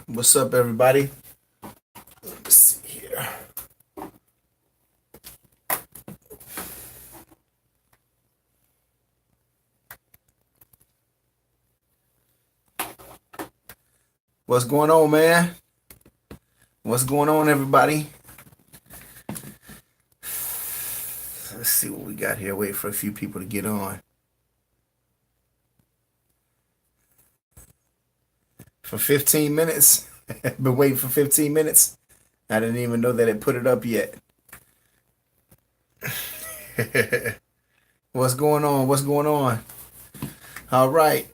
What's up, everybody? Let's see here. What's going on, man? What's going on, everybody? Let's see what we got here. Wait for a few people to get on. For 15 minutes. Been waiting for 15 minutes. I didn't even know that it put it up yet. What's going on? What's going on? All right.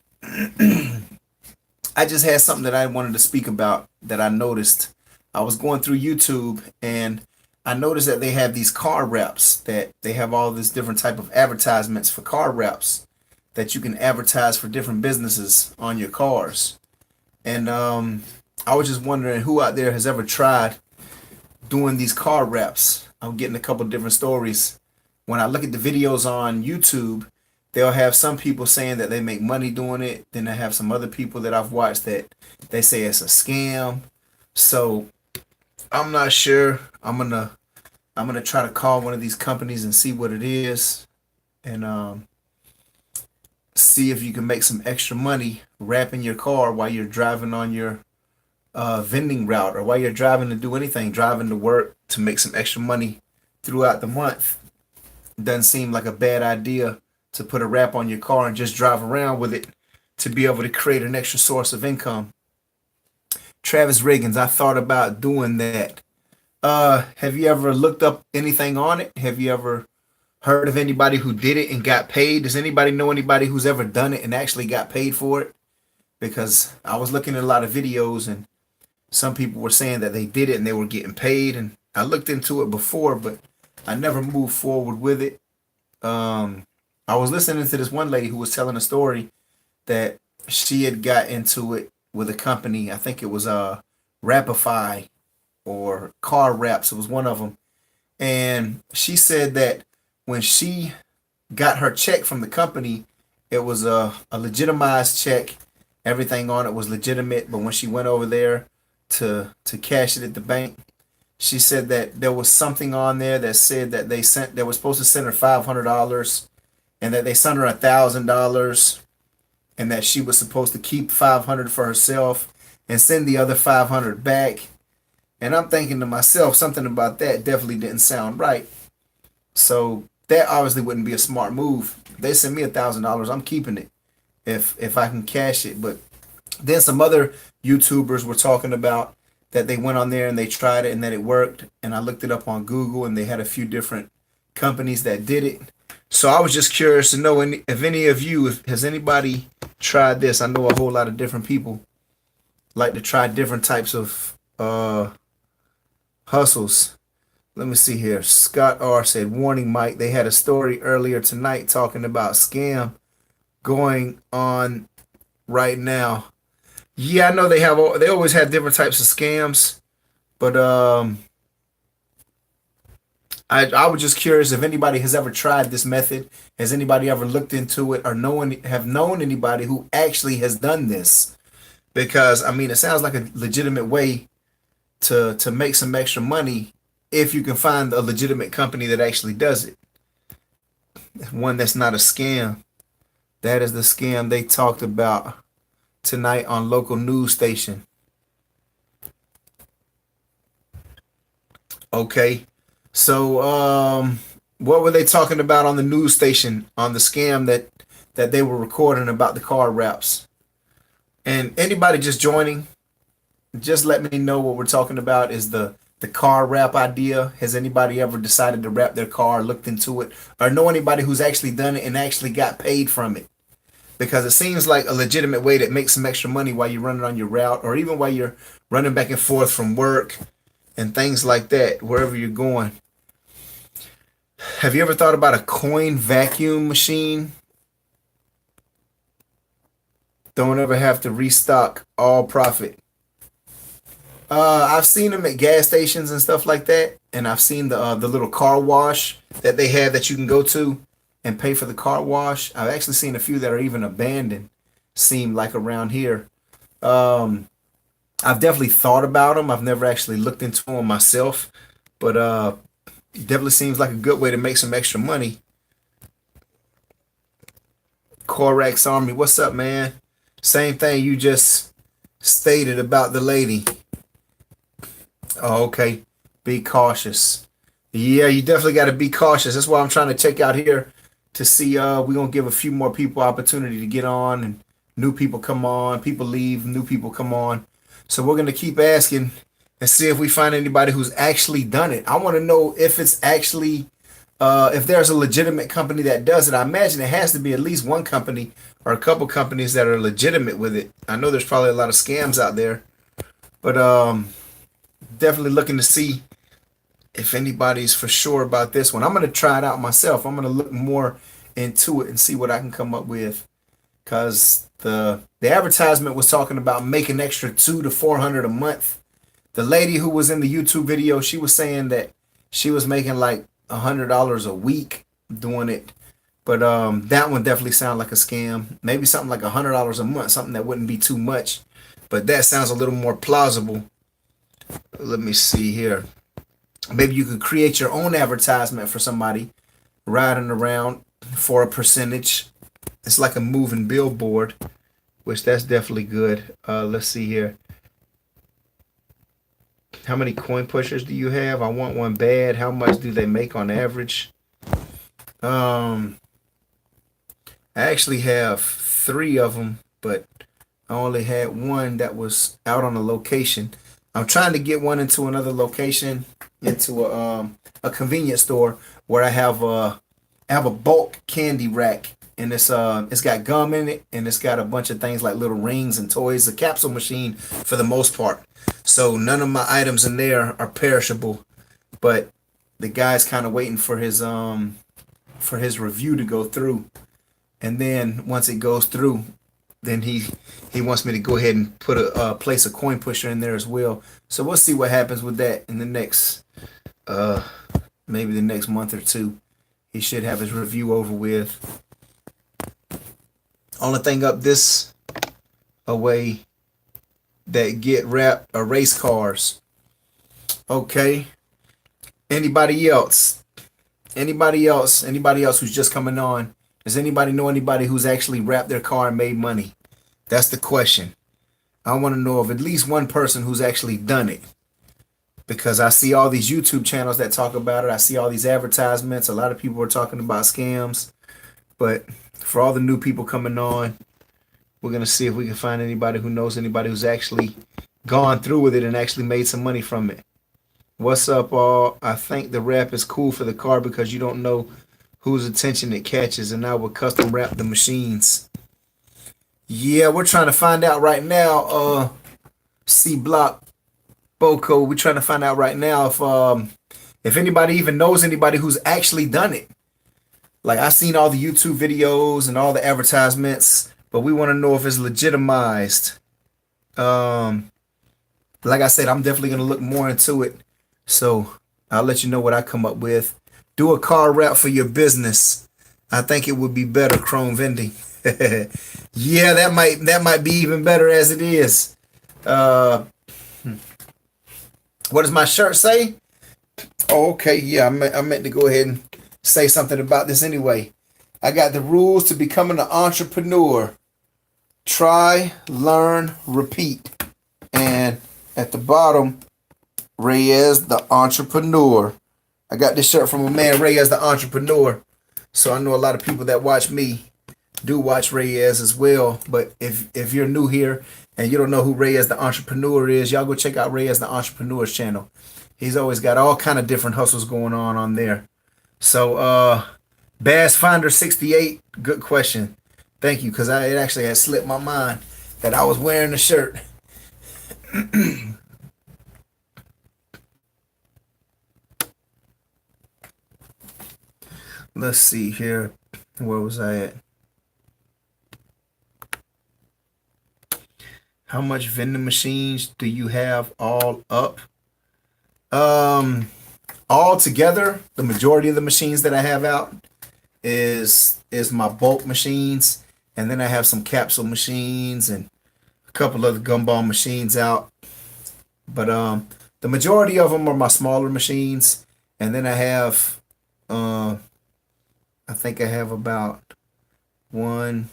I just had something that I wanted to speak about that I noticed. I was going through YouTube and I noticed that they have these car reps, that they have all this different type of advertisements for car reps that you can advertise for different businesses on your cars. And I was just wondering who out there has ever tried doing these car reps. I'm getting a couple different stories. When I look at the videos on YouTube, they'll have some people saying that they make money doing it. Then they have some other people that I've watched that they say it's a scam. So I'm not sure. I'm gonna try to call one of these companies and see what it is, and see if you can make some extra money wrapping your car while you're driving on your vending route, or while you're driving to do anything, driving to work to make some extra money throughout the month. Doesn't seem like a bad idea to put a wrap on your car and just drive around with it to be able to create an extra source of income. Travis Riggins, I thought about doing that. Have you ever looked up anything on it? Have you ever heard of anybody who did it and got paid? Does anybody know anybody who's ever done it and actually got paid for it? Because I was looking at a lot of videos and some people were saying that they did it and they were getting paid. And I looked into it before, but I never moved forward with it. I was listening to this one lady who was telling a story that she had got into it with a company. I think it was Rapify or Car Wraps. It was one of them. And she said that when she got her check from the company, it was a legitimized check. Everything on it was legitimate. But when she went over there to cash it at the bank, she said that there was something on there that said that they were supposed to send her $500, and that they sent her $1,000, and that she was supposed to keep 500 for herself and send the other 500 back. And I'm thinking to myself, something about that definitely didn't sound right. So that obviously wouldn't be a smart move. They send me $1,000, I'm keeping it if I can cash it. But then some other YouTubers were talking about that they went on there and they tried it and that it worked. And I looked it up on Google and they had a few different companies that did it. So I was just curious to know if any of you, has anybody tried this? I know a whole lot of different people like to try different types of hustles. Let me see here. Scott R said, "Warning, Mike. They had a story earlier tonight talking about scam going on right now." Yeah, I know they always have different types of scams, but I was just curious if anybody has ever tried this method. Has anybody ever looked into it, or have known anybody who actually has done this? Because I mean, it sounds like a legitimate way to make some extra money if you can find a legitimate company that actually does it. One that's not a scam. That is the scam they talked about tonight on local news station. Okay. So what were they talking about on the news station on the scam that they were recording about the car wraps? And anybody just joining, just let me know what we're talking about is the car wrap idea. Has anybody ever decided to wrap their car, looked into it, or know anybody who's actually done it and actually got paid from it? Because it seems like a legitimate way to make some extra money while you're running on your route, or even while you're running back and forth from work and things like that, wherever you're going. Have you ever thought about a coin vacuum machine? Don't ever have to restock, all profit. I've seen them at gas stations and stuff like that, and I've seen the little car wash that they have that you can go to and pay for the car wash. I've actually seen a few that are even abandoned, seem like around here. Um, I've definitely thought about them. I've never actually looked into them myself, but it definitely seems like a good way to make some extra money. Corax Army, what's up, man? Same thing you just stated about the lady. Oh, okay. Be cautious. Yeah, you definitely got to be cautious. That's why I'm trying to check out here to see. We're gonna give a few more people opportunity to get on, and new people come on. People leave, new people come on. So we're gonna keep asking and see if we find anybody who's actually done it. I want to know if it's actually if there's a legitimate company that does it. I imagine it has to be at least one company or a couple companies that are legitimate with it. I know there's probably a lot of scams out there, but definitely looking to see if anybody's for sure about this one. I'm gonna try it out myself. I'm gonna look more into it and see what I can come up with. Cause the advertisement was talking about making extra 200 to 400 a month. The lady who was in the YouTube video, she was saying that she was making like $100 a week doing it. But that one definitely sounded like a scam. Maybe something like $100 a month, something that wouldn't be too much. But that sounds a little more plausible. Let me see here. Maybe you could create your own advertisement for somebody riding around for a percentage. It's like a moving billboard, which that's definitely good. Let's see here. How many coin pushers do you have? I want one bad. How much do they make on average? Um, I actually have three of them, but I only had one that was out on a location. I'm trying to get one into another location, into a convenience store where I have a bulk candy rack, and it's got gum in it, and it's got a bunch of things like little rings and toys, a capsule machine for the most part. So none of my items in there are perishable, but the guy's kind of waiting for his review to go through, and then once it goes through, then he wants me to go ahead and put a place a coin pusher in there as well. So we'll see what happens with that in the next uh maybe the next month or two. He should have his review over with. Only thing up this away that get wrapped are race cars. Okay. Anybody else? Anybody else? Anybody else who's just coming on? Does anybody know anybody who's actually wrapped their car and made money? That's the question. I want to know of at least one person who's actually done it. Because I see all these YouTube channels that talk about it. I see all these advertisements. A lot of people are talking about scams. But for all the new people coming on, we're going to see if we can find anybody who knows anybody who's actually gone through with it and actually made some money from it. What's up, all? I think the wrap is cool for the car because you don't know whose attention it catches, and I will custom wrap the machines. Yeah, we're trying to find out right now. C Block Boko, we're trying to find out right now if anybody even knows anybody who's actually done it. Like, I seen all the YouTube videos and all the advertisements, but we want to know if it's legitimized. Like I said, I'm definitely gonna look more into it. So I'll let you know what I come up with. Do a car wrap for your business. I think it would be better, Chrome Vending. Yeah, that might be even better as it is. Uh, what does my shirt say? Oh, okay, yeah, I meant to go ahead and say something about this anyway. I got the rules to becoming an entrepreneur. Try, learn, repeat. And at the bottom, Reyes the entrepreneur. I got this shirt from a man, Reyes the entrepreneur. So I know a lot of people that watch me do watch Reyes as well. But if you're new here and you don't know who Reyes the entrepreneur is, y'all go check out Reyes the entrepreneur's channel. He's always got all kind of different hustles going on there. So Bass Finder 68, good question. Thank you, because it actually had slipped my mind that I was wearing the shirt. Let's see here. Where was I at? How much vending machines do you have all up? All together, the majority of the machines that I have out is my bulk machines, and then I have some capsule machines and a couple other gumball machines out. But the majority of them are my smaller machines, and then I have uh, I think I have about one,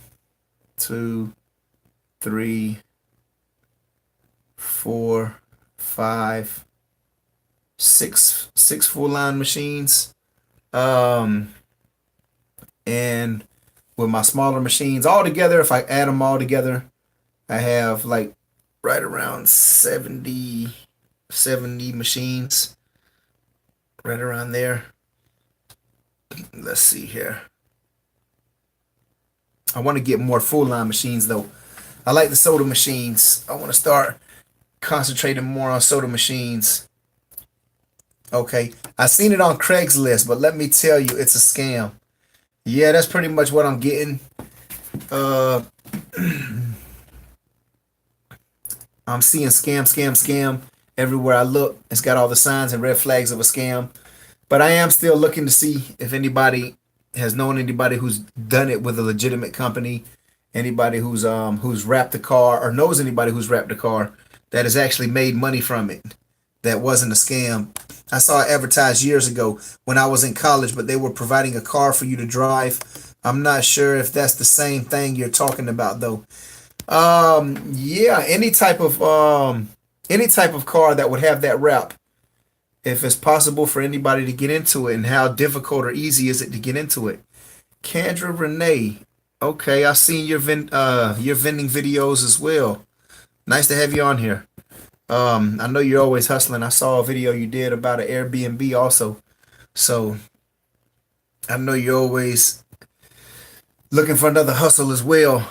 two, three, four, five, six full line machines. Um, and with my smaller machines all together, if I add them all together, I have like right around 70 machines, right around there. Let's see here. I want to get more full line machines though. I like the soda machines. I want to start concentrating more on soda machines. Okay. I seen it on Craigslist, but let me tell you, it's a scam. Yeah, that's pretty much what I'm getting. Uh, I'm seeing scam, scam, scam everywhere I look. It's got all the signs and red flags of a scam. But I am still looking to see if anybody has known anybody who's done it with a legitimate company, anybody who's wrapped a car or knows anybody who's wrapped a car that has actually made money from it. That wasn't a scam. I saw it advertised years ago when I was in college, but they were providing a car for you to drive. I'm not sure if that's the same thing you're talking about though. Yeah, any type of car that would have that wrap. If it's possible for anybody to get into it, and how difficult or easy is it to get into it? Kendra Renee. Okay, I've seen your vending videos as well. Nice to have you on here. I know you're always hustling. I saw a video you did about an Airbnb also. So I know you're always looking for another hustle as well.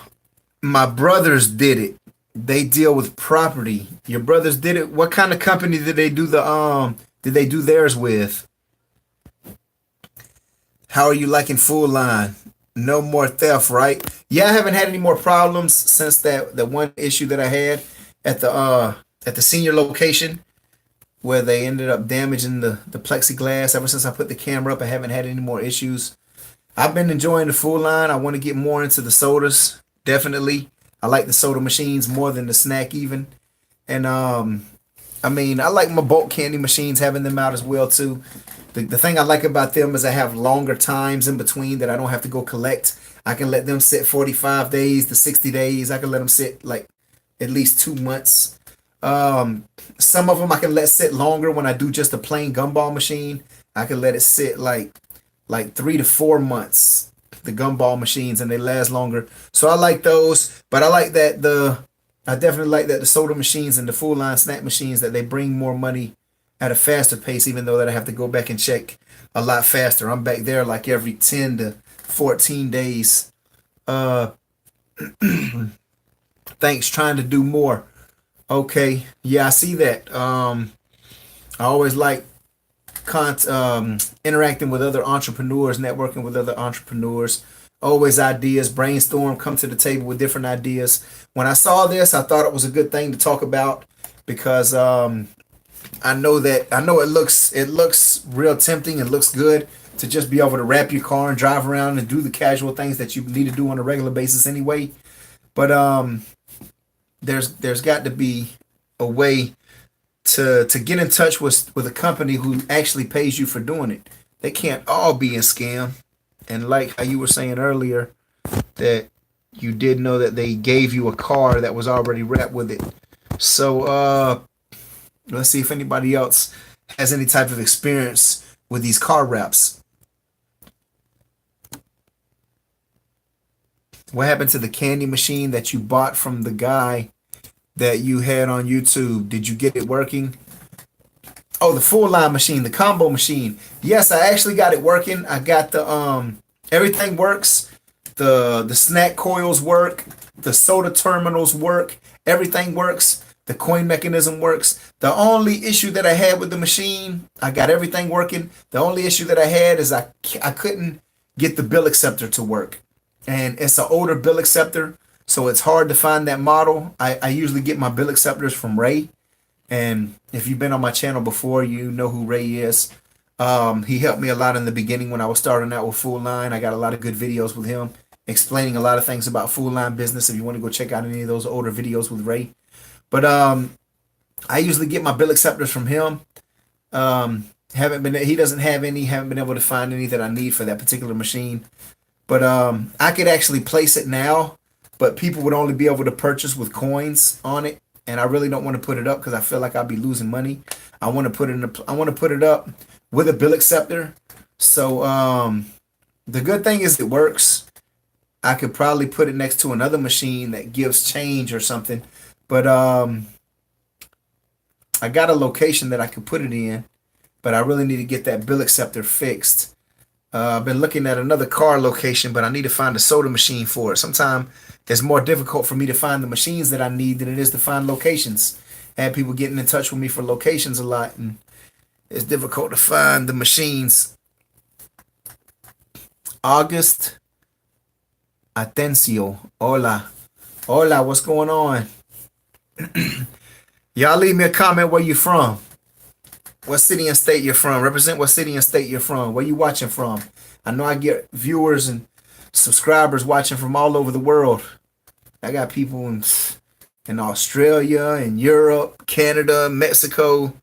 My brothers did it. They deal with property. Your brothers did it. What kind of company did they do theirs with? How are you liking Full Line? No more theft, right? Yeah, I haven't had any more problems since that one issue that I had at the senior location where they ended up damaging the plexiglass. Ever since I put the camera up, I haven't had any more issues. I've been enjoying the Full Line. I want to get more into the sodas. Definitely. I like the soda machines more than the snack even. And I mean, I like my bulk candy machines, having them out as well too. The thing I like about them is I have longer times in between that I don't have to go collect. I can let them sit 45 days to 60 days. I can let them sit like at least 2 months. Um, some of them I can let sit longer when I do just a plain gumball machine. I can let it sit like 3 to 4 months. The gumball machines, and they last longer. So I like those, but I definitely like that the soda machines and the full line snack machines that they bring more money at a faster pace, even though that I have to go back and check a lot faster. I'm back there like every 10 to 14 days. Uh, thanks, trying to do more. Okay, yeah, I see that. I always like interacting with other entrepreneurs, networking with other entrepreneurs. Always ideas, brainstorm, come to the table with different ideas. When I saw this, I thought it was a good thing to talk about because I know it looks real tempting and looks good to just be able to wrap your car and drive around and do the casual things that you need to do on a regular basis anyway. But there's got to be a way to get in touch with a company who actually pays you for doing it. They can't all be a scam. And like how you were saying earlier, that you did know that they gave you a car that was already wrapped with it. So let's see if anybody else has any type of experience with these car wraps. What happened to the candy machine that you bought from the guy that you had on YouTube? Did you get it working? Oh, the full line machine, the combo machine. Yes, I actually got it working. I got the everything works. The snack coils work. The soda terminals work. Everything works. The coin mechanism works. The only issue that I had with the machine, I got everything working. The only issue that I had is I couldn't get the bill acceptor to work. And it's an older bill acceptor, so it's hard to find that model. I usually get my bill acceptors from Ray. And if you've been on my channel before, you know who Ray is. He helped me a lot in the beginning when I was starting out with Full Line. I got a lot of good videos with him explaining a lot of things about Full Line business. If you want to go check out any of those older videos with Ray. But I usually get my bill acceptors from him. Haven't been he doesn't have any. Haven't been able to find any that I need for that particular machine. But I could actually place it now, but people would only be able to purchase with coins on it, and I really don't want to put it up because I feel like I'll be losing money. I want to put it in I want to put it up with a bill acceptor. So the good thing is it works. I could probably put it next to another machine that gives change or something, but I got a location that I could put it in, but I really need to get that bill acceptor fixed. I've been looking at another car location, but I need to find a soda machine for it. Sometimes it's more difficult for me to find the machines that I need than it is to find locations. I had people getting in touch with me for locations a lot, and it's difficult to find the machines. August Atencio. Hola. Hola, what's going on? Y'all leave me a comment where you from. What city and state you're from. Represent what city and state you're from. Where you watching from. I know I get viewers and subscribers watching from all over the world. I got people in Australia, in Europe, Canada, Mexico,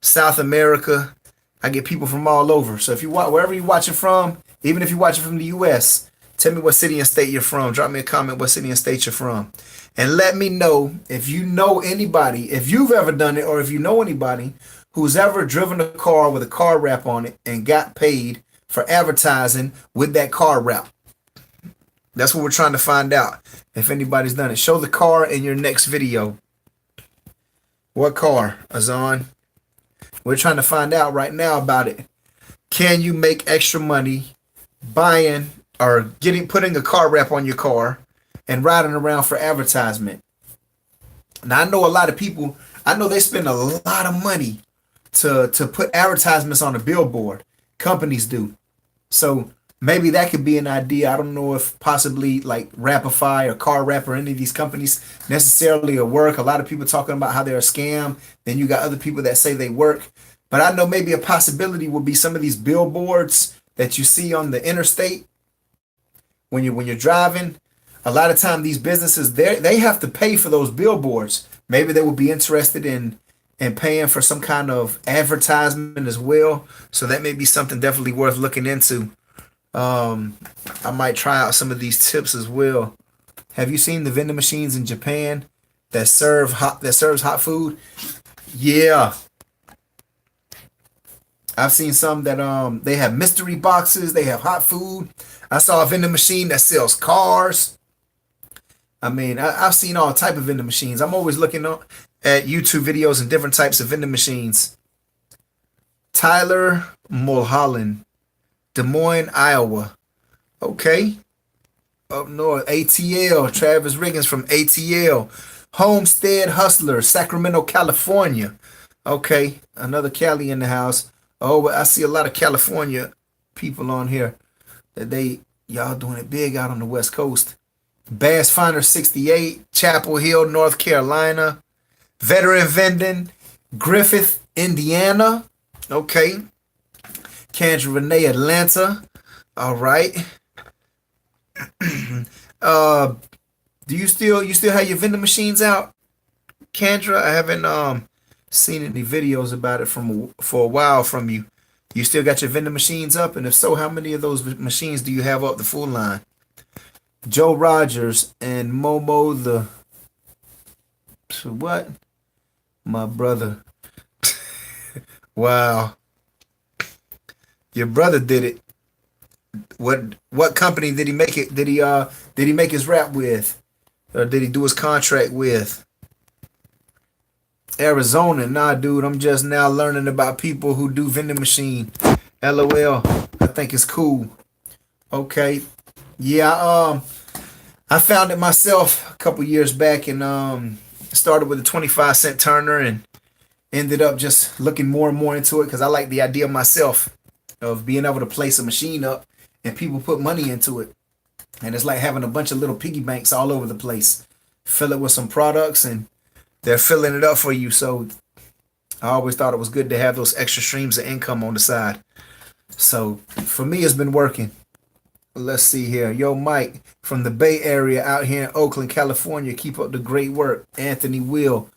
South America. I get people from all over. So if you wherever you're watching from, even if you're watching from the US, tell me what city and state you're from. Drop me a comment what city and state you're from. And let me know if you know anybody, if you've ever done it, or if you know anybody who's ever driven a car with a car wrap on it and got paid for advertising with that car wrap. That's what we're trying to find out. If anybody's done it. Show the car in your next video. What car, Azan? We're trying to find out right now about it. Can you make extra money buying or putting a car wrap on your car and riding around for advertisement? Now, I know a lot of people, I know they spend a lot of money to put advertisements on a billboard. Companies do. So maybe that could be an idea. I don't know if possibly like Rapify or Car Wrap or any of these companies necessarily will work. A lot of people talking about how they're a scam. Then you got other people that say they work. But I know maybe a possibility would be some of these billboards that you see on the interstate when you're driving. A lot of time these businesses they have to pay for those billboards. Maybe they would be interested in paying for some kind of advertisement as well. So that may be something definitely worth looking into. I might try out some of these tips as well. Have you seen the vending machines in Japan that serves hot food? Yeah. I've seen some that they have mystery boxes, they have hot food. I saw a vending machine that sells cars. I mean, I've seen all type of vending machines. I'm always looking at YouTube videos and different types of vending machines. Tyler Mulholland, Des Moines, Iowa. Okay. Up north, ATL, Travis Riggins from ATL. Homestead Hustler, Sacramento, California. Okay, another Cali in the house. Oh, I see a lot of California people on here that y'all doing it big out on the West Coast. Bass Finder 68, Chapel Hill, North Carolina. Veteran Vending, Griffith, Indiana. Okay. Kendra Renee, Atlanta. All right. Do you still have your vending machines out, Kendra? I haven't seen any videos about it for a while from you. You still got your vending machines up? And if so, how many of those machines do you have up the full line? Joe Rogers and Momo the what? My brother. Wow. Your brother did it. What company did he make it? Did he make his rap with? Or did he do his contract with? Arizona. Nah, dude, I'm just now learning about people who do vending machine. LOL. I think it's cool. Okay. Yeah, I found it myself a couple years back and started with a 25-cent turner and ended up just looking more and more into it because I like the idea myself of being able to place a machine up and people put money into it. And it's like having a bunch of little piggy banks all over the place. Fill it with some products and they're filling it up for you. So I always thought it was good to have those extra streams of income on the side. So for me, it's been working. Let's see here. Yo, Mike from the Bay Area out here in Oakland, California. Keep up the great work. Anthony Will.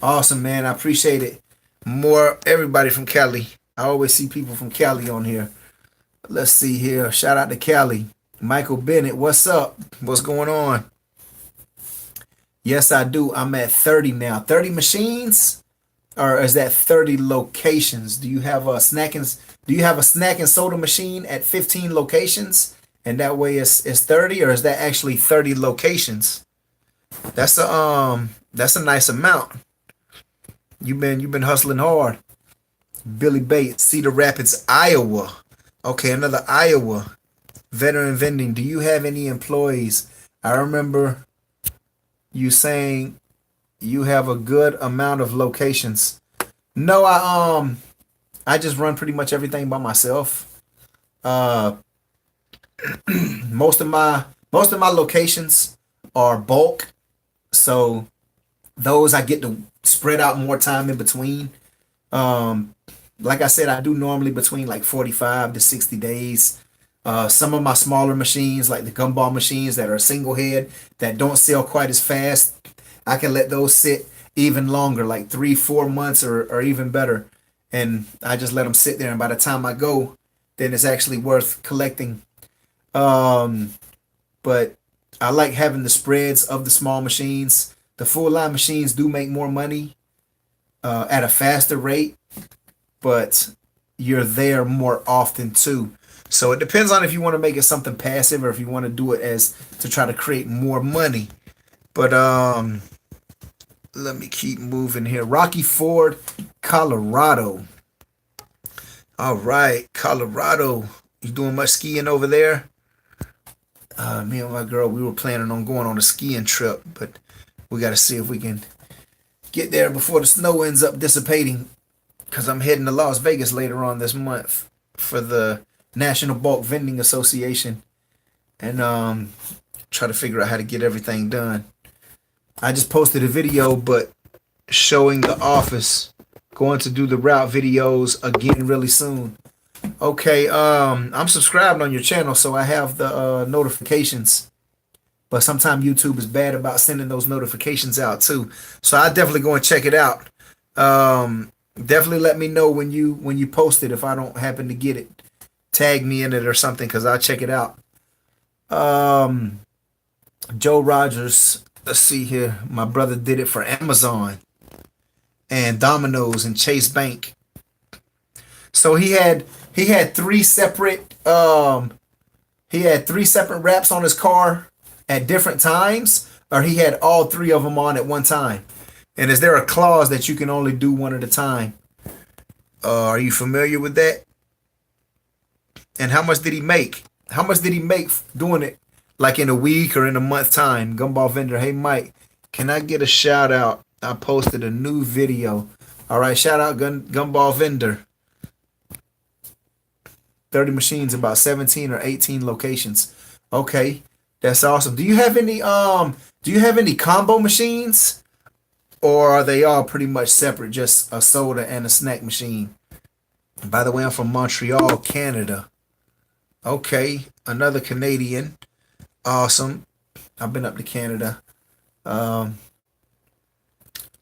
Awesome, man. I appreciate it. More everybody from Cali. I always see people from Cali on here. Let's see here. Shout out to Cali. Michael Bennett, what's up? What's going on? Yes, I do. I'm at 30 now. 30 machines? Or is that 30 locations? Do you have a snack and soda machine at 15 locations? And that way it's 30, or is that actually 30 locations? That's a nice amount. You've been hustling hard. Billy Bates, Cedar Rapids, Iowa. Okay, another Iowa. Veteran Vending. Do you have any employees? I remember you saying you have a good amount of locations. No, I just run pretty much everything by myself. Uh most of my locations are bulk, so those I get to spread out more time in between. Um, like I said, I do normally between like 45 to 60 days. Some of my smaller machines, like the gumball machines that are single head, that don't sell quite as fast, I can let those sit even longer, like 3, 4 months or even better. And I just let them sit there. And by the time I go, then it's actually worth collecting. Um, but I like having the spreads of the small machines. The full line machines do make more money at a faster rate, but you're there more often too. So it depends on if you want to make it something passive or if you want to do it as to try to create more money. But let me keep moving here. Rocky Ford, Colorado. All right, Colorado. You doing much skiing over there? Me and my girl, we were planning on going on a skiing trip, but we got to see if we can get there before the snow ends up dissipating. Because I'm heading to Las Vegas later on this month for the National Bulk Vending Association, and try to figure out how to get everything done. I just posted a video, but showing the office. Going to do the route videos again really soon. Okay, I'm subscribed on your channel, so I have the notifications. But sometimes YouTube is bad about sending those notifications out too. So I definitely go and check it out. Definitely let me know when you post it if I don't happen to get it. Tag me in it or something because I'll check it out. Um, Joe Rogers. Let's see here. My brother did it for Amazon and Domino's and Chase Bank. So he had three separate wraps on his car at different times, or he had all three of them on at one time. And is there a clause that you can only do one at a time? Are you familiar with that? And how much did he make? How much did he make doing it? Like in a week or in a month time? Gumball vendor. Hey Mike, can I get a shout out? I posted a new video. All right, shout out Gumball vendor. 30 machines, about 17 or 18 locations. Okay, that's awesome. Do you have any combo machines? Or are they all pretty much separate, just a soda and a snack machine? By the way, I'm from Montreal, Canada. Okay, another Canadian. Awesome. I've been up to Canada. Um,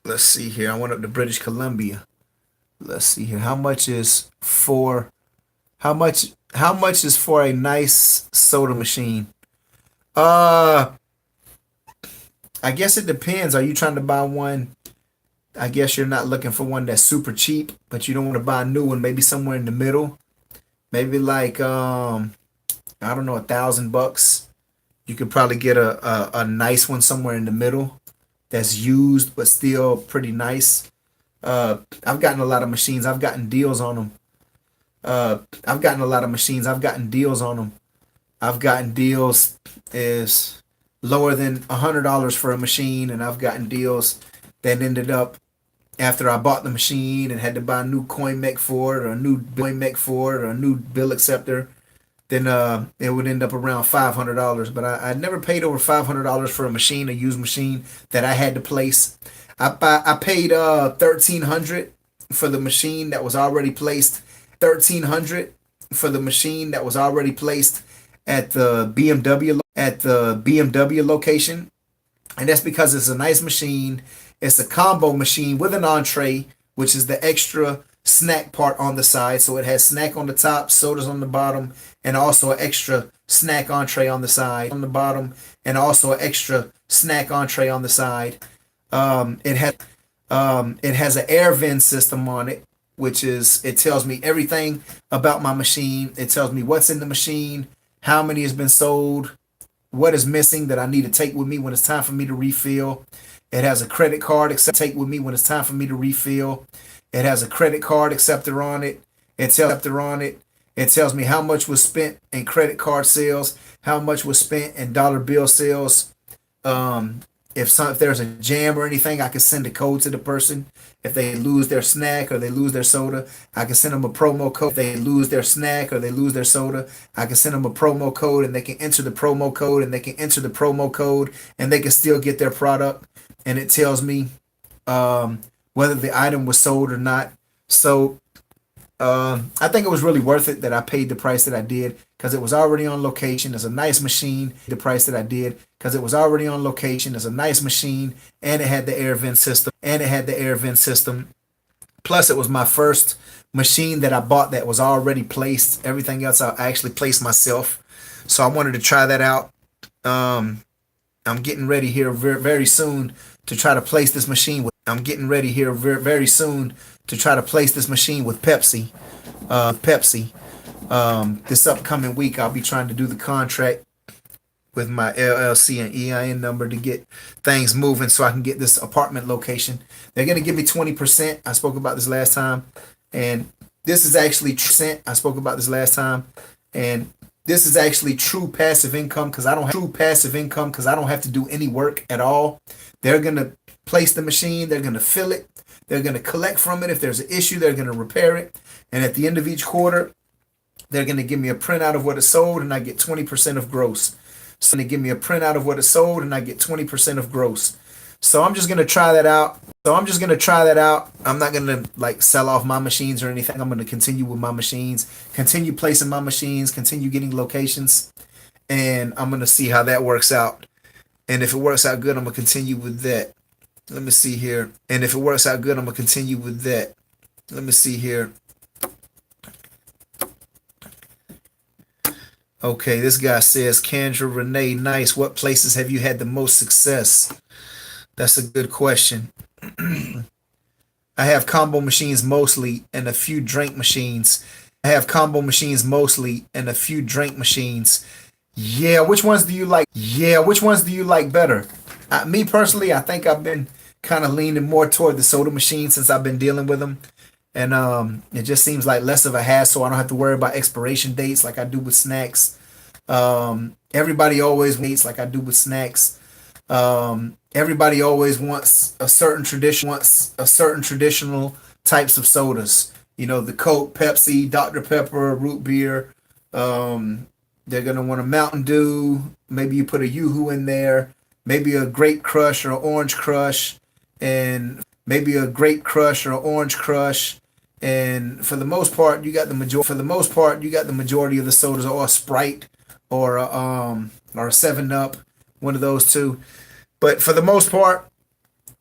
let's see here. I went up to British Columbia. Let's see here. How much is for a nice soda machine? Uh, I guess it depends. Are you trying to buy one? I guess you're not looking for one that's super cheap, but you don't want to buy a new one. Maybe somewhere in the middle. Maybe like I don't know, $1,000. You could probably get a nice one somewhere in the middle that's used but still pretty nice. I've gotten a lot of machines. I've gotten deals on them. I've gotten a lot of machines. I've gotten deals on them. I've gotten deals is lower than $100 for a machine, and I've gotten deals that ended up after I bought the machine and had to buy a new coin mech for it, or a new coin mech for it, or a new bill acceptor. Then it would end up around $500. But I never paid over $500 for a machine, a used machine that I had to place. I paid 1,300 for the machine that was already placed. 1,300 for the machine that was already placed at the BMW location, and that's because it's a nice machine. It's a combo machine with an entree, which is the extra snack part on the side. So it has snack on the top, sodas on the bottom, and also an extra snack entree on the side. On the bottom, and also an extra snack entree on the side. It has an air vent system on it, which is it tells me everything about my machine. It tells me what's in the machine, how many has been sold, what is missing that I need to take with me when it's time for me to refill. It has a credit card accept take with me when it's time for me to refill. It has a credit card acceptor on it. It tells me how much was spent in credit card sales, how much was spent in dollar bill sales. Um, if there's a jam or anything, I can send a code to the person. If they lose their snack or they lose their soda, I can send them a promo code. If they lose their snack or they lose their soda, I can send them a promo code and they can enter the promo code and they can enter the promo code and they can still get their product. And it tells me whether the item was sold or not. So I think it was really worth it that I paid the price that I did because it was already on location. It's a nice machine. The price that I did because it was already on location. It's a nice machine and it had the air vent system. Plus, it was my first machine that I bought that was already placed. Everything else I actually placed myself. So I wanted to try that out. I'm getting ready here very soon to try to place this machine with. I'm getting ready here very soon to try to place this machine with Pepsi. This upcoming week, I'll be trying to do the contract with my LLC and EIN number to get things moving so I can get this apartment location. They're going to give me 20%. I spoke about this last time. And this is actually I spoke about this last time. And this is actually true passive income because I don't have to do any work at all. They're going to place the machine. They're going to fill it. They're going to collect from it. If there's an issue, they're going to repair it. And at the end of each quarter, they're going to give me a printout of what is sold and I get 20% of gross. So they give me a printout of what is sold and I get 20% of gross. So I'm just going to try that out. I'm not going to like sell off my machines or anything. I'm going to continue with my machines, continue placing my machines, continue getting locations. And I'm going to see how that works out. And if it works out good, I'm going to continue with that. Let me see here. And if it works out good, I'm going to continue with that. Let me see here. Okay, this guy says, Kendra Renee, nice. What places have you had the most success? That's a good question. I have combo machines mostly and a few drink machines. Yeah, which ones do you like? Better? Me personally, I think I've been kind of leaning more toward the soda machine since I've been dealing with them. And it just seems like less of a hassle. I don't have to worry about expiration dates like I do with snacks. Everybody always waits like I do with snacks. Everybody always wants a certain traditional types of sodas. You know, the Coke, Pepsi, Dr. Pepper, root beer. They're gonna want a Mountain Dew. Maybe you put a Yoo-hoo in there. Maybe a Grape Crush or Orange Crush, and And for the most part, you got the majority of the sodas, or a Sprite, or a 7-Up, one of those two. But for the most part,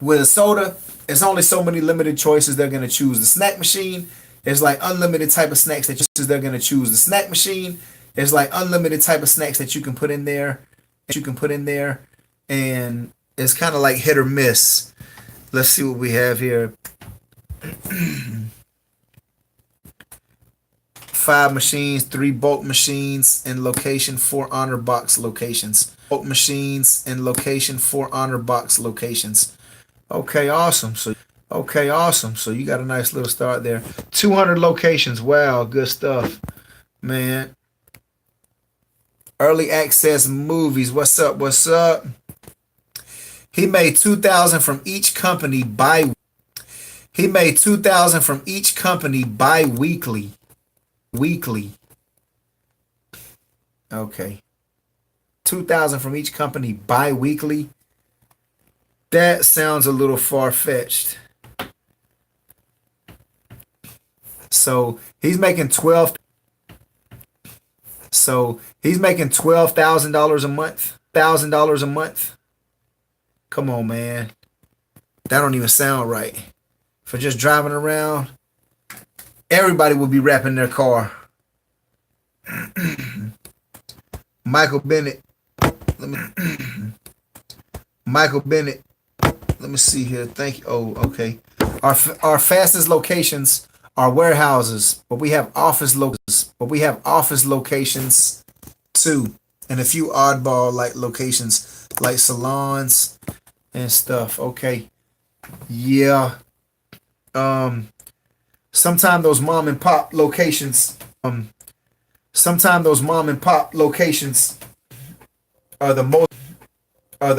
with a soda, it's only so many limited choices they're gonna choose. The snack machine, there's like unlimited type of snacks that they're gonna choose. The snack machine, there's like unlimited type of snacks that you can put in there. And it's kind of like hit or miss. Let's see what we have here. 5 machines, 3 bulk machines in location, 4 honor box locations. Okay, awesome. So you got a nice little start there. 200 locations. Wow, good stuff, man. Early access movies. What's up? He made 2,000 from each company bi-weekly. Okay. 2,000 from each company bi-weekly. That sounds a little far-fetched. So he's making $12,000 a month. Come on, man. That don't even sound right. For just driving around, everybody will be wrapping their car. Michael Bennett. Let me. Michael Bennett. Let me see here. Thank you. Oh, okay. Our fastest locations are warehouses, but we have office locations too, and a few oddball like locations like salons and stuff. Okay. Yeah. Um. Sometimes those mom and pop locations. Sometimes those mom and pop locations are the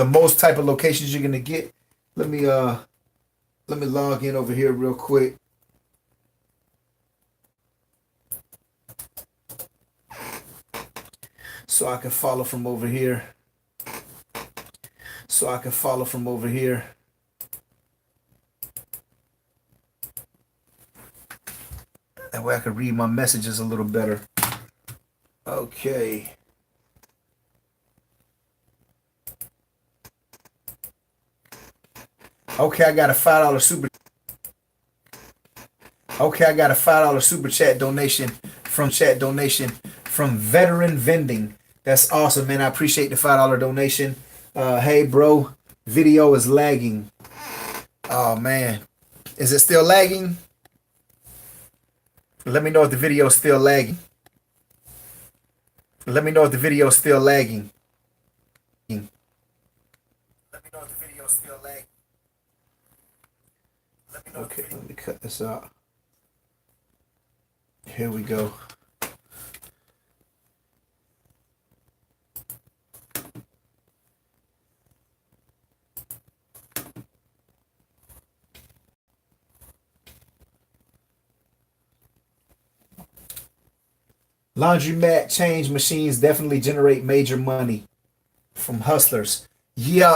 most type of locations you're gonna get. Let me log in over here real quick. So I can follow from over here. That way I can read my messages a little better. Okay. Okay, I got a $5 super. Okay, I got a $5 super chat donation from Veteran Vending. That's awesome, man. I appreciate the $5 donation. Hey, bro, video is lagging. Oh man, is it still lagging? Let me know if the video is still lagging. Let me know if the video is still lagging. Okay, let me cut this out. Here we go. Laundromat change machines definitely generate major money from hustlers. Yeah,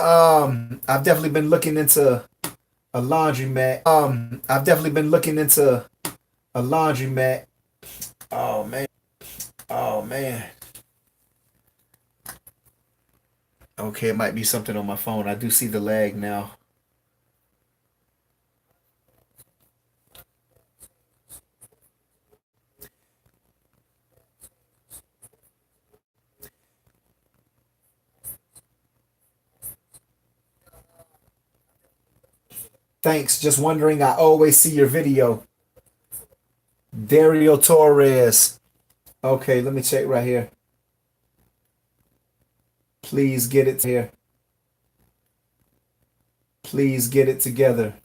I've definitely been looking into a laundromat. I've definitely been looking into a laundromat. Oh man. Oh man. Okay, it might be something on my phone. I do see the lag now. Thanks. Just wondering. I always see your video. Dario Torres. Okay, let me check right here. Please get it here. Please get it together.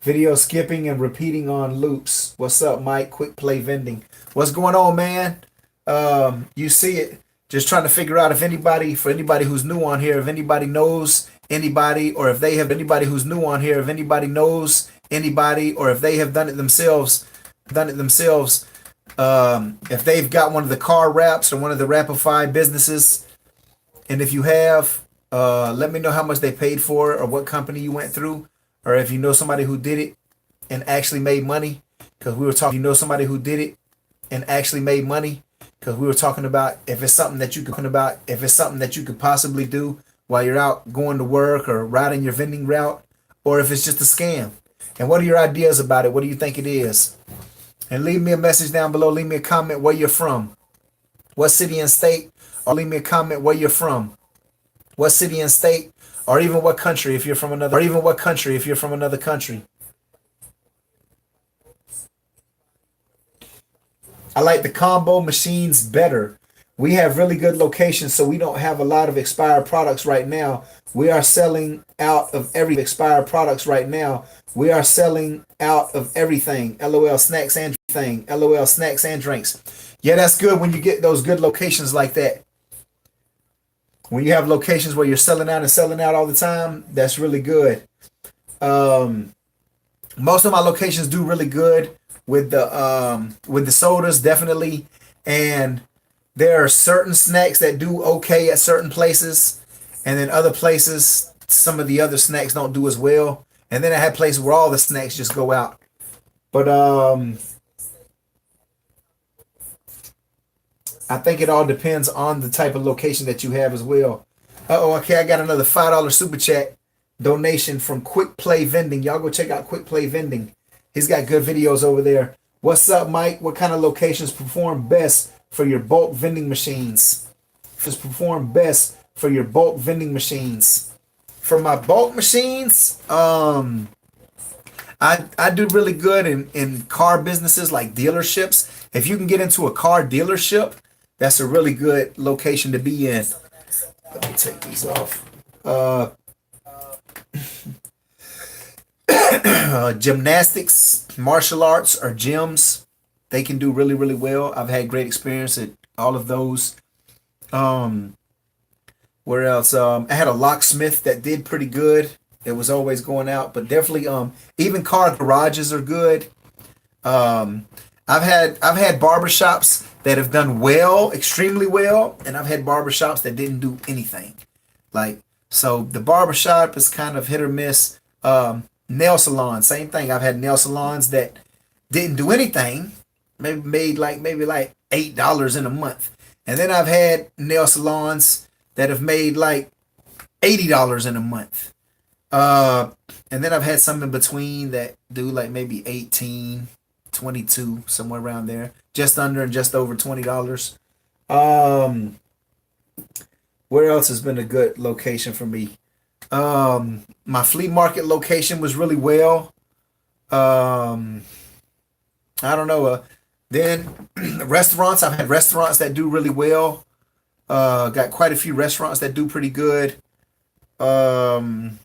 Video skipping and repeating on loops. What's up, Mike? Quick play vending. What's going on, man? You see it. Just trying to figure out if anybody, for anybody who's new on here, if anybody knows anybody, or if they have anybody who's new on here, if anybody knows anybody, or if they have done it themselves, if they've got one of the car wraps or one of the Rapify businesses, and if you have, let me know how much they paid for it or what company you went through, or if you know somebody who did it and actually made money, because we were talking. You know somebody who did it and actually made money, because we were talking about if it's something that you could possibly do while you're out going to work or riding your vending route, or if it's just a scam. And what are your ideas about it? What do you think it is? And leave me a message down below. Leave me a comment where you're from, what city and state, or leave me a comment where you're from, what city and state, or even what country if you're from another country. I like the combo machines better. We have really good locations, so we don't have a lot of expired products right now. We are selling out of every expired products right now. We are selling out of everything. LOL snacks and thing. LOL snacks and drinks. Yeah, that's good when you get those good locations like that. When you have locations where you're selling out all the time, that's really good. Most of my locations do really good with the sodas, definitely. And there are certain snacks that do okay at certain places, and then other places, some of the other snacks don't do as well. And then I had places where all the snacks just go out. But I think it all depends on the type of location that you have as well. Oh, okay. I got another $5 super chat donation from Quick Play Vending. Y'all go check out Quick Play Vending. He's got good videos over there. What's up, Mike? What kind of locations perform best for your bulk vending machines? Just perform best for your bulk vending machines. For my bulk machines, I do really good in car businesses like dealerships. If you can get into a car dealership, that's a really good location to be in. Let me take these off. Uh, Gymnastics, martial arts, or gyms, they can do really, really well. I've had great experience at all of those. Um, where else? I had a locksmith that did pretty good. It was always going out, but definitely even car garages are good. Um, I've had barbershops that have done well, extremely well, and I've had barbershops that didn't do anything. Like, so the barbershop is kind of hit or miss. Nail salon, same thing. I've had nail salons that didn't do anything, maybe made like maybe like $8 in a month. And then I've had nail salons that have made like $80 in a month. Uh, and then I've had some in between that do like maybe 18, 22, somewhere around there, just under and just over $20. Um, where else has been a good location for me? My flea market location was really well. Um, I don't know. Then restaurants, I've had restaurants that do really well. Got quite a few restaurants that do pretty good. Um,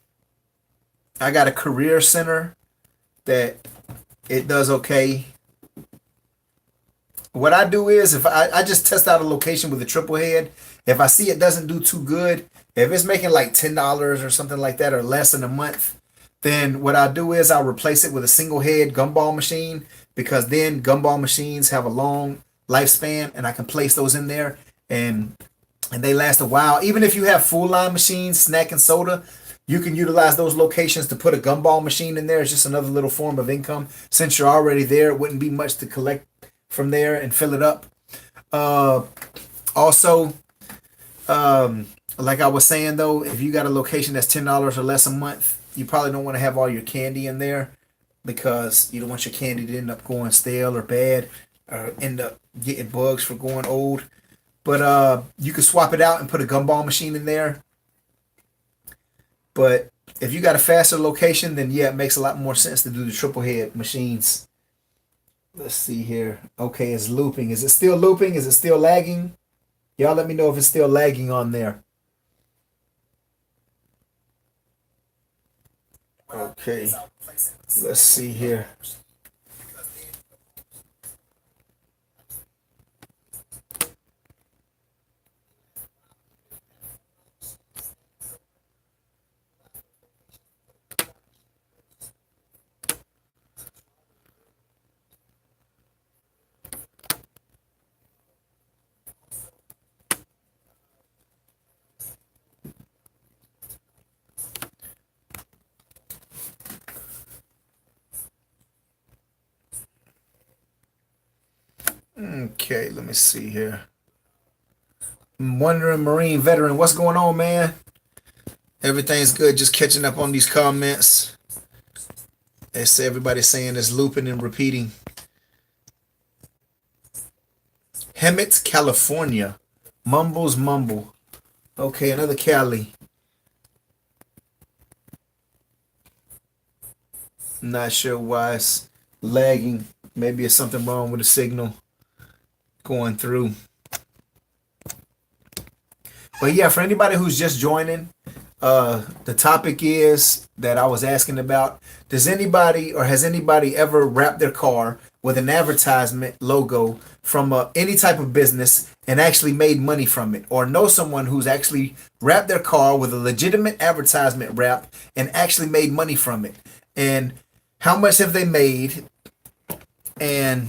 I got a career center that it does okay. What I do is if I just test out a location with a triple head, if I see it doesn't do too good, if it's making like $10 or something like that or less in a month, then what I do is I'll replace it with a single head gumball machine because then gumball machines have a long lifespan and I can place those in there and they last a while. Even if you have full line machines, snack and soda, you can utilize those locations to put a gumball machine in there. It's just another little form of income. Since you're already there, it wouldn't be much to collect from there and fill it up. Uh, Also, like I was saying though, if you got a location that's $10 or less a month, you probably don't want to have all your candy in there because you don't want your candy to end up going stale or bad or end up getting bugs for going old. But you could swap it out and put a gumball machine in there. But if you got a faster location, then yeah, it makes a lot more sense to do the triple head machines. Let's see here. Okay, it's looping. Is it still looping? Is it still lagging? Y'all let me know if it's still lagging on there. Okay, let's see here. Okay, let me see here. Wondering Marine veteran, what's going on, man? Everything's good. Just catching up on these comments. They say everybody's saying it's looping and repeating. Hemet, California. Mumbles mumble. Okay, another Cali. Not sure why it's lagging. Maybe it's something wrong with the signal going through. But yeah, for anybody who's just joining, the topic is that I was asking about, does anybody or has anybody ever wrapped their car with an advertisement logo from any type of business and actually made money from it? Or know someone who's actually wrapped their car with a legitimate advertisement wrap and actually made money from it? And how much have they made and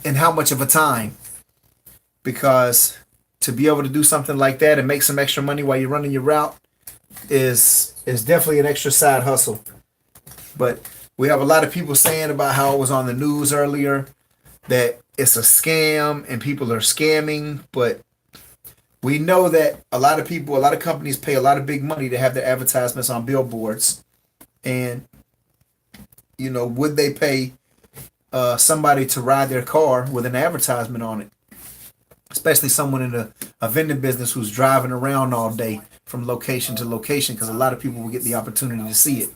in how much of a time? Because to be able to do something like that and make some extra money while you're running your route is definitely an extra side hustle. But we have a lot of people saying about how it was on the news earlier that it's a scam and people are scamming, but We know that a lot of people, a lot of companies pay a lot of big money to have their advertisements on billboards. And, would they pay somebody to ride their car with an advertisement on it? Especially someone in a vending business who's driving around all day from location to location, because a lot of people will get the opportunity to see it.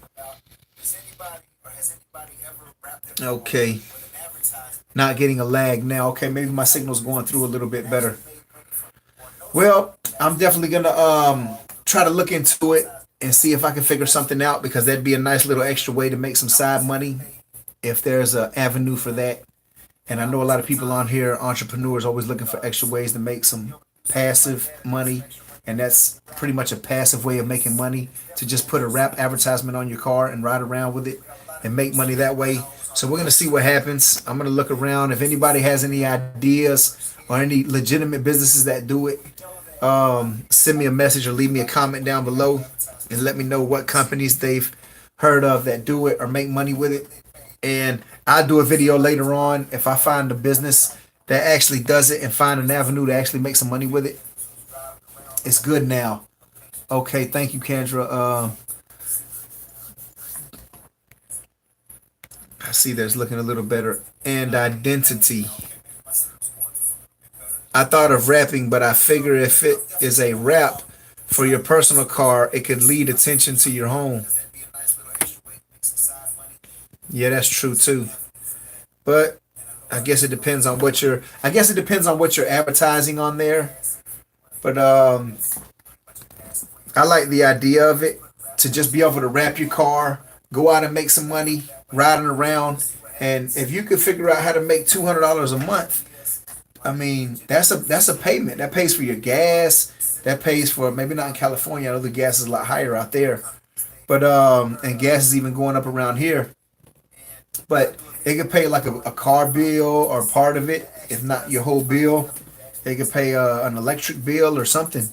Okay, not getting a lag now. Okay, maybe my signal's going through a little bit better. Well, I'm definitely gonna try to look into it and see if I can figure something out, because that'd be a nice little extra way to make some side money if there's an avenue for that. And I know a lot of people on here, entrepreneurs, always looking for extra ways to make some passive money. And that's pretty much a passive way of making money, to just put a wrap advertisement on your car and ride around with it and make money that way. So we're going to see what happens. I'm going to look around. If anybody has any ideas or any legitimate businesses that do it, send me a message or leave me a comment down below and let me know what companies they've heard of that do it or make money with it. And I'll do a video later on if I find a business that actually does it and find an avenue to actually make some money with it. It's good now. Okay, thank you, Kendra. I see that's looking a little better. And identity. I thought of rapping, but I figure if it is a rap for your personal car, it could lead attention to your home. Yeah, that's true too. But I guess it depends on what you're. I guess it depends on what you're advertising on there. But I like the idea of it, to just be able to wrap your car, go out and make some money riding around, and if you could figure out how to make $200 a month, I mean that's a payment that pays for your gas. That pays for, maybe not in California. I know the gas is a lot higher out there, but and gas is even going up around here. But it could pay like a car bill or part of it, if not your whole bill. It could pay an electric bill or something.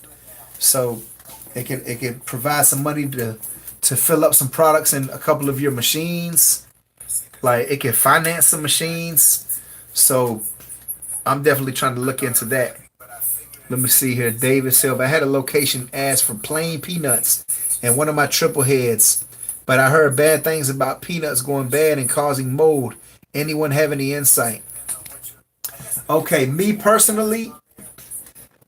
So it can provide some money to fill up some products in a couple of your machines. Like it can finance some machines. So I'm definitely trying to look into that. Let me see here. David Silva. I had a location ask for plain peanuts and one of my triple heads, but I heard bad things about peanuts going bad and causing mold. Anyone have any insight? Okay, me personally,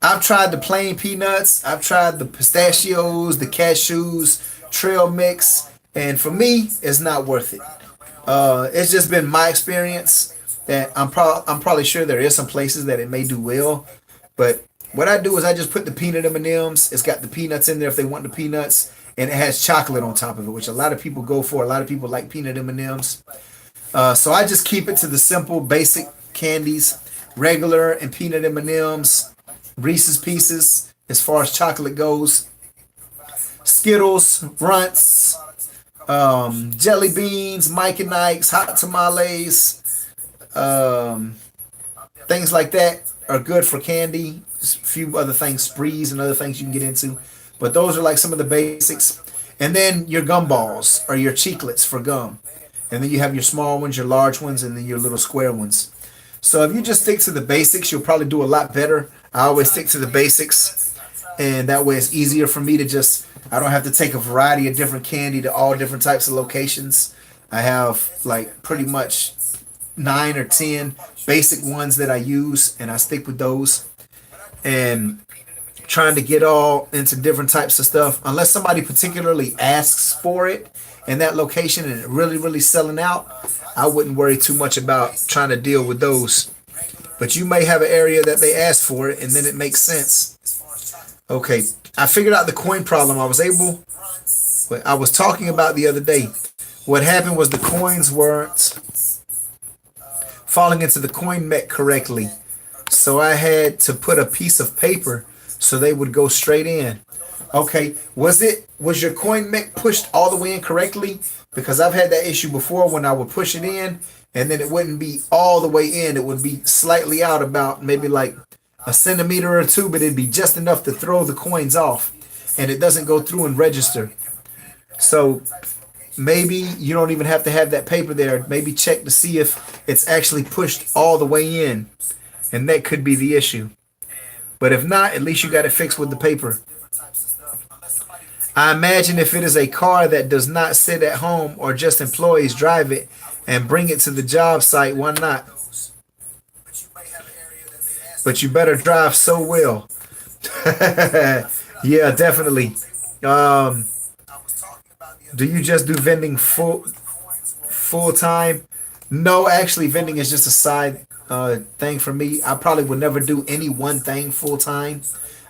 I've tried the plain peanuts. I've tried the pistachios, the cashews, trail mix, and for me, it's not worth it. It's just been my experience that I'm probably sure there is some places that it may do well, but what I do is I just put the peanut M&Ms. It's got the peanuts in there if they want the peanuts, and it has chocolate on top of it, which a lot of people go for. A lot of people like peanut M&Ms. So I just keep it to the simple, basic candies, regular and peanut M&Ms, Reese's Pieces as far as chocolate goes, Skittles, Runts, jelly beans, Mike and Ike's, hot tamales, things like that are good for candy. A few other things, sprees and other things you can get into, but those are like some of the basics. And then your gumballs or your chiclets for gum, and then you have your small ones, your large ones, and then your little square ones. So if you just stick to the basics, you'll probably do a lot better. I always stick to the basics, and that way it's easier for me to just, I don't have to take a variety of different candy to all different types of locations. I have like pretty much 9 or 10 basic ones that I use, and I stick with those. And trying to get all into different types of stuff, unless somebody particularly asks for it in that location and it really selling out, I wouldn't worry too much about trying to deal with those. But you may have an area that they ask for it and then it makes sense. Okay, I figured out the coin problem. I was talking about the other day. What happened was the coins weren't falling into the coin mech correctly. So I had to put a piece of paper so they would go straight in. Okay, was your coin mech pushed all the way in correctly? Because I've had that issue before when I would push it in and then it wouldn't be all the way in. It would be slightly out, about maybe like a centimeter or two, but it'd be just enough to throw the coins off, and it doesn't go through and register. So maybe you don't even have to have that paper there. Maybe check to see if it's actually pushed all the way in, and that could be the issue. But if not, at least you got it fixed with the paper. I imagine if it is a car that does not sit at home or just employees drive it and bring it to the job site, why not? But you better drive so well. Yeah, definitely. Um, do you just do vending full time? No, actually, vending is just a side thing for me. I probably would never do any one thing full time.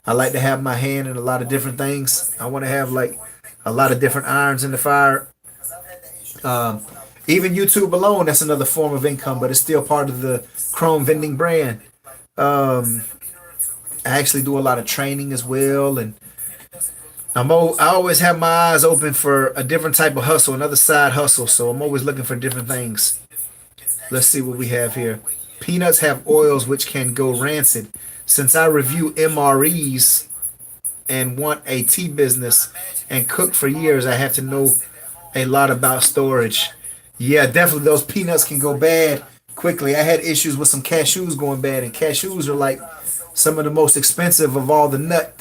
I like to have my hand in a lot of different things. I want to have like a lot of different irons in the fire. Um, Even YouTube alone, that's another form of income, but it's still part of the Chrome vending brand. Um, I actually do a lot of training as well, and I always have my eyes open for a different type of hustle, another side hustle. So I'm always looking for different things. Let's see what we have here. Peanuts have oils which can go rancid. Since I review MREs and want a tea business and cook for years, I have to know a lot about storage. Yeah, definitely those peanuts can go bad quickly. I had issues with some cashews going bad, and cashews are like some of the most expensive of all the nut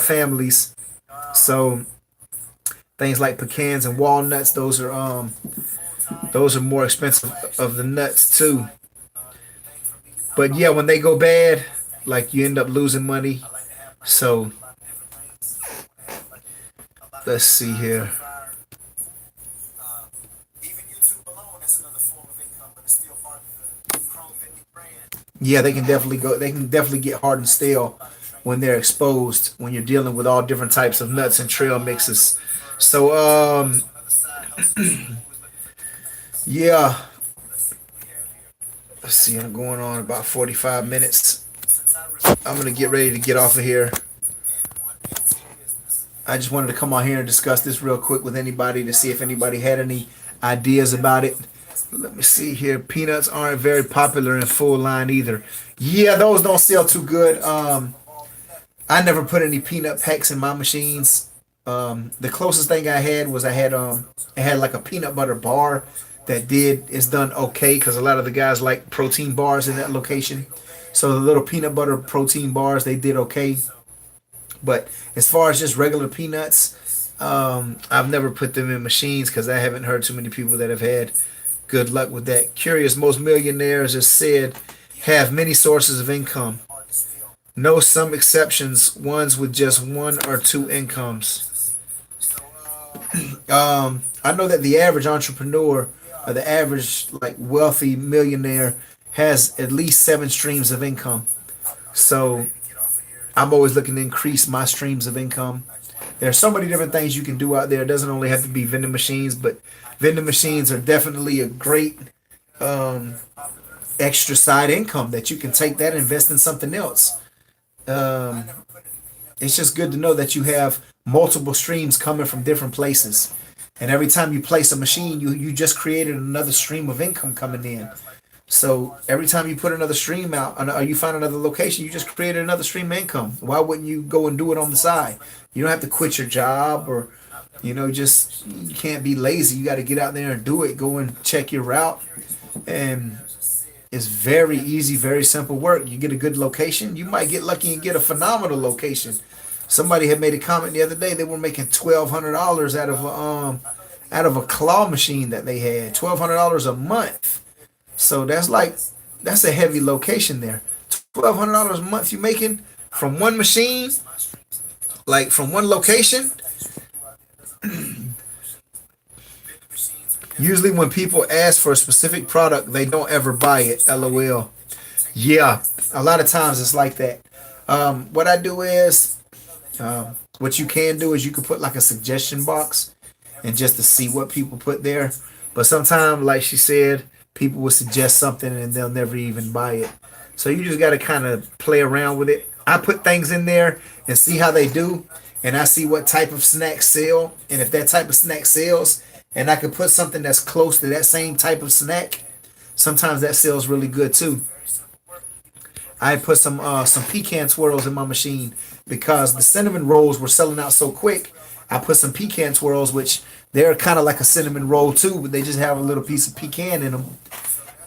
families. So things like pecans and walnuts, those are more expensive of the nuts too. But yeah, when they go bad, like you end up losing money. So let's see here. Yeah, they can definitely go. They can definitely get hard and stale when they're exposed. When you're dealing with all different types of nuts and trail mixes. So yeah. Let's see. I'm going on about 45 minutes. I'm gonna get ready to get off of here. I just wanted to come on here and discuss this real quick with anybody to see if anybody had any ideas about it. Let me see here. Peanuts aren't very popular in full line either. Yeah, those don't sell too good. I never put any peanut packs in my machines. The closest thing I had was I had like a peanut butter bar that did is done okay because a lot of the guys like protein bars in that location. So the little peanut butter protein bars they did okay. But as far as just regular peanuts, I've never put them in machines because I haven't heard too many people that have had good luck with that. Curious, most millionaires, as said, have many sources of income. No, some exceptions, ones with just one or two incomes. I know that the average entrepreneur or the average like wealthy millionaire has at least seven streams of income. So I'm always looking to increase my streams of income. There are so many different things you can do out there. It doesn't only have to be vending machines, but vending machines are definitely a great um, extra side income that you can take that and invest in something else. Um, it's just good to know that you have multiple streams coming from different places. And every time you place a machine, you just created another stream of income coming in. So every time you put another stream out, or you find another location, you just created another stream of income. Why wouldn't you go and do it on the side? You don't have to quit your job, or just you can't be lazy. You got to get out there and do it. Go and check your route, and it's very easy, very simple work. You get a good location, you might get lucky and get a phenomenal location. Somebody had made a comment the other day. They were making $1,200 out of a claw machine that they had. $1,200 a month. So that's a heavy location there. $1,200 a month you making from one machine, like from one location. Usually when people ask for a specific product, they don't ever buy it. LOL. Yeah, a lot of times it's like that. What I do is, what you can do is you can put like a suggestion box and just to see what people put there. But sometimes, like she said, people will suggest something and they'll never even buy it. So you just got to kind of play around with it. I put things in there and see how they do, and I see what type of snacks sell. And if that type of snack sells, and I could put something that's close to that same type of snack, sometimes that sells really good too. I put some pecan swirls in my machine because the cinnamon rolls were selling out so quick. I put some pecan swirls, which they're kind of like a cinnamon roll too, but they just have a little piece of pecan in them.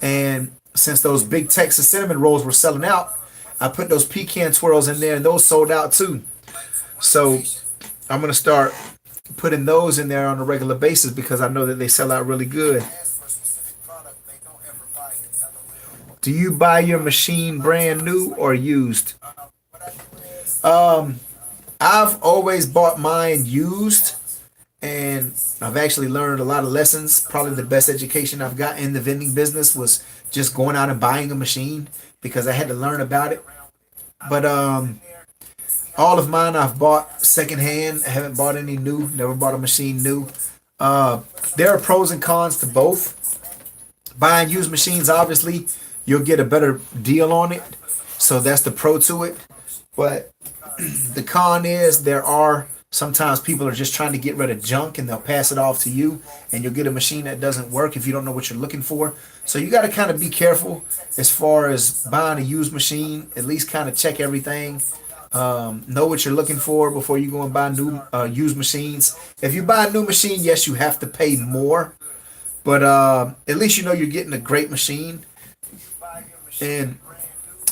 And since those big Texas cinnamon rolls were selling out, I put those pecan twirls in there, and those sold out too. So I'm gonna start putting those in there on a regular basis because I know that they sell out really good. Do you buy your machine brand new or used? Um, I've always bought mine used, and I've actually learned a lot of lessons. Probably the best education I've got in the vending business was just going out and buying a machine because I had to learn about it. But all of mine I've bought secondhand. I haven't bought any new. Never bought a machine new. Uh, there are pros and cons to both. Buying used machines, obviously, you'll get a better deal on it. So that's the pro to it. But the con is there are sometimes people are just trying to get rid of junk and they'll pass it off to you and you'll get a machine that doesn't work if you don't know what you're looking for. So you got to kind of be careful as far as buying a used machine. At least kind of check everything. Know what you're looking for before you go and buy new used machines. If you buy a new machine, yes, you have to pay more, but at least you know you're getting a great machine. And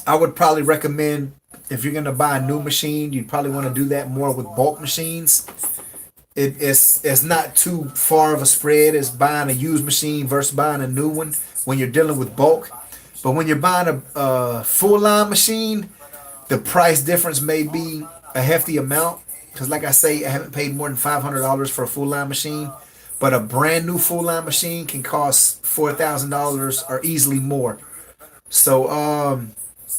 I would probably recommend if you're gonna buy a new machine, you'd probably want to do that more with bulk machines. It's not too far of a spread as buying a used machine versus buying a new one when you're dealing with bulk. But when you're buying a full line machine, the price difference may be a hefty amount. Because like I say, I haven't paid more than $500 for a full line machine. But a brand new full line machine can cost $4,000 or easily more. So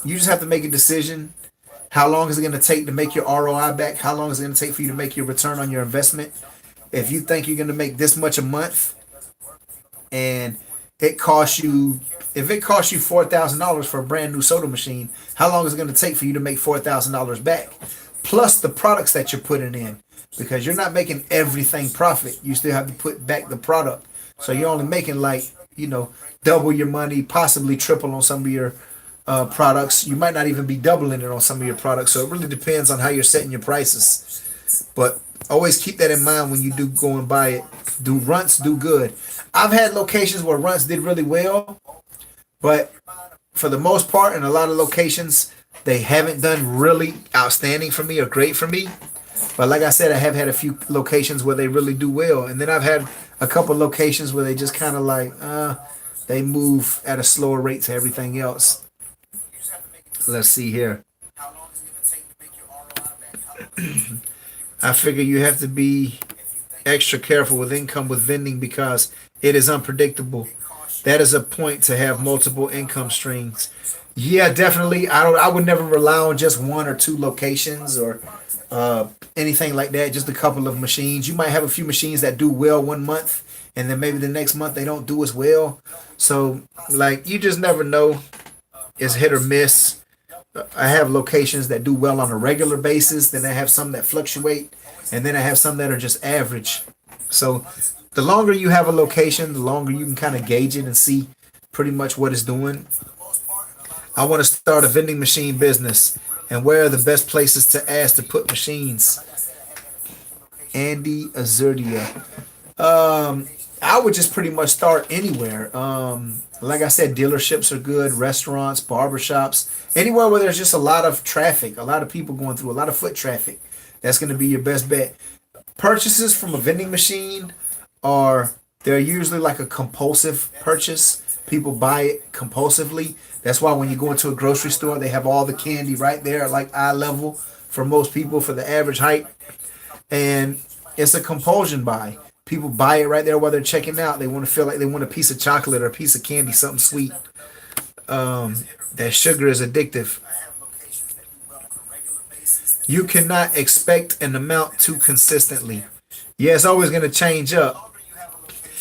you just have to make a decision. How long is it going to take to make your ROI back? How long is it going to take for you to make your return on your investment? If you think you're going to make this much a month and it costs you, if it costs you $4,000 for a brand new soda machine, how long is it going to take for you to make $4,000 back? Plus the products that you're putting in, because you're not making everything profit. You still have to put back the product. So you're only making like, double your money, possibly triple on some of your products. You might not even be doubling it on some of your products. So it really depends on how you're setting your prices. But always keep that in mind when you do go and buy it. Do runts do good? I've had locations where runts did really well, but for the most part, in a lot of locations, they haven't done really outstanding for me or great for me. But like I said, I have had a few locations where they really do well, and then I've had a couple locations where they just kind of like they move at a slower rate to everything else. Let's see here. I figure you have to be extra careful with income with vending because it is unpredictable. That is a point to have multiple income streams. Yeah, definitely. I would never rely on just one or two locations or anything like that. Just a couple of machines. You might have a few machines that do well one month, and then maybe the next month they don't do as well. So, like, you just never know. It's hit or miss. I have locations that do well on a regular basis. Then I have some that fluctuate, and then I have some that are just average. So, the longer you have a location, the longer you can kind of gauge it and see pretty much what it's doing. I want to start a vending machine business. And where are the best places to ask to put machines? Andy Azurdia. I would just pretty much start anywhere. Like I said, dealerships are good, restaurants, barbershops, anywhere where there's just a lot of traffic, a lot of people going through, a lot of foot traffic. That's going to be your best bet. Purchases from a vending machine are, they're usually like a compulsive purchase. People buy it compulsively. That's why when you go into a grocery store, they have all the candy right there, like eye level for most people for the average height. And it's a compulsion buy. People buy it right there while they're checking out. They want to feel like they want a piece of chocolate or a piece of candy, something sweet. That sugar is addictive. You cannot expect an amount too consistently. Yeah, it's always going to change up.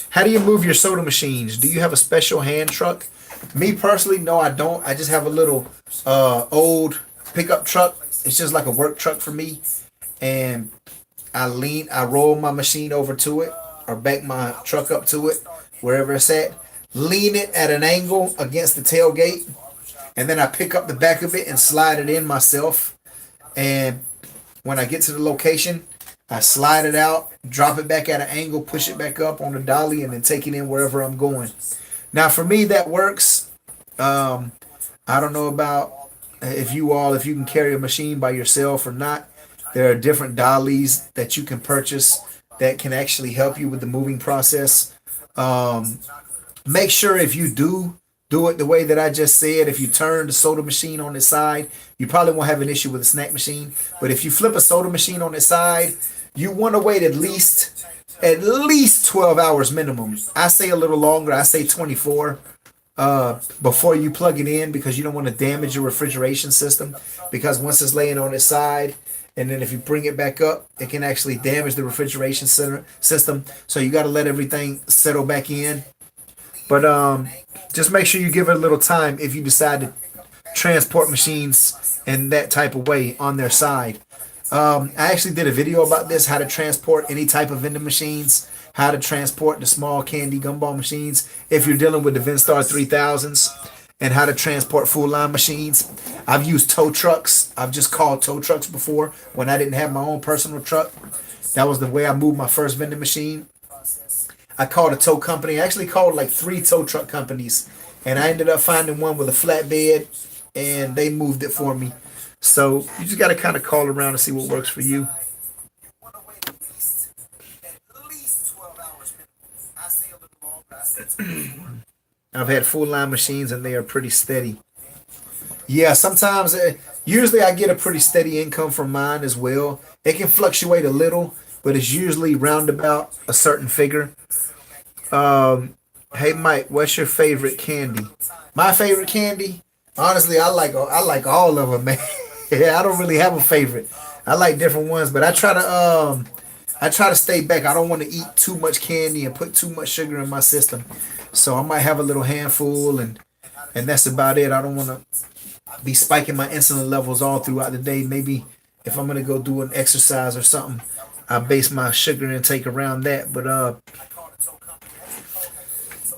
How do you move your soda machines? Do you have a special hand truck? Me personally, no, I don't. I just have a little old pickup truck. It's just like a work truck for me. And I roll my machine over to it or back my truck up to it, wherever it's at. Lean it at an angle against the tailgate. And then I pick up the back of it and slide it in myself. And when I get to the location, I slide it out, drop it back at an angle, push it back up on the dolly, and then take it in wherever I'm going. Now, for me, that works. I don't know about if you can carry a machine by yourself or not. There are different dollies that you can purchase that can actually help you with the moving process. Um, Make sure if you do it the way that I just said, if you turn the soda machine on its side, you probably won't have an issue with the snack machine. But if you flip a soda machine on its side, you want to wait at least 12 hours minimum. I say a little longer. I say 24 before you plug it in, because you don't want to damage your refrigeration system, because once it's laying on its side and then if you bring it back up, it can actually damage the refrigeration system. So you got to let everything settle back in. But just make sure you give it a little time if you decide to transport machines in that type of way on their side. I actually did a video about this, how to transport any type of vending machines, how to transport the small candy gumball machines if you're dealing with the Vinstar 3000s, and how to transport full line machines. I've used tow trucks. I've just called tow trucks before when I didn't have my own personal truck. That was the way I moved my first vending machine. I called a tow company. I actually called like 3 tow truck companies, and I ended up finding one with a flatbed, and they moved it for me. So you just got to kind of call around and see what works for you. I've had full line machines, and they are pretty steady. Yeah, sometimes, usually I get a pretty steady income from mine as well. It can fluctuate a little, but it's usually round about a certain figure. Um, hey Mike, what's your favorite candy? My favorite candy, honestly, I like all of them, man. Yeah, I don't really have a favorite. I like different ones, but I try to stay back. I don't want to eat too much candy and put too much sugar in my system. So I might have a little handful, and that's about it. I don't want to be spiking my insulin levels all throughout the day. Maybe if I'm gonna go do an exercise or something, I base my sugar intake around that. But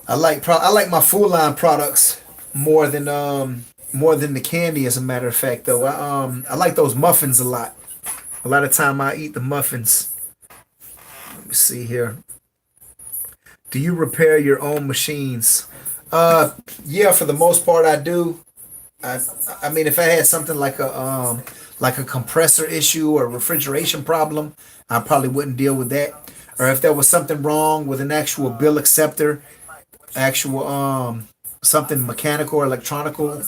I like my full line products more than the candy. As a matter of fact, though, I like those muffins a lot. A lot of time I eat the muffins. Let me see here. Do you repair your own machines? Yeah, for the most part I do. I I mean, if I had something like a compressor issue or refrigeration problem, I probably wouldn't deal with that. Or if there was something wrong with an actual bill acceptor, actual something mechanical or electronical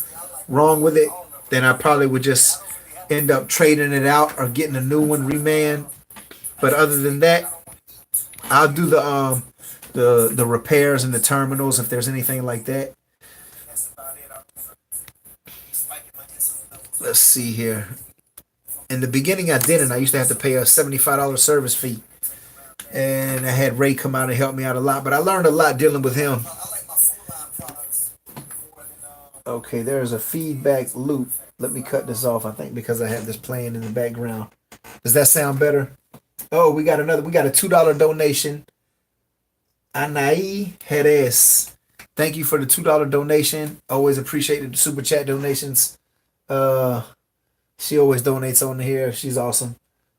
wrong with it, then I probably would just end up trading it out or getting a new one reman. But other than that, I'll do the repairs and the terminals if there's anything like that. Let's see here. In the beginning, I didn't. I used to have to pay a $75 service fee, and I had Ray come out and help me out a lot. But I learned a lot dealing with him. Okay, there's a feedback loop. Let me cut this off. I think because I have this playing in the background. Does that sound better? Oh, we got another. We got a $2 donation. Anai Jerez. Thank you for the $2 donation. Always appreciated the super chat donations. Uh, she always donates on here. She's awesome.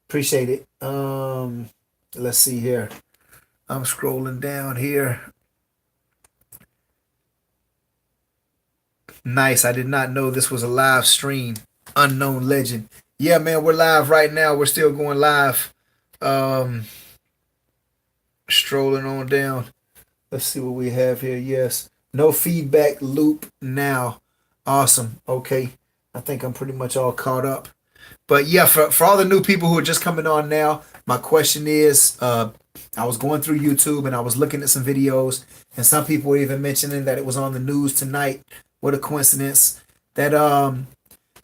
Appreciate it. Let's see here. I'm scrolling down here. Nice. I did not know this was a live stream. Unknown legend. Yeah, man, we're live right now. We're still going live. Um, Strolling on down. Let's see what we have here. Yes. No feedback loop now. Awesome. Okay. I think I'm pretty much all caught up. But yeah, for all the new people who are just coming on now, my question is, I was going through YouTube and I was looking at some videos, and some people were even mentioning that it was on the news tonight. What a coincidence that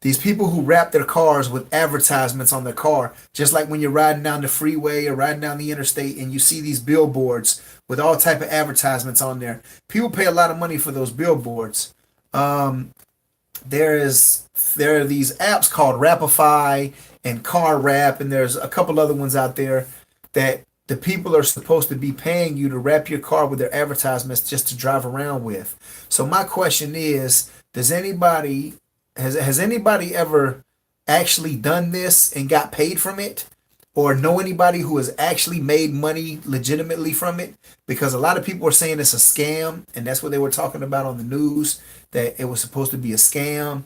these people who wrap their cars with advertisements on their car, just like when you're riding down the freeway or riding down the interstate and you see these billboards with all type of advertisements on there. People pay a lot of money for those billboards. Um, there are these apps called Rapify and Car Wrap, and there's a couple other ones out there that the people are supposed to be paying you to wrap your car with their advertisements just to drive around with. So my question is, does anybody has anybody ever actually done this and got paid from it? Or know anybody who has actually made money legitimately from it? Because a lot of people are saying it's a scam, and that's what they were talking about on the news, that it was supposed to be a scam.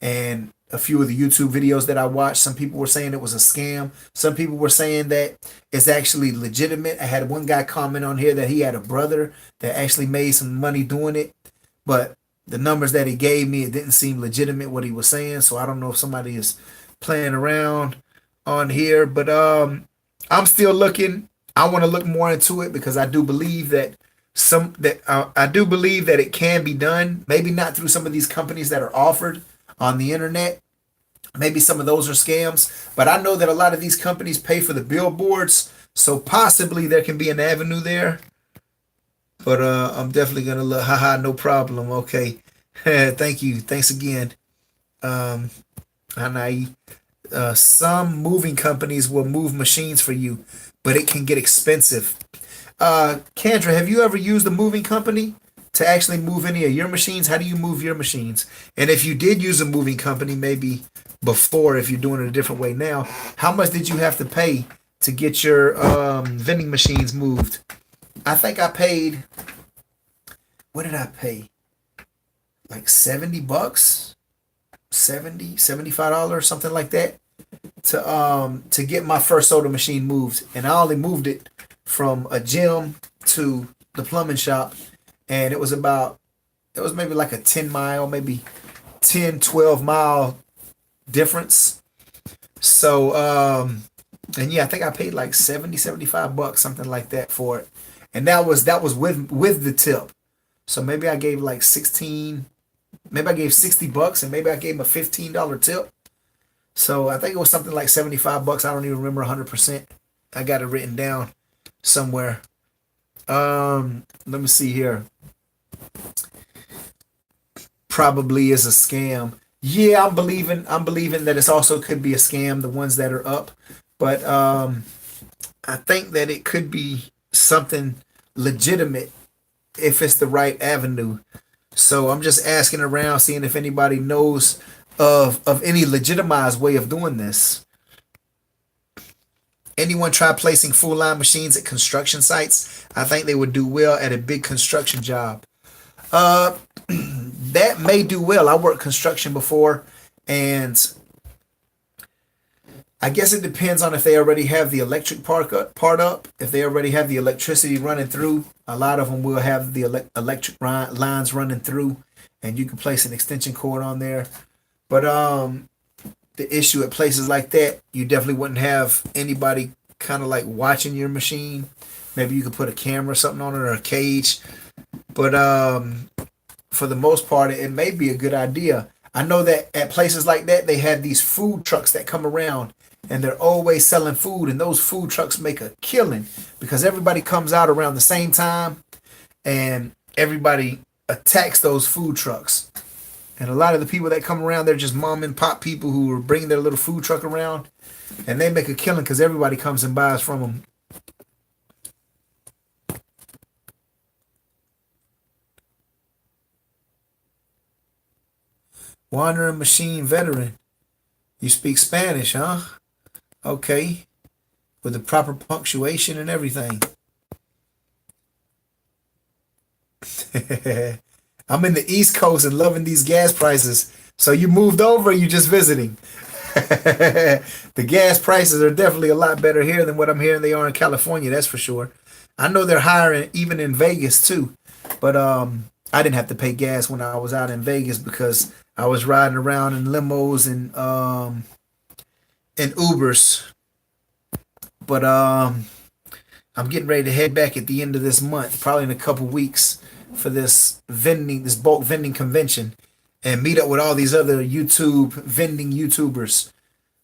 And a few of the YouTube videos that I watched. Some people were saying it was a scam. Some people were saying that it's actually legitimate. I had one guy comment on here that he had a brother that actually made some money doing it, but the numbers that he gave me, it didn't seem legitimate what he was saying. So I don't know if somebody is playing around on here, but I'm still looking. I want to look more into it because I do believe that I do believe that it can be done. Maybe not through some of these companies that are offered on the internet. Maybe some of those are scams, but I know that a lot of these companies pay for the billboards, so possibly there can be an avenue there. But I'm definitely gonna look. Haha, no problem. Okay, thank you. Thanks again. Um, Hanai. Some moving companies will move machines for you, but it can get expensive. Kendra, have you ever used a moving company to actually move any of your machines? How do you move your machines? And if you did use a moving company, maybe before, if you're doing it a different way now, how much did you have to pay to get your vending machines moved? I think I paid, what did I pay? Like $70, 70, $75, something like that, to get my first soda machine moved. And I only moved it from a gym to the plumbing shop, and it was maybe like a 10 mile, maybe 10, 12 mile difference. So and yeah, I think I paid like 70, $75, something like that for it. And that was with the tip. So maybe I gave like 16, maybe I gave $60, and maybe I gave him a $15 tip. So I think it was something like $75. I don't even remember 100%. I got it written down somewhere. Let me see here. Probably is a scam. Yeah, I'm believing that it's also could be a scam, the ones that are up. But I think that it could be something legitimate if it's the right avenue. So I'm just asking around, seeing if anybody knows of any legitimized way of doing this. Anyone try placing full line machines at construction sites? I think they would do well at a big construction job. Uh, that may do well. I worked construction before, and I guess it depends on if they already have the electric part up. If they already have the electricity running through, a lot of them will have the electric lines running through, and you can place an extension cord on there. But the issue at places like that, you definitely wouldn't have anybody kind of like watching your machine. Maybe you could put a camera or something on it, or a cage. But for the most part, it may be a good idea. I know that at places like that, they have these food trucks that come around, and they're always selling food, and those food trucks make a killing because everybody comes out around the same time, and everybody attacks those food trucks. And a lot of the people that come around, they're just mom and pop people who are bringing their little food truck around, and they make a killing because everybody comes and buys from them. Wandering machine veteran. You speak Spanish, huh? Okay. With the proper punctuation and everything. I'm in the East Coast and loving these gas prices. So you moved over, or you just visiting? The gas prices are definitely a lot better here than what I'm hearing they are in California, that's for sure. I know they're higher even in Vegas too. But I didn't have to pay gas when I was out in Vegas because I was riding around in limos and Ubers. But I'm getting ready to head back at the end of this month, probably in a couple weeks, for this bulk vending convention, and meet up with all these other YouTube vending YouTubers.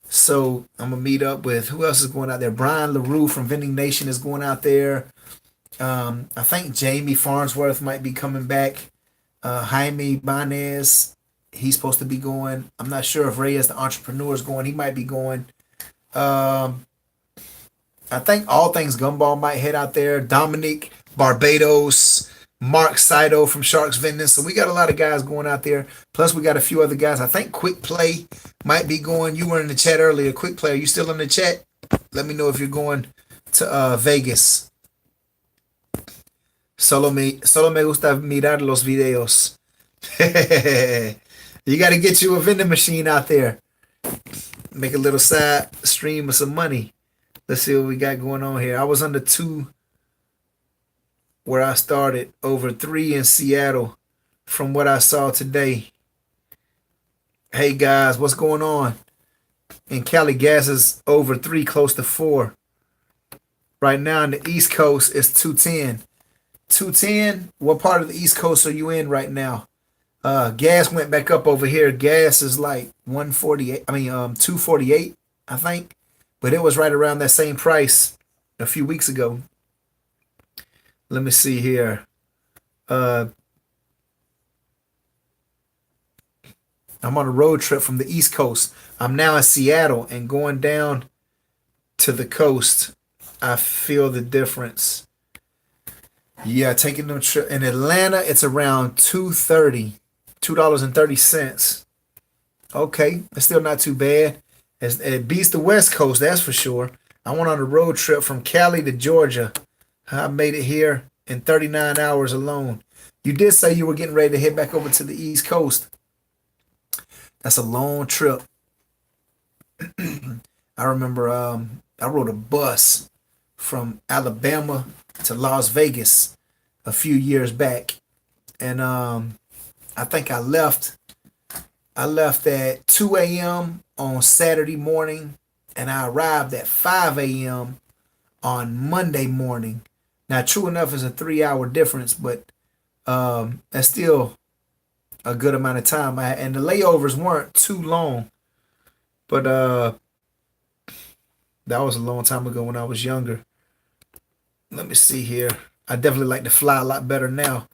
So I'm gonna meet up with, who else is going out there? Brian LaRue from Vending Nation is going out there. I think Jamie Farnsworth might be coming back. Jaime Banez, he's supposed to be going. I'm not sure if Reyes the entrepreneur is going. He might be going. Um, I think All Things Gumball might head out there. Dominic Barbados, Mark Saito from Sharks Vending. So we got a lot of guys going out there. Plus we got a few other guys. I think Quick Play might be going. You were in the chat earlier. Quick Play, are you still in the chat? Let me know if you're going to Vegas. Solo me gusta mirar los videos. You got to get you a vending machine out there. Make a little side stream of some money. Let's see what we got going on here. I was under two where I started, over three in Seattle from what I saw today. Hey guys, what's going on? In Cali, gas is over three, close to four. Right now in the East Coast, it's 210. 210? What part of the East Coast are you in right now? Gas went back up over here. Gas is like 148. I mean, 248, I think. But it was right around that same price a few weeks ago. Let me see here. Uh, I'm on a road trip from the East Coast. I'm now in Seattle and going down to the coast. I feel the difference. Yeah, taking them trip in Atlanta, it's around 230, $2.30. Okay, it's still not too bad. It beats the West Coast, that's for sure. I went on a road trip from Cali to Georgia. I made it here in 39 hours alone. You did say you were getting ready to head back over to the East Coast. That's a long trip. I remember I rode a bus from Alabama to Las Vegas a few years back, and I think I left at 2 a.m. on Saturday morning, and I arrived at 5 a.m. on Monday morning. Now, true enough, it's a 3 hour difference, but that's still a good amount of time. And the layovers weren't too long, but that was a long time ago when I was younger. Let me see here. I definitely like to fly a lot better now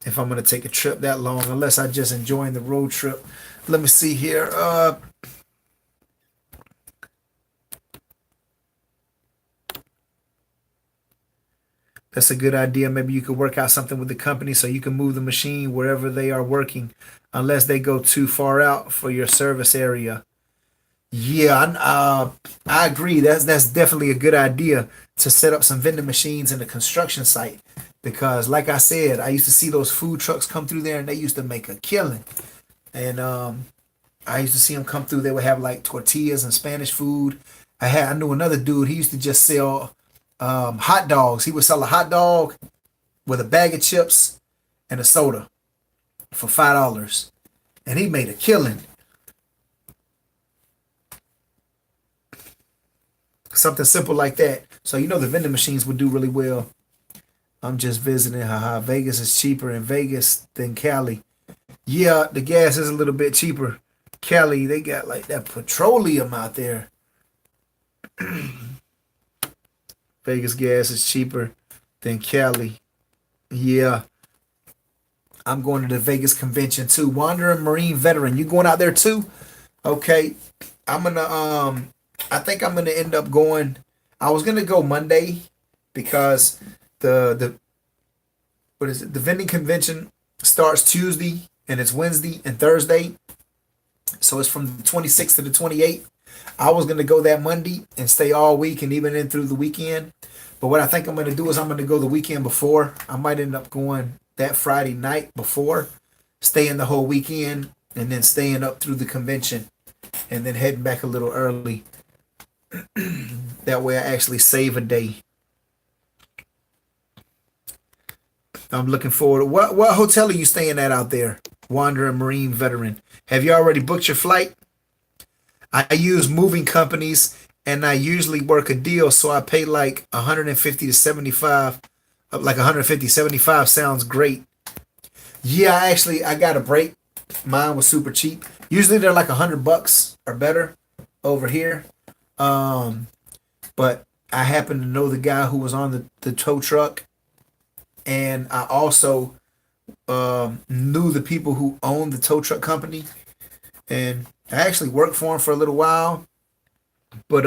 if I'm going to take a trip that long, unless I just enjoying the road trip. Let me see here. That's a good idea. Maybe you could work out something with the company so you can move the machine wherever they are working, unless they go too far out for your service area. Yeah, I agree. That's definitely a good idea to set up some vending machines in a construction site because, like I said, I used to see those food trucks come through there and they used to make a killing. And I used to see them come through. They would have like tortillas and Spanish food. I knew another dude. He used to just sell hot dogs. He would sell a hot dog with a bag of chips and a soda for $5, and he made a killing. Something simple like that. So the vending machines would do really well. I'm just visiting. Haha, Vegas is cheaper in Vegas than Cali. Yeah, the gas is a little bit cheaper. Cali, they got like that petroleum out there. Vegas gas is cheaper than Cali. Yeah, I'm going to the Vegas convention too. Wandering Marine Veteran, you going out there too? Okay, I'm gonna I think I'm gonna end up going. I was gonna go Monday because the what is it? The vending convention starts Tuesday and it's Wednesday and Thursday, so it's from the 26th to the 28th. I was gonna go that Monday and stay all week and even in through the weekend. But what I think I'm gonna do is I'm gonna go the weekend before. I might end up going that Friday night before, staying the whole weekend, and then staying up through the convention, and then heading back a little early. That way I actually save a day. I'm looking forward. What hotel are you staying at out there? Wandering Marine Veteran. Have you already booked your flight? I use moving companies and I usually work a deal, so I pay like 150 to 75. Like 150, 75 sounds great. Yeah, I got a break. Mine was super cheap. Usually they're like $100 or better over here. But I happen to know the guy who was on the tow truck, and I also knew the people who owned the tow truck company, and I actually worked for him for a little while, but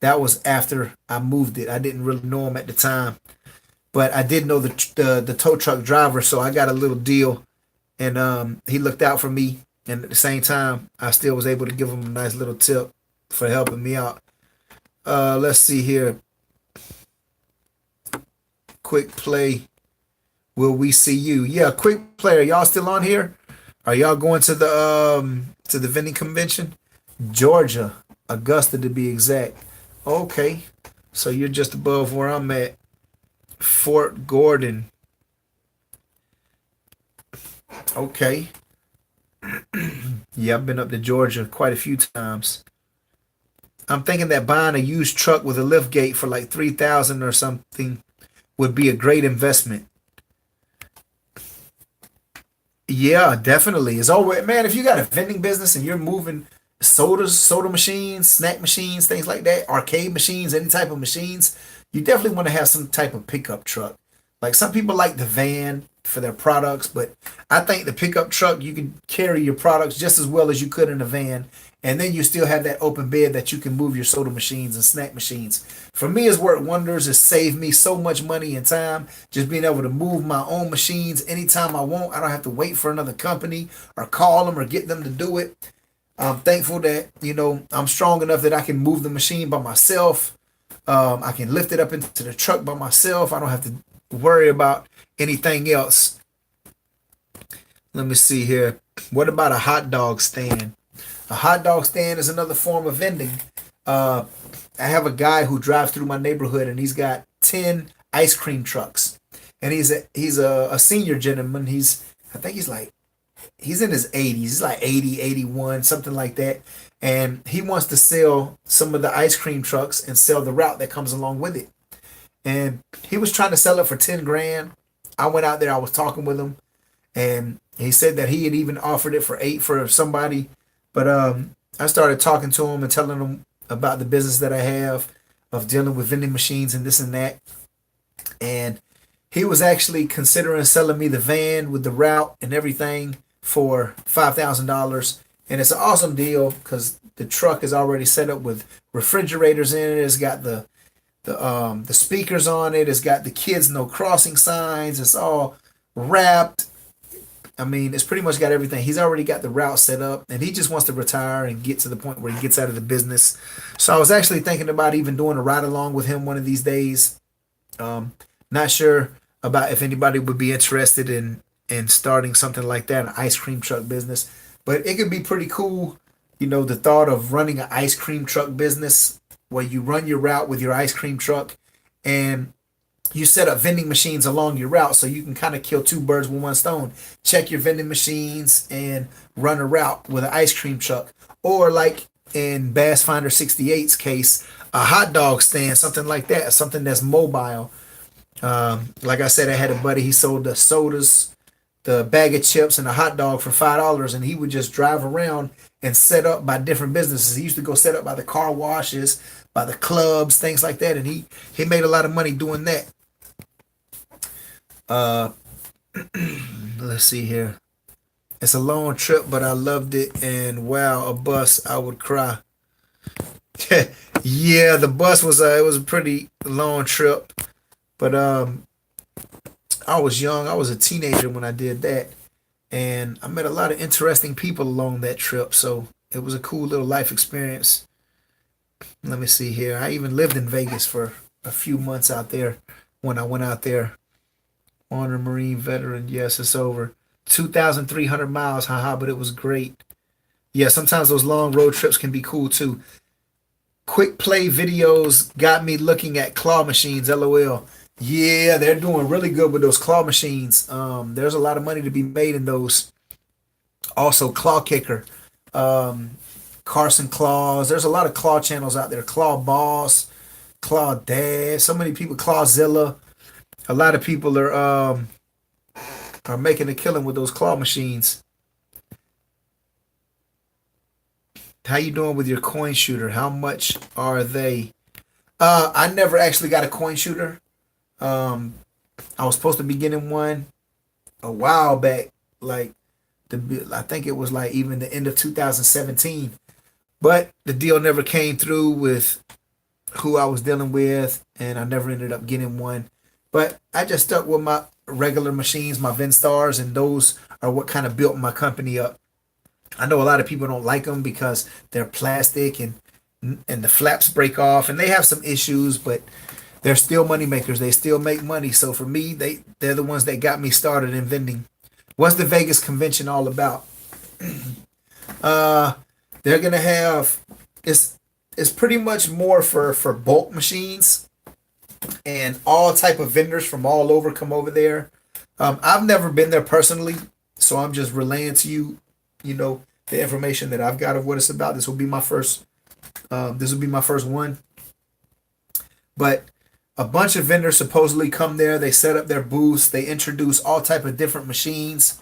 that was after I moved it. I didn't really know him at the time, but I did know the tow truck driver, so I got a little deal, and he looked out for me, and at the same time, I still was able to give him a nice little tip for helping me out. Let's see here. Quick play. Will we see you? Yeah, quick player. Y'all still on here? Are y'all going to the vending convention? Georgia, Augusta to be exact. Okay, so you're just above where I'm at. Fort Gordon. Okay. Yeah, I've been up to Georgia quite a few times. I'm thinking that buying a used truck with a lift gate for like 3,000 or something would be a great investment. Yeah, definitely. It's always, man, if you got a vending business and you're moving soda machines, snack machines, things like that, arcade machines, any type of machines, you definitely want to have some type of pickup truck. Like some people like the van for their products, but I think the pickup truck you can carry your products just as well as you could in a van, and then you still have that open bed that you can move your soda machines and snack machines. For me, it's worked wonders. It saved me so much money and time just being able to move my own machines anytime I want. I don't have to wait for another company or call them or get them to do it. I'm thankful that, I'm strong enough that I can move the machine by myself. I can lift it up into the truck by myself. I don't have to worry about anything else. Let me see here. What about a hot dog stand? A hot dog stand is another form of vending. Uh, I have a guy who drives through my neighborhood and he's got 10 ice cream trucks. And he's a senior gentleman. I think he's in his 80s. He's like 80, 81, something like that. And he wants to sell some of the ice cream trucks and sell the route that comes along with it. And he was trying to sell it for 10 grand. I went out there, I was talking with him, and he said that he had even offered it for 8 for somebody. But I started talking to him and telling him about the business that I have of dealing with vending machines and this and that. And he was actually considering selling me the van with the route and everything for $5,000. And it's an awesome deal because the truck is already set up with refrigerators in it. It's got the speakers on it. It's got the kids no crossing signs. It's all wrapped. I mean, it's pretty much got everything. He's already got the route set up, and he just wants to retire and get to the point where he gets out of the business. So I was actually thinking about even doing a ride along with him one of these days. Um, Not sure about if anybody would be interested in starting something like that, an ice cream truck business. But it could be pretty cool, the thought of running an ice cream truck business where you run your route with your ice cream truck and you set up vending machines along your route so you can kind of kill two birds with one stone. Check your vending machines and run a route with an ice cream truck. Or like in Bass Finder 68's case, a hot dog stand, something like that, something that's mobile. Like I said, I had a buddy, he sold the sodas, the bag of chips, and a hot dog for $5, and he would just drive around and set up by different businesses. He used to go set up by the car washes, by the clubs, things like that, and he made a lot of money doing that. Uh, let's see here. It's a long trip, but I loved it. And wow, a bus, I would cry. Yeah, the bus was it was a pretty long trip, but I was young. I was a teenager when I did that, and I met a lot of interesting people along that trip. So it was a cool little life experience. Let me see here. I even lived in Vegas for a few months out there when I went out there. Honor Marine veteran. Yes, it's over. 2,300 miles, haha, but it was great. Yeah, sometimes those long road trips can be cool too. Quick play videos got me looking at claw machines, lol. Yeah, they're doing really good with those claw machines. There's a lot of money to be made in those. Also, Claw Kicker, um, Carson Claws. There's a lot of claw channels out there. Claw Boss, Claw Dad. So many people. Clawzilla. A lot of people are making a killing with those claw machines. How you doing with your coin shooter? How much are they? I never actually got a coin shooter. Um, I was supposed to be getting one a while back, like I think it was like even the end of 2017. But the deal never came through with who I was dealing with, and I never ended up getting one. But I just stuck with my regular machines, my Venstars, and those are what kind of built my company up. I know a lot of people don't like them because they're plastic and the flaps break off, and they have some issues, but they're still money makers. They still make money. So for me, they're the ones that got me started in vending. What's the Vegas convention all about? Uh, they're gonna have it's it's pretty much more for bulk machines, and all type of vendors from all over come over there. I've never been there personally, so I'm just relaying to you, you know, the information that I've got of what it's about. This will be my first. This will be my first one, but a bunch of vendors supposedly come there. They set up their booths. They introduce all type of different machines.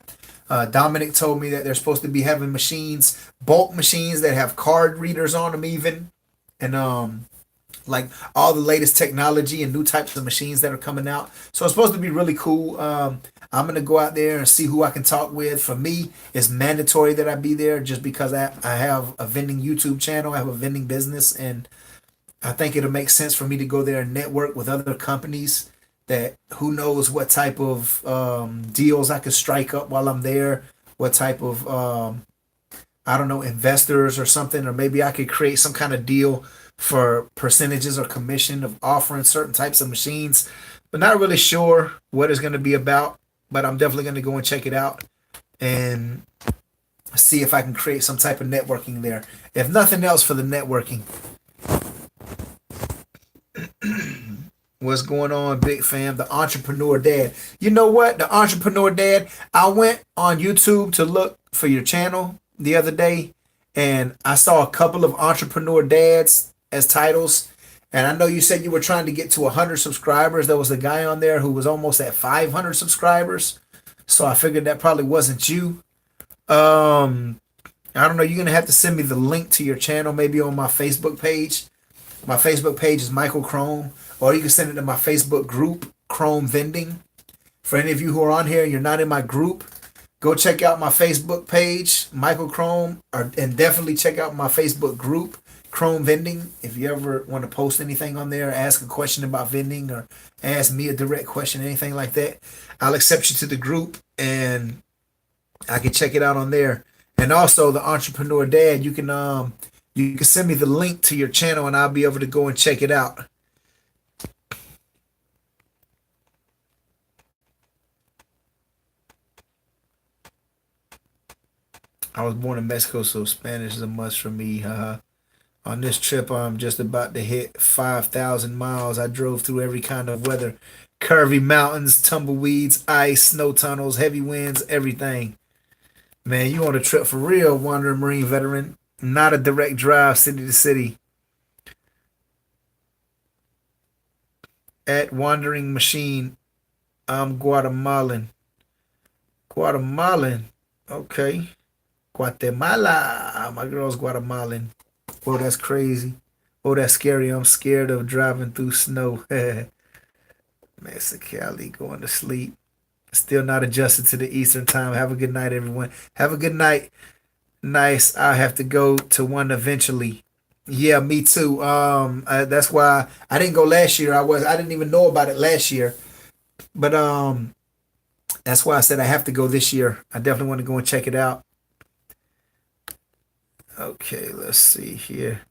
Dominic told me that they're supposed to be having machines, bulk machines that have card readers on them, even, and like all the latest technology and new types of machines that are coming out. So it's supposed to be really cool. I'm gonna go out there and see who I can talk with. For me, it's mandatory that I be there just because I have a vending YouTube channel. I have a vending business, and I think it'll make sense for me to go there and network with other companies that who knows what type of deals I could strike up while I'm there, what type of I don't know, investors or something, or maybe I could create some kind of deal for percentages or commission of offering certain types of machines. But not really sure what it's going to be about. But I'm definitely going to go and check it out and see if I can create some type of networking there. If nothing else, for the networking. What's going on, big fam? The Entrepreneur Dad. You know what? The Entrepreneur Dad. I went on YouTube to look for your channel the other day, and I saw a couple of Entrepreneur Dads as titles. And I know you said you were trying to get to 100 subscribers. There was a guy on there who was almost at 500 subscribers. So I figured that probably wasn't you. I don't know. You're going to have to send me the link to your channel, maybe on my Facebook page. My Facebook page is Michael Chrome, or you can send it to my Facebook group, Chrome Vending. For any of you who are on here and you're not in my group, go check out my Facebook page, Michael Chrome, and definitely check out my Facebook group, Chrome Vending. If you ever want to post anything on there, ask a question about vending, or ask me a direct question, anything like that, I'll accept you to the group and I can check it out on there. And also the Entrepreneur Dad, you can send me the link to your channel and I'll be able to go and check it out. I was born in Mexico, so Spanish is a must for me. On this trip, I'm just about to hit 5,000 miles. I drove through every kind of weather: curvy mountains, tumbleweeds, ice, snow tunnels, heavy winds, everything. Man, you on a trip for real, Wandering Marine veteran. Not a direct drive city to city. At Wandering Machine, I'm Guatemalan. Guatemalan. Okay. Guatemala. My girl's Guatemalan. Oh, that's crazy. Oh, that's scary. I'm scared of driving through snow. Mexicali going to sleep. Still not adjusted to the Eastern time. Have a good night, everyone. Have a good night. Nice. I have to go to one eventually. Yeah, me too. That's why I didn't go last year. I didn't even know about it last year. But that's why I said I have to go this year. I definitely want to go and check it out. Okay, let's see here.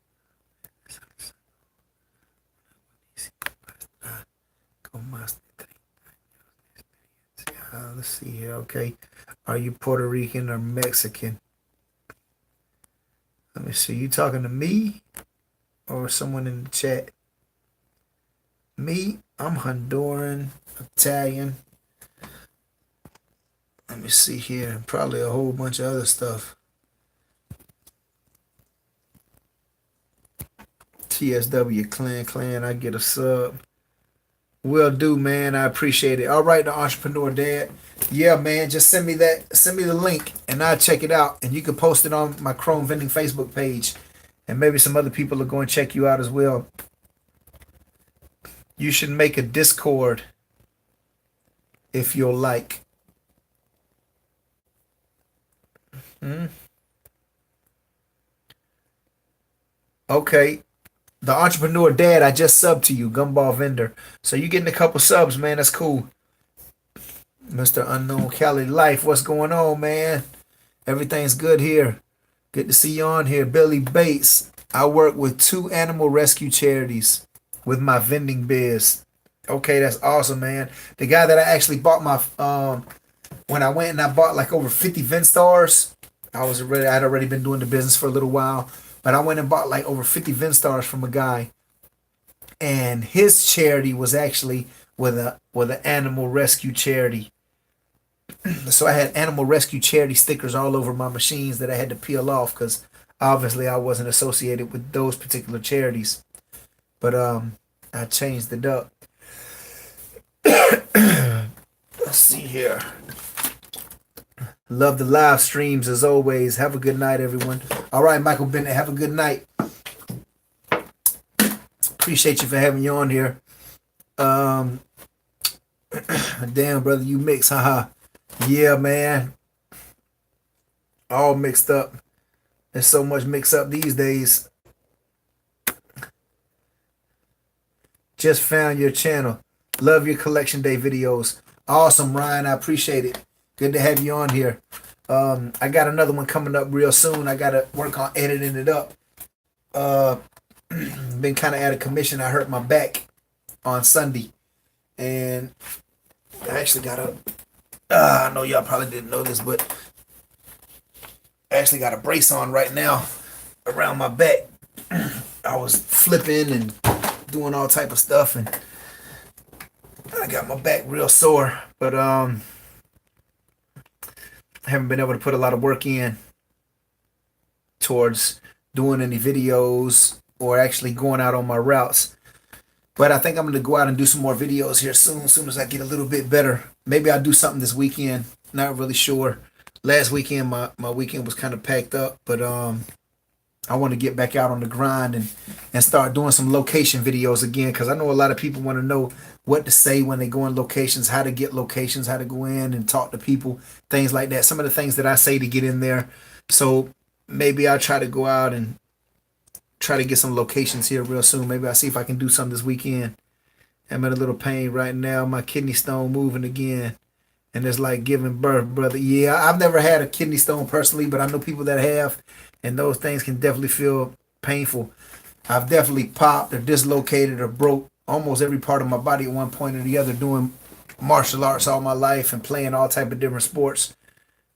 Let's see here. Okay. Are you Puerto Rican or Mexican? Let me see. You talking to me or someone in the chat? Me, I'm Honduran, Italian. Let me see here. Probably a whole bunch of other stuff. TSW Clan, I get a sub. Will do, man. I appreciate it. All right, the Entrepreneur Dad. Yeah, man. Just send me that. Send me the link, and I'll check it out. And you can post it on my Chrome Vending Facebook page, and maybe some other people are going to check you out as well. You should make a Discord if you'll like. Hmm? Okay. The Entrepreneur Dad, I just subbed to you, Gumball Vendor. So you getting a couple subs, man. That's cool. Mr. Unknown Cali Life, what's going on, man? Everything's good here. Good to see you on here. Billy Bates. I work with two animal rescue charities with my vending biz. Okay, that's awesome, man. The guy that I actually bought my when I went and I bought like over 50 Vent stars. I'd already been doing the business for a little while, but I went and bought like over 50 Vinstars from a guy, and his charity was actually with an animal rescue charity. So I had animal rescue charity stickers all over my machines that I had to peel off because obviously I wasn't associated with those particular charities. But I changed it up. Let's see here. Love the live streams as always. Have a good night, everyone. All right, Michael Bennett, have a good night. Appreciate you for having you on here. Damn, brother, you mix, haha. Yeah, man. All mixed up. There's so much mix up these days. Just found your channel. Love your collection day videos. Awesome, Ryan. I appreciate it. Good to have you on here. I got another one coming up real soon. I got to work on editing it up. Been kind of out of commission. I hurt my back on Sunday. And I actually got a... I know y'all probably didn't know this, but I actually got a brace on right now around my back. I was flipping and doing all type of stuff, and I got my back real sore. But I haven't been able to put a lot of work in towards doing any videos or actually going out on my routes. But I think I'm going to go out and do some more videos here soon as I get a little bit better. Maybe I'll do something this weekend. Not really sure. Last weekend, my weekend was kind of packed up. But I want to get back out on the grind and start doing some location videos again. Because I know a lot of people want to know what to say when they go in locations, how to get locations, how to go in and talk to people, things like that. Some of the things that I say to get in there. So maybe I'll try to go out and try to get some locations here real soon. Maybe I'll see if I can do something this weekend. I'm in a little pain right now. My kidney stone moving again. And it's like giving birth, brother. Yeah, I've never had a kidney stone personally, but I know people that have. And those things can definitely feel painful. I've definitely popped or dislocated or broke almost every part of my body at one point or the other doing martial arts all my life and playing all type of different sports.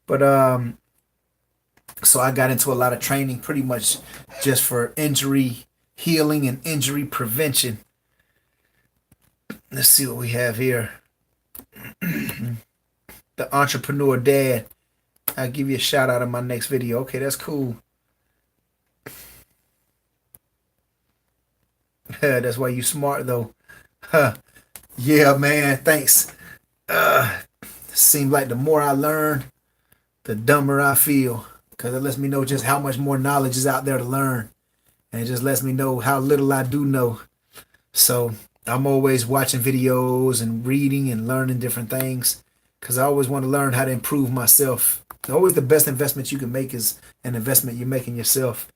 But so I got into a lot of training pretty much just for injury healing and injury prevention. Let's see what we have here. The Entrepreneur Dad. I'll give you a shout out in my next video. Okay, that's cool. That's why you smart though. Huh. Yeah, man. Thanks. Seems like the more I learn, the dumber I feel. Because it lets me know just how much more knowledge is out there to learn. And it just lets me know how little I do know. So I'm always watching videos and reading and learning different things. Because I always want to learn how to improve myself. Always the best investment you can make is an investment you make in yourself.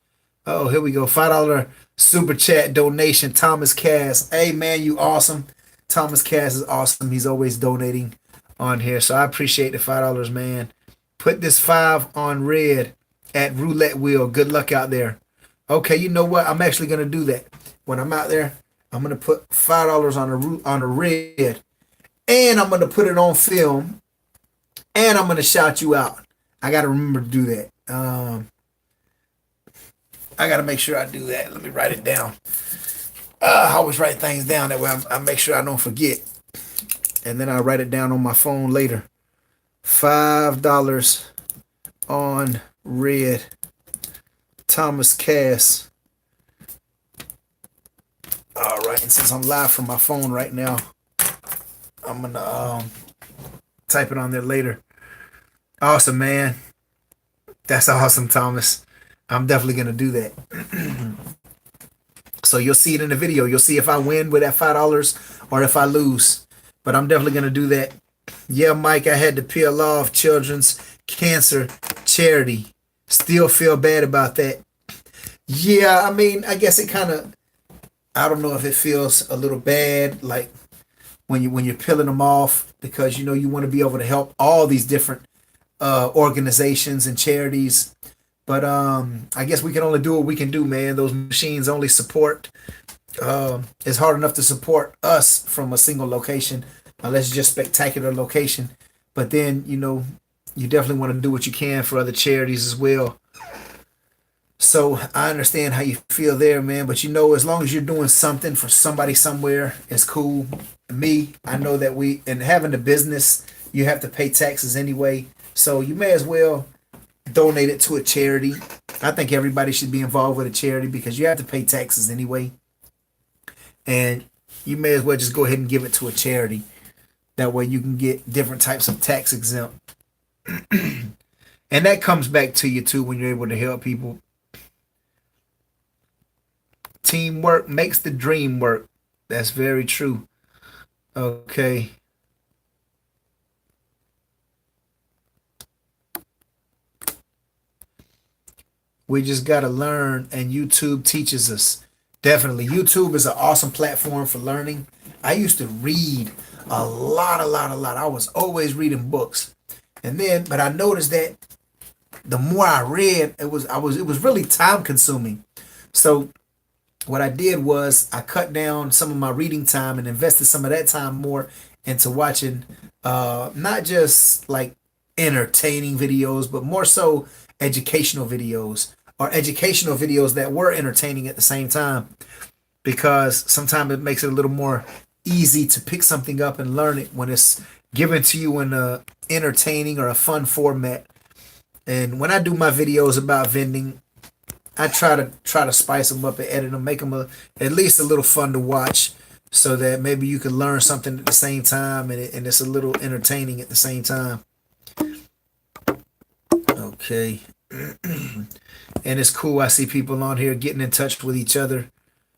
Oh, here we go. $5 super chat donation. Thomas Cass. Hey, man, you awesome. Thomas Cass is awesome. He's always donating on here. So I appreciate the $5, man. Put this 5 on red at roulette wheel. Good luck out there. Okay, you know what? I'm actually going to do that. When I'm out there, I'm going to put $5 on a red. And I'm going to put it on film. And I'm going to shout you out. I got to remember to do that. I got to make sure I do that. Let me write it down. I always write things down. That way I make sure I don't forget. And then I'll write it down on my phone later. $5 on red. Thomas Cass. All right. And since I'm live from my phone right now, I'm going to type it on there later. Awesome, man. That's awesome, Thomas. I'm definitely going to do that. So you'll see it in the video. You'll see if I win with that $5 or if I lose. But I'm definitely going to do that. Yeah, Mike, I had to peel off Children's Cancer Charity. Still feel bad about that. Yeah, I mean, I guess it kind of, I don't know if it feels a little bad, like when you're peeling them off, because, you know, you want to be able to help all these different organizations and charities. But I guess we can only do what we can do, man. Those machines only support. It's hard enough to support us from a single location, unless it's just spectacular location. But then, you know, you definitely want to do what you can for other charities as well. So I understand how you feel there, man. But you know, as long as you're doing something for somebody somewhere, it's cool. Me, I know that we, and having a business, you have to pay taxes anyway. So you may as well donate it to a charity. I think everybody should be involved with a charity because you have to pay taxes anyway. And you may as well just go ahead and give it to a charity. That way you can get different types of tax exempt. And that comes back to you too when you're able to help people. Teamwork makes the dream work. That's very true. Okay. We just got to learn, and YouTube teaches us. Definitely. YouTube is an awesome platform for learning. I used to read a lot. I was always reading books. And then, but I noticed that the more I read, it was really time consuming. So what I did was I cut down some of my reading time and invested some of that time more into watching not just like entertaining videos, but more so educational videos or educational videos that were entertaining at the same time because sometimes it makes it a little more easy to pick something up and learn it when it's given to you in a entertaining or a fun format. And when I do my videos about vending, I try to spice them up and edit them, make them at least a little fun to watch, so that maybe you can learn something at the same time, and it's a little entertaining at the same time. Okay, and it's cool. I see people on here getting in touch with each other,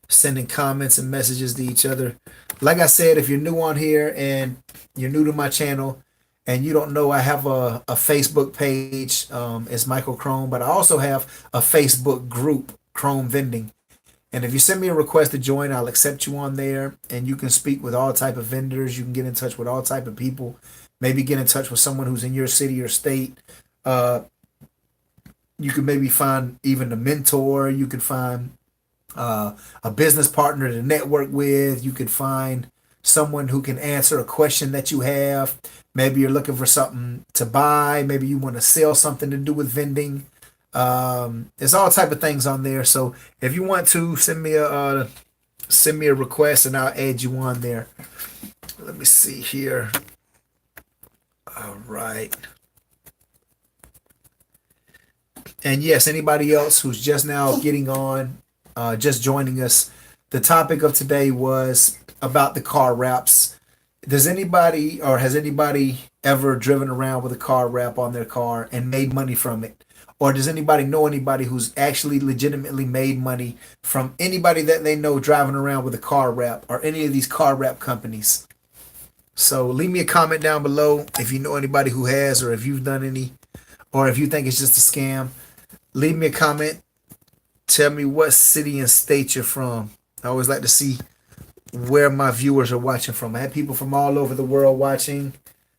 sending comments and messages to each other. Like I said, if you're new on here and you're new to my channel and you don't know, I have a Facebook page. It's Michael Chrome, but I also have a Facebook group, Chrome Vending. And if you send me a request to join, I'll accept you on there, and you can speak with all type of vendors. You can get in touch with all type of people. Maybe get in touch with someone who's in your city or state. Uh, you can maybe find even a mentor. You could find a business partner to network with. You could find someone who can answer a question that you have. Maybe you're looking for something to buy. Maybe you want to sell something to do with vending. There's all type of things on there. So if you want to send me a request and I'll add you on there. Let me see here. All right. And yes, anybody else who's just now getting on, just joining us, the topic of today was about the car wraps. Does anybody or has anybody ever driven around with a car wrap on their car and made money from it? Or does anybody know anybody who's actually legitimately made money from anybody that they know driving around with a car wrap or any of these car wrap companies? So leave me a comment down below if you know anybody who has, or if you've done any, or if you think it's just a scam. Leave me a comment. Tell me what city and state you're from. I always like to see where my viewers are watching from. I have people from all over the world watching.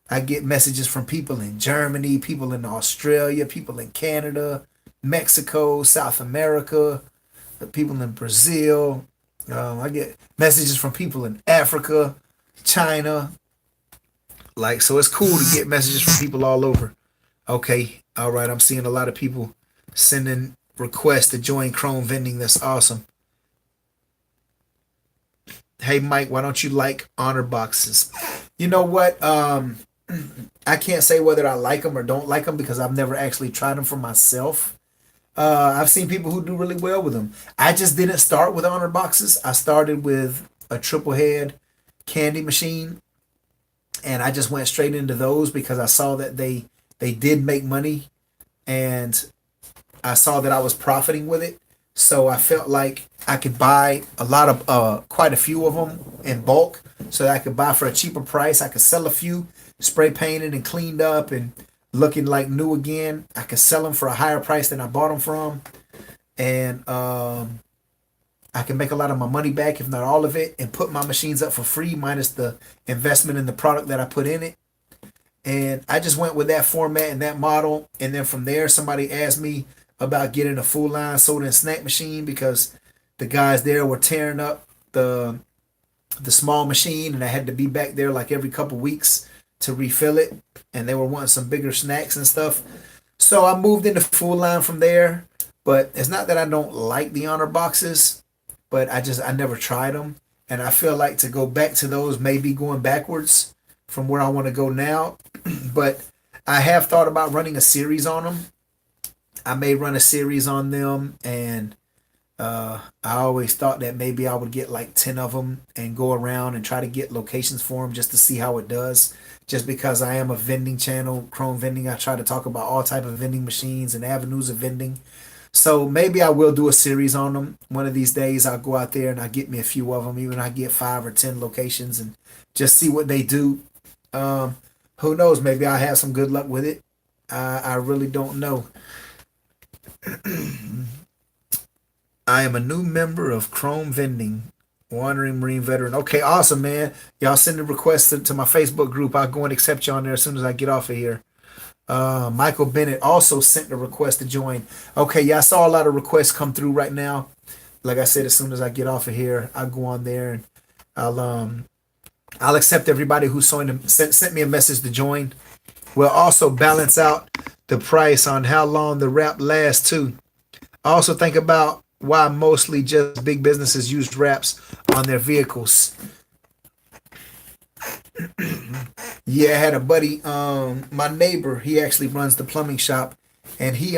I get messages from people in Germany, people in Australia, people in Canada, Mexico, South America, people in Brazil. I get messages from people in Africa, China. Like, so it's cool to get messages from people all over. Okay, all right. I'm seeing a lot of people sending requests to join Chrome Vending. That's awesome. Hey, Mike, why don't you like honor boxes? You know what? I can't say whether I like them or don't like them because I've never actually tried them for myself. I've seen people who do really well with them. I just didn't start with honor boxes. I started with a triple head candy machine, and I just went straight into those because I saw that they did make money, and I saw that I was profiting with it. So I felt like I could buy a lot of quite a few of them in bulk, so that I could buy for a cheaper price. I could sell a few, spray painted and cleaned up and looking like new again. I could sell them for a higher price than I bought them from, and I can make a lot of my money back, if not all of it, and put my machines up for free minus the investment in the product that I put in it. And I just went with that format and that model. And then from there, somebody asked me about getting a full line soda and snack machine because the guys there were tearing up the small machine, and I had to be back there like every couple weeks to refill it, and they were wanting some bigger snacks and stuff. So I moved into full line from there. But it's not that I don't like the honor boxes, but I never tried them, and I feel like to go back to those maybe going backwards from where I want to go now. But I have thought about running a series on them. I may run a series on them, and I always thought that maybe I would get like 10 of them and go around and try to get locations for them just to see how it does. Just because I am a vending channel, Chrome Vending, I try to talk about all type of vending machines and avenues of vending. So maybe I will do a series on them. One of these days I'll go out there and I'll get me a few of them, even I get 5 or 10 locations and just see what they do. Um, who knows? Maybe I'll have some good luck with it. I really don't know. I am a new member of Chrome Vending, Wandering Marine Veteran. Okay, awesome, man. Y'all send a request to my Facebook group. I'll go and accept you on there as soon as I get off of here. Michael Bennett also sent a request to join. Okay, yeah, I saw a lot of requests come through right now. Like I said, as soon as I get off of here, I'll go on there and I'll um I'll accept everybody who sent me a message to join. We'll also balance out the price on how long the wrap lasts too. Also think about why mostly just big businesses use wraps on their vehicles. Yeah, I had a buddy, my neighbor, he actually runs the plumbing shop, and he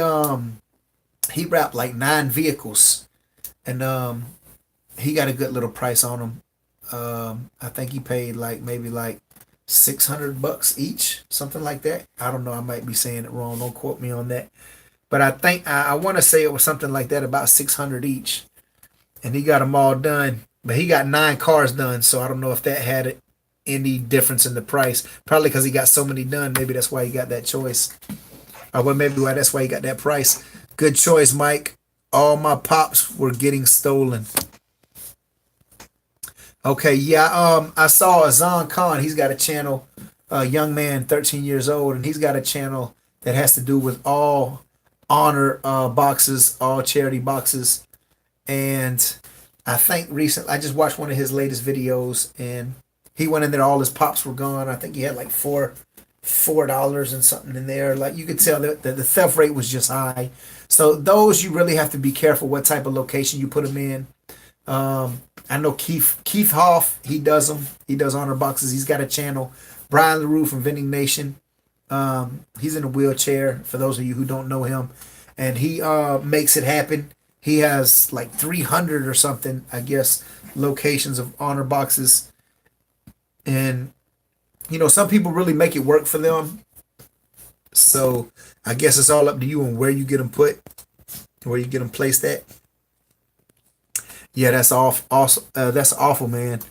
wrapped like 9 vehicles, and he got a good little price on them. I think he paid like maybe like $600 each, something like that. I don't know, I might be saying it wrong. Don't quote me on that. But I think I want to say it was something like that, about 600 each, and he got them all done. But he got 9 cars done, so I don't know if that had any difference in the price. Probably because he got so many done. Maybe that's why he got that choice. Or well, maybe why that's why he got that price. Good choice, Mike. All my pops were getting stolen. Okay, yeah. I saw Azan Khan. He's got a channel. A young man, 13 years old, and he's got a channel that has to do with all honor boxes, all charity boxes. And I think recently, I just watched one of his latest videos, and he went in there. All his pops were gone. I think he had like $4 and something in there. Like you could tell that the theft rate was just high. So those you really have to be careful what type of location you put them in. I know Keith Hoff. He does them. He does honor boxes. He's got a channel. Brian LaRue from Vending Nation. He's in a wheelchair. For those of you who don't know him, and he makes it happen. He has like 300 or something, I guess, locations of honor boxes. And, some people really make it work for them. So I guess it's all up to you and where you get them put, where you get them placed at. Yeah, that's awful. Also, that's awful, man.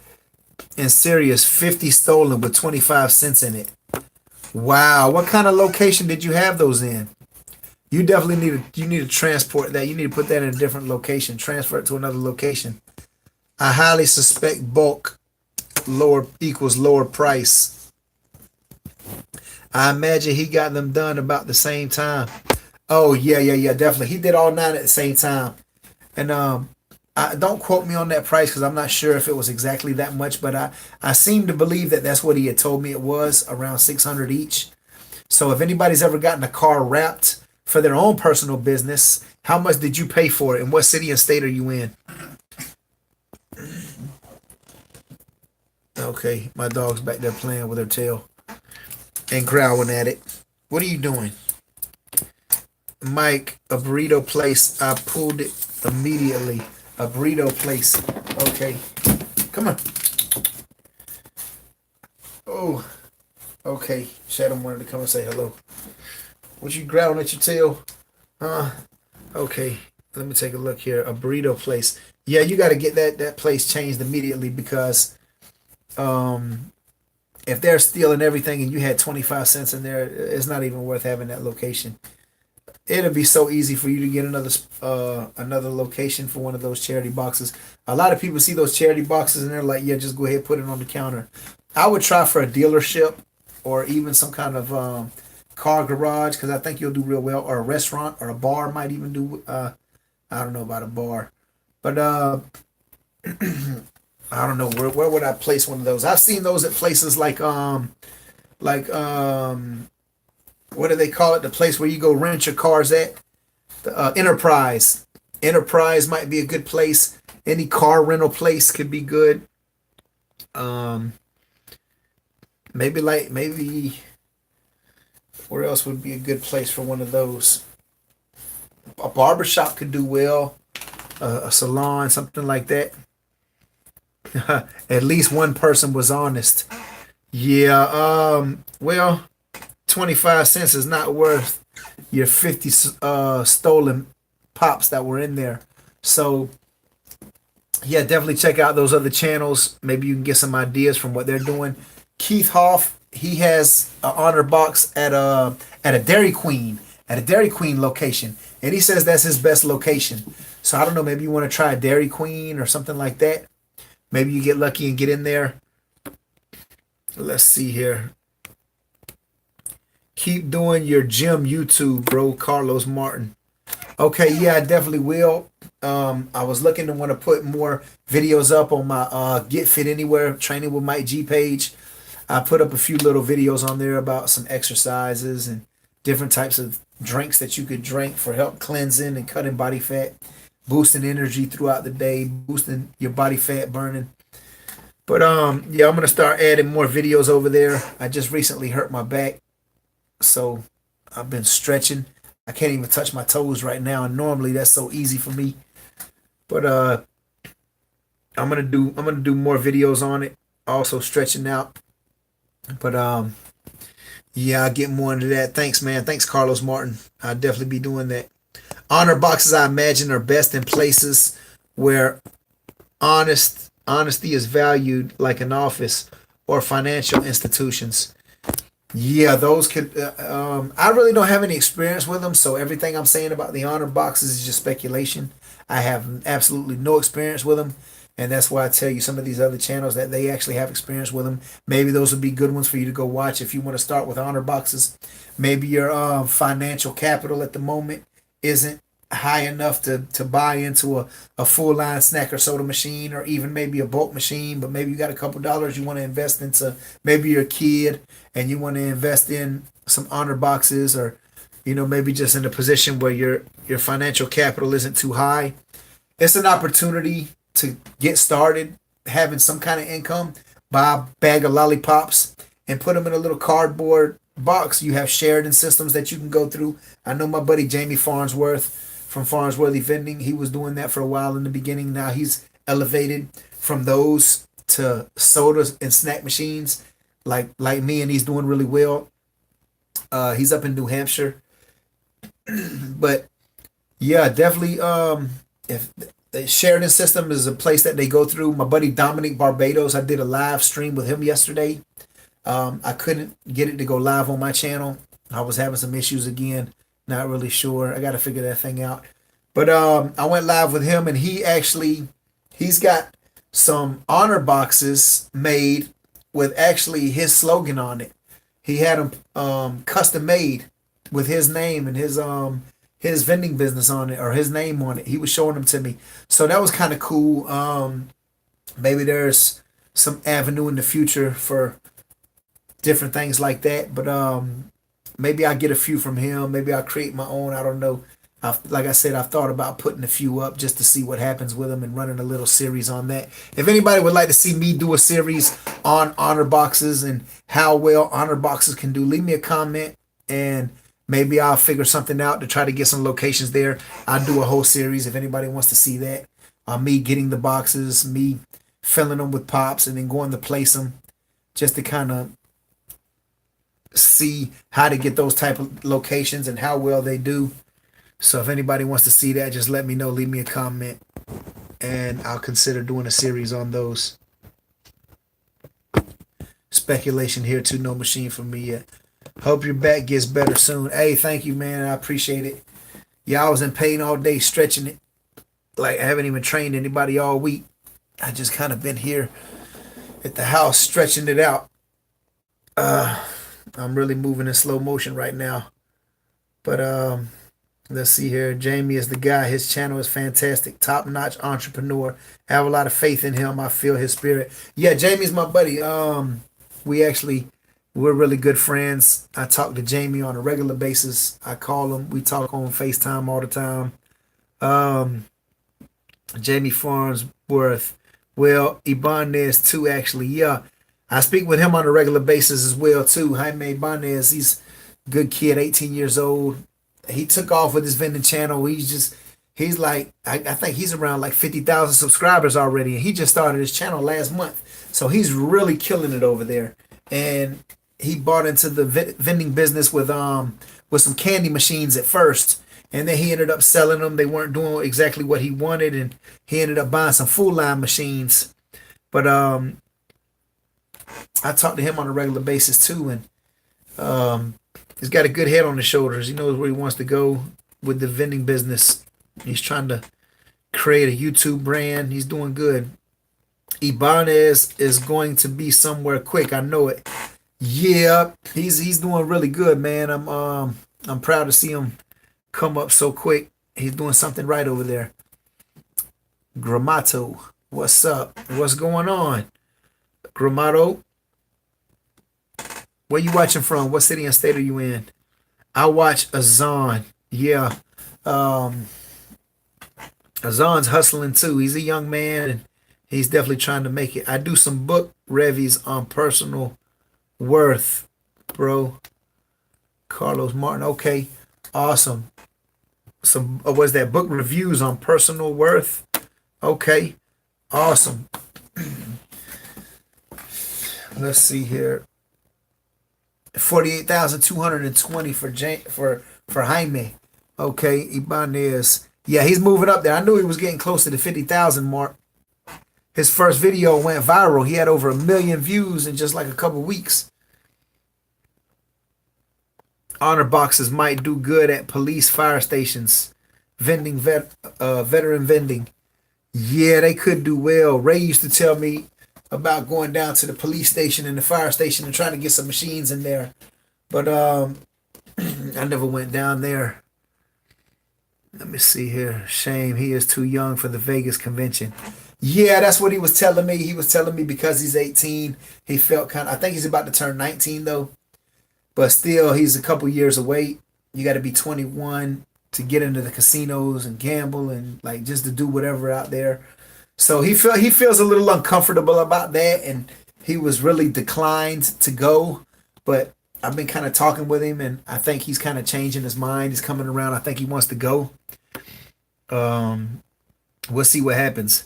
And serious, 50 stolen with 25 cents in it. Wow. What kind of location did you have those in? You need to transport that. You need to put that in a different location. Transfer it to another location. I highly suspect bulk lower equals lower price. I imagine he got them done about the same time. Oh yeah, definitely. He did all 9 at the same time. And don't quote me on that price because I'm not sure if it was exactly that much, but I seem to believe that that's what he had told me it was, around 600 each. So if anybody's ever gotten a car wrapped for their own personal business, how much did you pay for it, and what city and state are you in? Okay, my dog's back there playing with her tail and growling at it. What are you doing? Mike, a burrito place. I pulled it immediately. A burrito place. Okay. Come on. Oh. Okay. Shadow wanted to come and say hello. Was you growling at your tail? Okay. Let me take a look here. A burrito place. Yeah, you got to get that place changed immediately because if they're stealing everything and you had 25 cents in there, it's not even worth having that location. It'll be so easy for you to get another location for one of those charity boxes. A lot of people see those charity boxes and they're like, yeah, just go ahead, put it on the counter. I would try for a dealership or even some kind of car garage because I think you'll do real well, or a restaurant or a bar might even do. I don't know about a bar, but I don't know where would I place one of those. I've seen those at places like like what do they call it? The place where you go rent your cars at? The Enterprise. Enterprise might be a good place. Any car rental place could be good. Um, maybe where else would be a good place for one of those? A barber shop could do well. A salon, something like that. At least one person was honest. Yeah. Well, 25 cents is not worth your 50 stolen pops that were in there. So yeah, definitely check out those other channels. Maybe you can get some ideas from what they're doing. Keith Hoff, he has an honor box at a Dairy Queen location, and he says that's his best location. So I don't know, maybe you want to try a Dairy Queen or something like that. Maybe you get lucky and get in there. Let's see here. Keep doing your gym YouTube, bro. Carlos Martin. Okay, yeah, I definitely will. I was looking to want to put more videos up on my Get Fit Anywhere training with Mike G page. I put up a few little videos on there about some exercises and different types of drinks that you could drink for help cleansing and cutting body fat, boosting energy throughout the day, boosting your body fat burning. But yeah, I'm gonna start adding more videos over there. I just recently hurt my back, so I've been stretching. I can't even touch my toes right now, and normally that's so easy for me. But I'm gonna do more videos on it. Also stretching out. But yeah, I'll get more into that. Thanks, man. Thanks, Carlos Martin. I'll definitely be doing that. Honor boxes, I imagine, are best in places where honesty is valued, like an office or financial institutions. Yeah, those could. I really don't have any experience with them, so everything I'm saying about the honor boxes is just speculation. I have absolutely no experience with them, and that's why I tell you some of these other channels that they actually have experience with them. Maybe those would be good ones for you to go watch if you want to start with honor boxes. Maybe your financial capital at the moment isn't high enough to buy into a full line snack or soda machine, or even maybe a bulk machine, but maybe you got a couple dollars you want to invest into maybe your kid, and you want to invest in some honor boxes, or maybe just in a position where your financial capital isn't too high. It's an opportunity to get started having some kind of income. Buy a bag of lollipops and put them in a little cardboard box. You have Sheridan systems that you can go through. I know my buddy Jamie Farnsworth from Farnsworthy Vending. He was doing that for a while in the beginning. Now he's elevated from those to sodas and snack machines, like me, and he's doing really well. He's up in New Hampshire, but yeah, definitely. If the Sheridan system is a place that they go through. My buddy Dominic Barbados, I did a live stream with him yesterday. I couldn't get it to go live on my channel. I was having some issues again. Not really sure. I got to figure that thing out. But I went live with him, and he's got some honor boxes made with actually his slogan on it. He had them custom made with his name and his vending business on it, or his name on it. He was showing them to me, so that was kind of cool. Maybe there's some avenue in the future for different things like that. But maybe I'll get a few from him. Maybe I'll create my own. I don't know. Like I said, I've thought about putting a few up just to see what happens with them and running a little series on that. If anybody would like to see me do a series on honor boxes and how well honor boxes can do, leave me a comment, and maybe I'll figure something out to try to get some locations there. I'll do a whole series if anybody wants to see that. Me getting the boxes, me filling them with pops, and then going to place them just to kind of see how to get those type of locations and how well they do. So if anybody wants to see that, just let me know. Leave me a comment, and I'll consider doing a series on those. Speculation here too. No machine for me yet. Hope your back gets better soon. Hey, thank you, man. I appreciate it. Yeah, I was in pain all day stretching it. Like, I haven't even trained anybody all week. I just kind of been here at the house stretching it out. I'm really moving in slow motion right now. But let's see here. Jamie is the guy. His channel is fantastic. Top-notch entrepreneur. I have a lot of faith in him. I feel his spirit. Yeah, Jamie's my buddy. We actually We're really good friends. I talk to Jamie on a regular basis. I call him. We talk on FaceTime all the time. Um, Jamie Farnsworth. Well, Ibanez too, actually. Yeah. I speak with him on a regular basis as well too. Jaime Ibanez, he's a good kid, 18 years old. He took off with his vending channel. He's like, I think he's around like 50,000 subscribers already. And he just started his channel last month. So he's really killing it over there. And he bought into the vending business with some candy machines at first. And then he ended up selling them. They weren't doing exactly what he wanted. And he ended up buying some full line machines. But I talk to him on a regular basis too. And he's got a good head on his shoulders. He knows where he wants to go with the vending business. He's trying to create a YouTube brand. He's doing good. Ibanez is going to be somewhere quick. I know it. Yeah, he's doing really good, man. I'm proud to see him come up so quick. He's doing something right over there. Gramato, what's up? What's going on? Gramato, where you watching from? What city and state are you in? I watch Azan. Yeah. Um, Azan's hustling too. He's a young man and he's definitely trying to make it. I do some book reviews on personal worth, bro. Carlos Martin. Okay. Awesome. Some was that book reviews on personal worth? Okay. Awesome. Let's see here. 48,220 for Jaime. Okay, Ibanez. Yeah, he's moving up there. I knew he was getting close to the 50,000 mark. His first video went viral. He had over 1 million views in just like a couple weeks. Honor boxes might do good at police fire stations. Veteran vending. Yeah, they could do well. Ray used to tell me about going down to the police station and the fire station and trying to get some machines in there. But I never went down there. Let me see here. Shame he is too young for the Vegas convention. Yeah, that's what he was telling me. He was telling me because he's 18, he felt kind of, I think he's about to turn 19 though. But still, he's a couple years away. You got to be 21 to get into the casinos and gamble and like just to do whatever out there. So he feels a little uncomfortable about that, and he was really declined to go. But I've been kind of talking with him, and I think he's kind of changing his mind. He's coming around. I think he wants to go. We'll see what happens.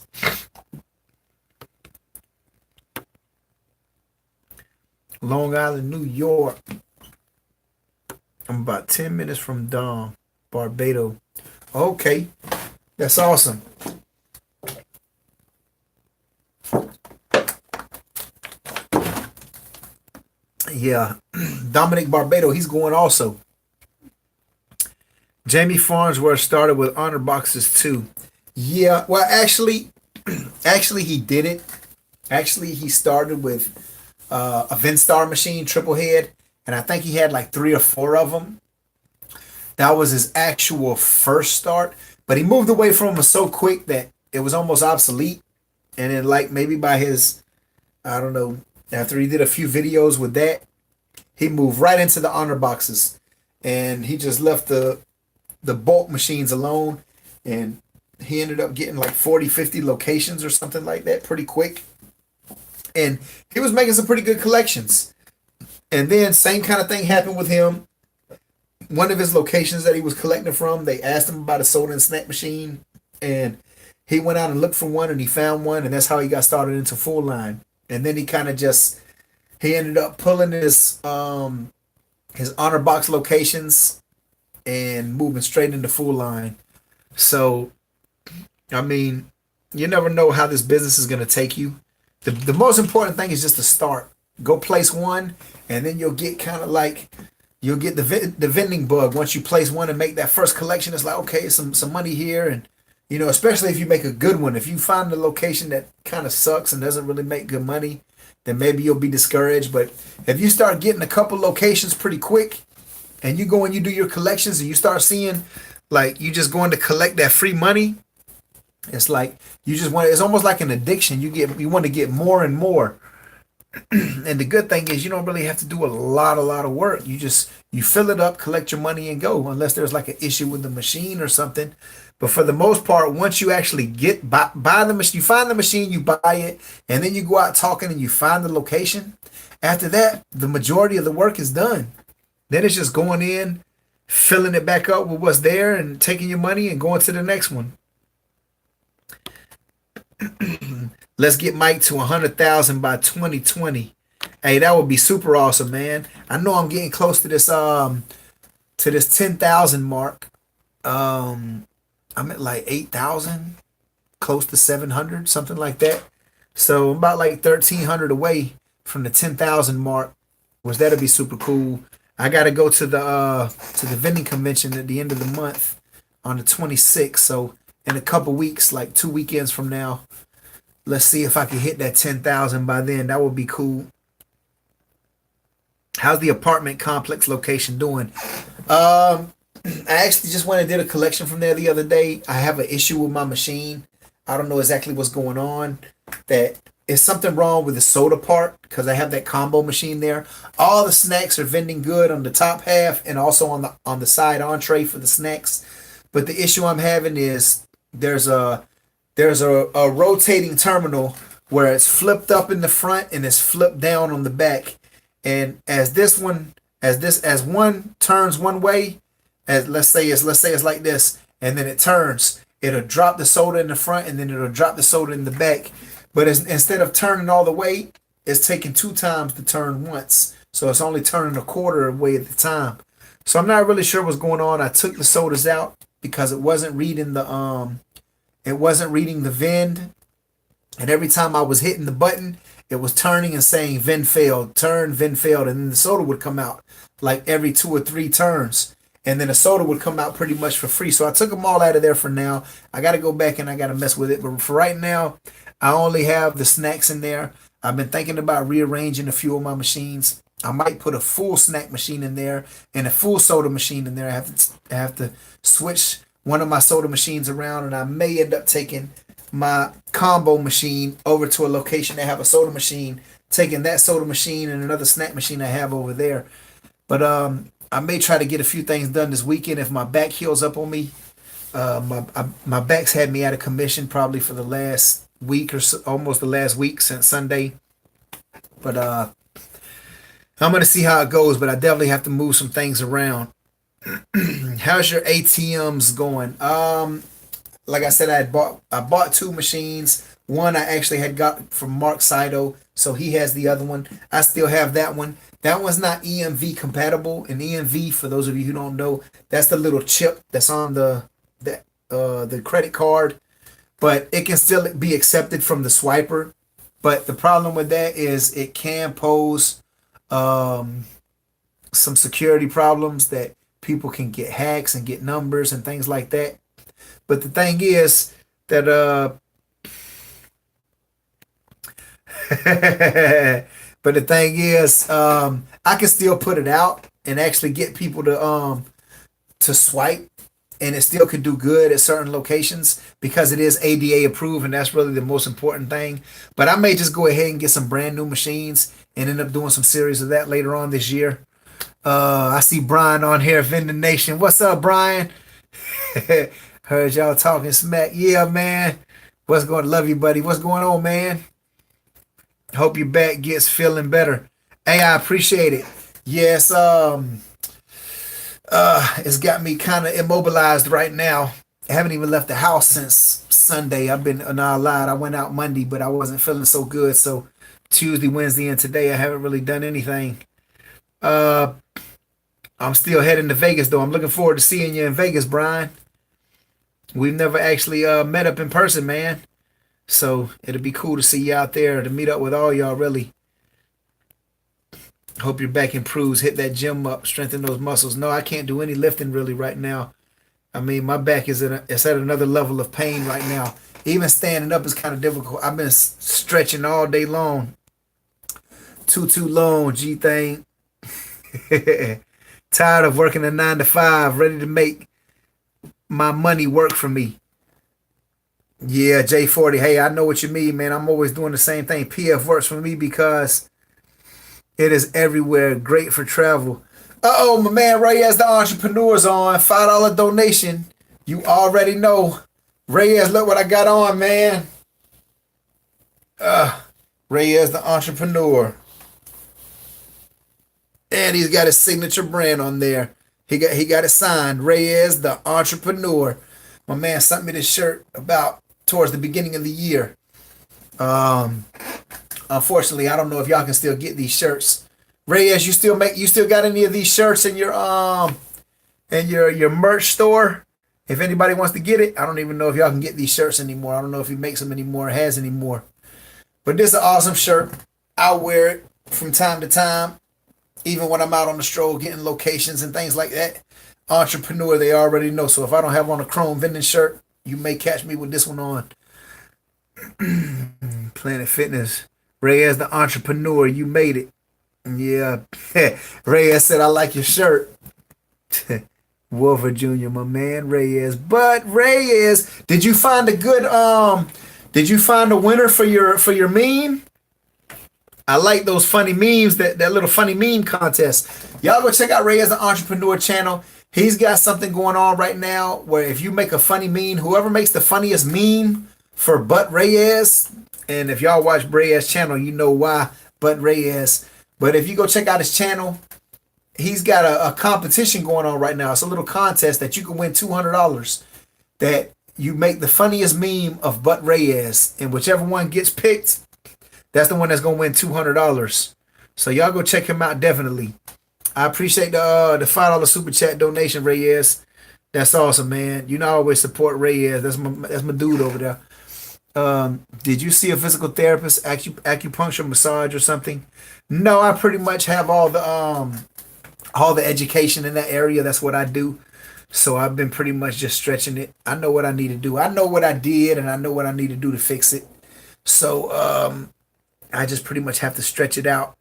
Long Island, New York. I'm about 10 minutes from Dom, Barbados. Okay, that's awesome. Yeah, Dominic Barbados, he's going also. Jamie Farnsworth started with honor boxes too. Yeah, well, actually he did it. Actually, he started with a Vinstar machine, triple head, and I think he had like 3 or 4 of them. That was his actual first start, but he moved away from them so quick that it was almost obsolete. And then, like maybe by his, I don't know, after he did a few videos with that, he moved right into the honor boxes, and he just left the bulk machines alone, and he ended up getting like 40, 50 locations or something like that pretty quick. And he was making some pretty good collections. And then same kind of thing happened with him. One of his locations that he was collecting from, they asked him about a soda and snack machine, and he went out and looked for one, and he found one, and that's how he got started into full line. And then he kind of just, he ended up pulling his honor box locations and moving straight into full line. So, I mean, you never know how this business is going to take you. The most important thing is just to start. Go place one, and then you'll get kind of like, you'll get the vending bug. Once you place one and make that first collection, it's like, okay, some money here. And, you know, especially if you make a good one. If you find a location that kind of sucks and doesn't really make good money, then maybe you'll be discouraged. But if you start getting a couple locations pretty quick, and you go and you do your collections, and you start seeing, like, you just going to collect that free money, it's like you just want, it's almost like an addiction. You want to get more and more. And the good thing is you don't really have to do a lot of work. You fill it up, collect your money, and go. Unless there's like an issue with the machine or something. But for the most part, once you actually buy the machine, you find the machine, you buy it, and then you go out talking and you find the location. After that, the majority of the work is done. Then it's just going in, filling it back up with what's there, and taking your money and going to the next one. Let's get Mike to 100,000 by 2020. Hey, that would be super awesome, man. I know I'm getting close to this 10,000 mark. Um I'm at like 8,000, close to 700, something like that. So I'm about like 1,300 away from the 10,000 mark, which that'll be super cool. I got to go to the vending convention at the end of the month on the 26th. So in a couple weeks, like 2 weekends from now, let's see if I can hit that 10,000 by then. That would be cool. How's the apartment complex location doing? Um, I actually just went and did a collection from there the other day. I have an issue with my machine. I don't know exactly what's going on. That is something wrong with the soda part because I have that combo machine there. All the snacks are vending good on the top half and also on the side entree for the snacks. But the issue I'm having is there's a there's a rotating terminal where it's flipped up in the front and it's flipped down on the back. And as one turns one way, as let's say it's like this, and then it turns, it'll drop the soda in the front and then it'll drop the soda in the back. But instead of turning all the way, it's taking two times to turn once. So it's only turning a quarter way at the time. So I'm not really sure what's going on. I took the sodas out because it wasn't reading the vend, and every time I was hitting the button, it was turning and saying vend failed, turn, vend failed, and then the soda would come out like every two or three turns. And then the soda would come out pretty much for free. So I took them all out of there for now. I got to go back and I got to mess with it. But for right now, I only have the snacks in there. I've been thinking about rearranging a few of my machines. I might put a full snack machine in there and a full soda machine in there. I have to switch one of my soda machines around, and I may end up taking my combo machine over to a location that have a soda machine, taking that soda machine and another snack machine I have over there. But I may try to get a few things done this weekend if my back heals up on me. My back's had me out of commission probably for the last week or so, almost the last week since Sunday. But I'm gonna see how it goes. But I definitely have to move some things around. How's your ATMs going? Like I said, I bought two machines. One I actually had got from Mark Saito, so he has the other one. I still have that one. That one's not EMV compatible. And EMV, for those of you who don't know, that's the little chip that's on the credit card, but it can still be accepted from the swiper. But the problem with that is it can pose um, some security problems that people can get hacks and get numbers and things like that. But the thing is that but the thing is I can still put it out and actually get people to swipe, and it still could do good at certain locations because it is ADA approved, and that's really the most important thing. But I may just go ahead and get some brand new machines and end up doing some series of that later on this year. I see Brian on here, Vending Nation. What's up, Brian? Heard y'all talking smack. Yeah, man. What's going? Love you, buddy. What's going on, man? Hope your back gets feeling better. Hey, I appreciate it. Yes, it's got me kind of immobilized right now. I haven't even left the house since Sunday. I've been not lied. I went out Monday, but I wasn't feeling so good. So Tuesday, Wednesday, and today I haven't really done anything. Uh, I'm still heading to Vegas though. I'm looking forward to seeing you in Vegas, Brian. We've never actually met up in person, man. So it'll be cool to see you out there to meet up with all y'all. Really hope your back improves. Hit that gym up, strengthen those muscles. No, I can't do any lifting really right now. I mean, my back it's at another level of pain right now. Even standing up is kind of difficult. I've been stretching all day long. Too long, G thing. Tired of working a 9 to 5, ready to make my money work for me. Yeah, J40. Hey, I know what you mean, man. I'm always doing the same thing. PF works for me because It is everywhere. Great for travel. Uh-oh, my man Reyes the entrepreneur's on. $5 donation. You already know. Reyes, look what I got on, man. Reyes the entrepreneur. And he's got his signature brand on there. He got it signed. Reyes the entrepreneur. My man sent me this shirt about towards the beginning of the year. Um, Unfortunately, I don't know if y'all can still get these shirts. Reyes, you still got any of these shirts in your merch store? If anybody wants to get it, I don't even know if y'all can get these shirts anymore. I don't know if he makes them anymore or has anymore. But this is an awesome shirt. I'll wear it from time to time, even when I'm out on the stroll getting locations and things like that. Entrepreneur, they already know. So if I don't have on a chrome vending shirt, you may catch me with this one on. Planet Fitness. Reyes the entrepreneur, you made it. Yeah. Reyes said, I like your shirt. Wolfer Jr., my man Reyes. But Reyes, did you find a winner for your meme? I like those funny memes, that little funny meme contest. Y'all go check out Reyes the Entrepreneur channel. He's got something going on right now where if you make a funny meme, whoever makes the funniest meme for But Reyes, and if y'all watch Reyes channel, you know why But Reyes. But if you go check out his channel, he's got a competition going on right now. It's a little contest that you can win $200. That you make the funniest meme of But Reyes, and whichever one gets picked, that's the one that's gonna win $200. So y'all go check him out definitely. I appreciate the $5 super chat donation, Reyes. That's awesome, man. You know I always support Reyes. That's my dude over there. Did you see a physical therapist, acupuncture, massage, or something? No, I pretty much have all the education in that area. That's what I do. So I've been pretty much just stretching it. I know what I need to do. I know what I did, and I know what I need to do to fix it. So I just pretty much have to stretch it out.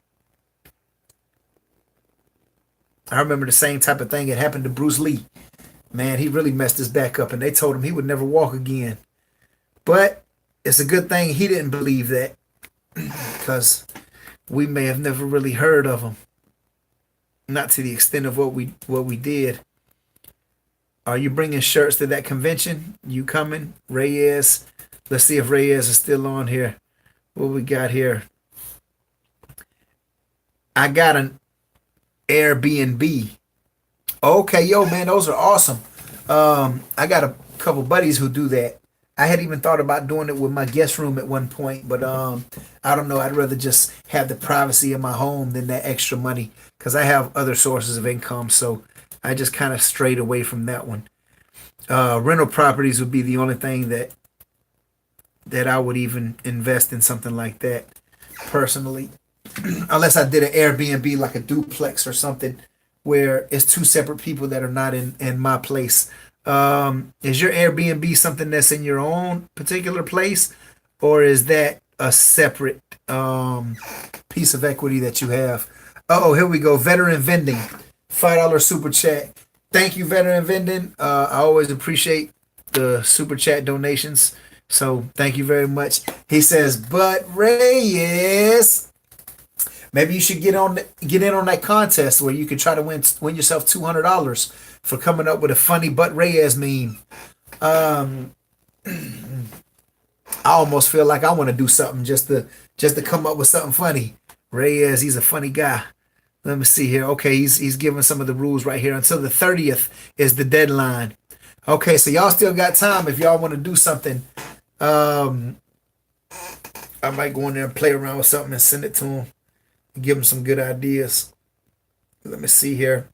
I remember the same type of thing that happened to Bruce Lee. Man, he really messed his back up, and they told him he would never walk again. But it's a good thing he didn't believe that, because we may have never really heard of him. Not to the extent of what we did. Are you bringing shirts to that convention? You coming? Reyes. Let's see if Reyes is still on here. What we got here? I got an Airbnb. Okay, yo, man, those are awesome. I got a couple buddies who do that. I had even thought about doing it with my guest room at one point, but I don't know. I'd rather just have the privacy of my home than that extra money, because I have other sources of income. So I just kind of strayed away from that one. Rental properties would be the only thing that I would even invest in something like that personally, unless I did an Airbnb like a duplex or something where it's two separate people that are not in my place. Is your Airbnb something that's in your own particular place, or is that a separate piece of equity that you have? Oh, here we go. Veteran Vending, $5 super chat. Thank you, Veteran Vending. I always appreciate the super chat donations, so thank you very much. He says, but Reyes, maybe you should get in on that contest where you can try to win yourself $200 for coming up with a funny But Reyes meme. I almost feel like I want to do something just to come up with something funny. Reyes, he's a funny guy. Let me see here. Okay, he's giving some of the rules right here. Until the 30th is the deadline. Okay, so y'all still got time if y'all want to do something. I might go in there and play around with something and send it to him. Give him some good ideas. Let me see here.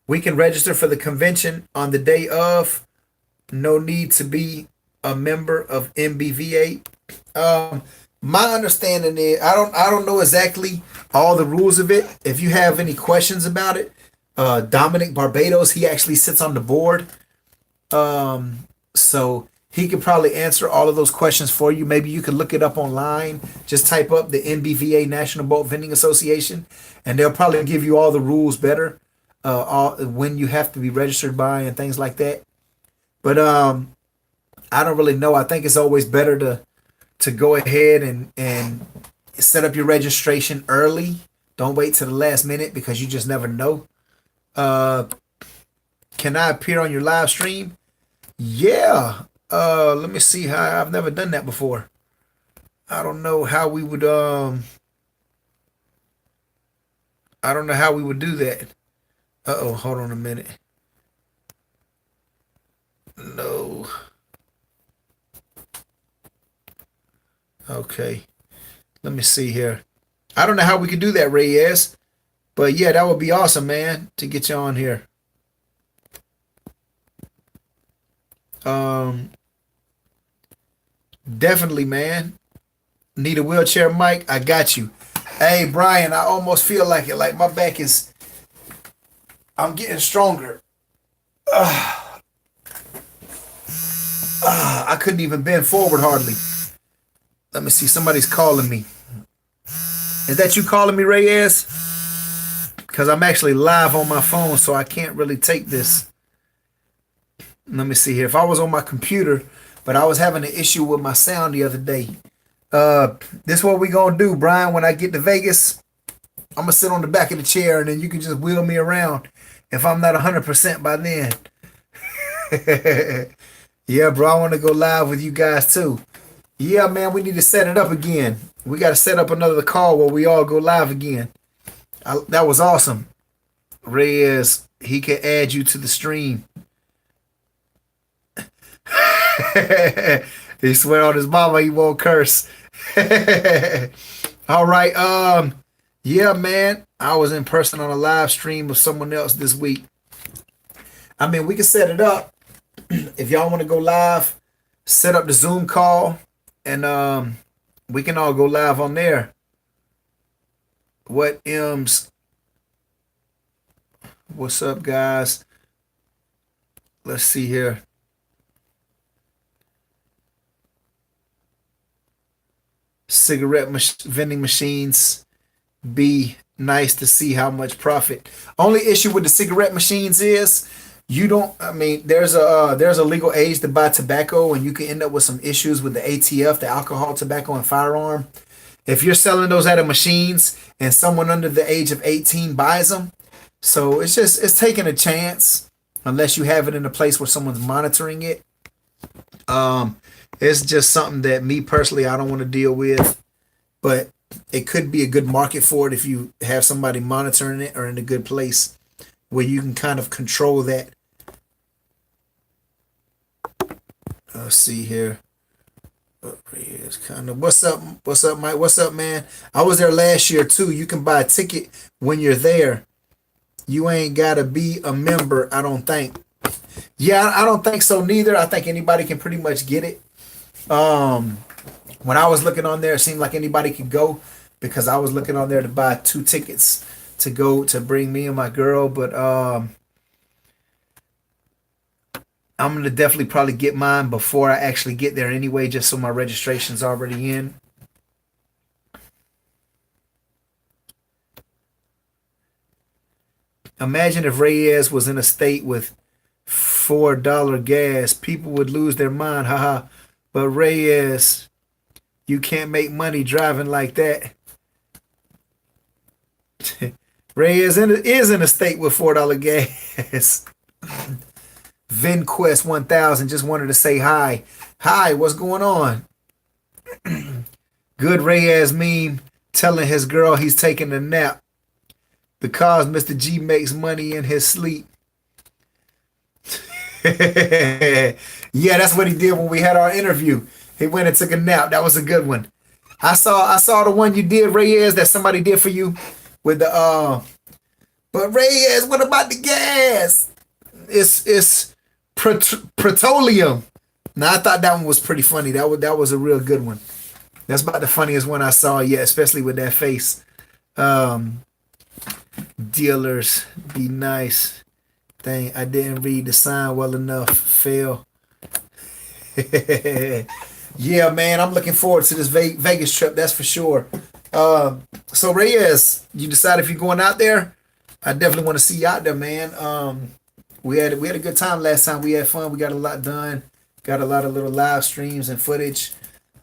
We can register for the convention on the day of. No need to be a member of MBVA. My understanding is I don't know exactly all the rules of it. If you have any questions about it, Dominic Barbados, he actually sits on the board. So he could probably answer all of those questions for you. Maybe you could look it up online. Just type up the NBVA, National Boat Vending Association, and they'll probably give you all the rules better. When you have to be registered by and things like that. But I don't really know. I think it's always better to go ahead and set up your registration early Don't wait till the last minute because you just never know. Uh, can I appear on your live stream? Yeah. Let me see how I've never done that before. I don't know how we would I don't know how we would do that. Uh-oh, hold on a minute. No. Okay. Let me see here. I don't know how we could do that, Reyes. But yeah, that would be awesome, man, to get you on here. Um, definitely, man. Need a wheelchair mic? I got you. Hey, Brian, I almost feel like it. Like my back is, I'm getting stronger. I couldn't even bend forward hardly. Let me see. Somebody's calling me. Is that you calling me, Reyes? Because I'm actually live on my phone, so I can't really take this. Let me see here. If I was on my computer, but I was having an issue with my sound the other day. This is what we gonna do, Brian. When I get to Vegas, I'm gonna sit on the back of the chair, and then you can just wheel me around. If I'm not 100% by then. Yeah, bro. I want to go live with you guys too. Yeah, man. We need to set it up again. We got to set up another call where we all go live again. That was awesome. Reyes, he can add you to the stream. He swear on his mama he won't curse. All right. Yeah, man. I was in person on a live stream of someone else this week. I mean, we can set it up. If y'all want to go live, set up the Zoom call and we can all go live on there. What M's? What's up, guys? Let's see here. Cigarette vending machines be nice to see how much profit. Only issue with the cigarette machines is you don't. I mean, there's a legal age to buy tobacco, and you can end up with some issues with the ATF, the alcohol, tobacco, and firearm. If you're selling those out of machines and someone under the age of 18 buys them, so it's taking a chance unless you have it in a place where someone's monitoring it. It's just something that me personally I don't want to deal with, but it could be a good market for it if you have somebody monitoring it or in a good place where you can kind of control that. Let's see here. It's kind of what's up, Mike? What's up, man? I was there last year too. You can buy a ticket when you're there. You ain't gotta be a member, I don't think. Yeah, I don't think so neither. I think anybody can pretty much get it. When I was looking on there, it seemed like anybody could go because I was looking on there to buy 2 tickets to go to bring me and my girl. But I'm gonna definitely probably get mine before I actually get there anyway, just so my registration's already in. Imagine if Reyes was in a state with $4 gas, people would lose their mind, haha. But Reyes, you can't make money driving like that. Reyes is in a state with $4 gas. VinQuest 1000 just wanted to say hi. Hi, what's going on? Good Reyes meme telling his girl he's taking a nap because Mr. G makes money in his sleep. Yeah, that's what he did when we had our interview. He went and took a nap. That was a good one. I saw the one you did, Reyes, that somebody did for you with the but Reyes, what about the gas? It's petroleum. Now I thought that one was pretty funny. That was a real good one. That's about the funniest one I saw yet, especially with that face. Dealers be nice. Dang, I didn't read the sign well enough. Fail. Yeah, man, I'm looking forward to this Vegas trip. That's for sure. So Reyes, you decide if you're going out there? I definitely want to see you out there, man. We had a good time last time. We had fun. We got a lot done. Got a lot of little live streams and footage.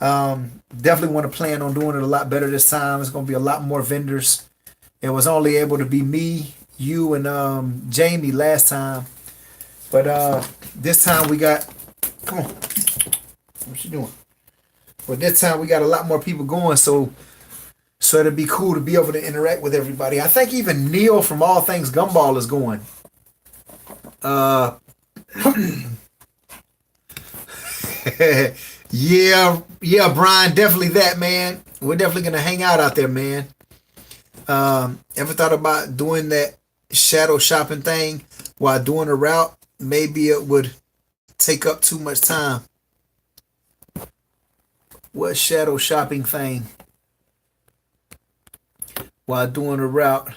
Definitely want to plan on doing it a lot better this time. It's going to be a lot more vendors It was only able to be me, you, and Jamie last time. But this time we got, come on, what you doing? But this time we got a lot more people going, so it'd be cool to be able to interact with everybody. I think even Neil from All Things Gumball is going. Uh, yeah, Brian, definitely that, man. We're definitely gonna hang out there, man. Ever thought about doing that shadow shopping thing while doing a route? Maybe it would take up too much time. What shadow shopping thing while doing a route?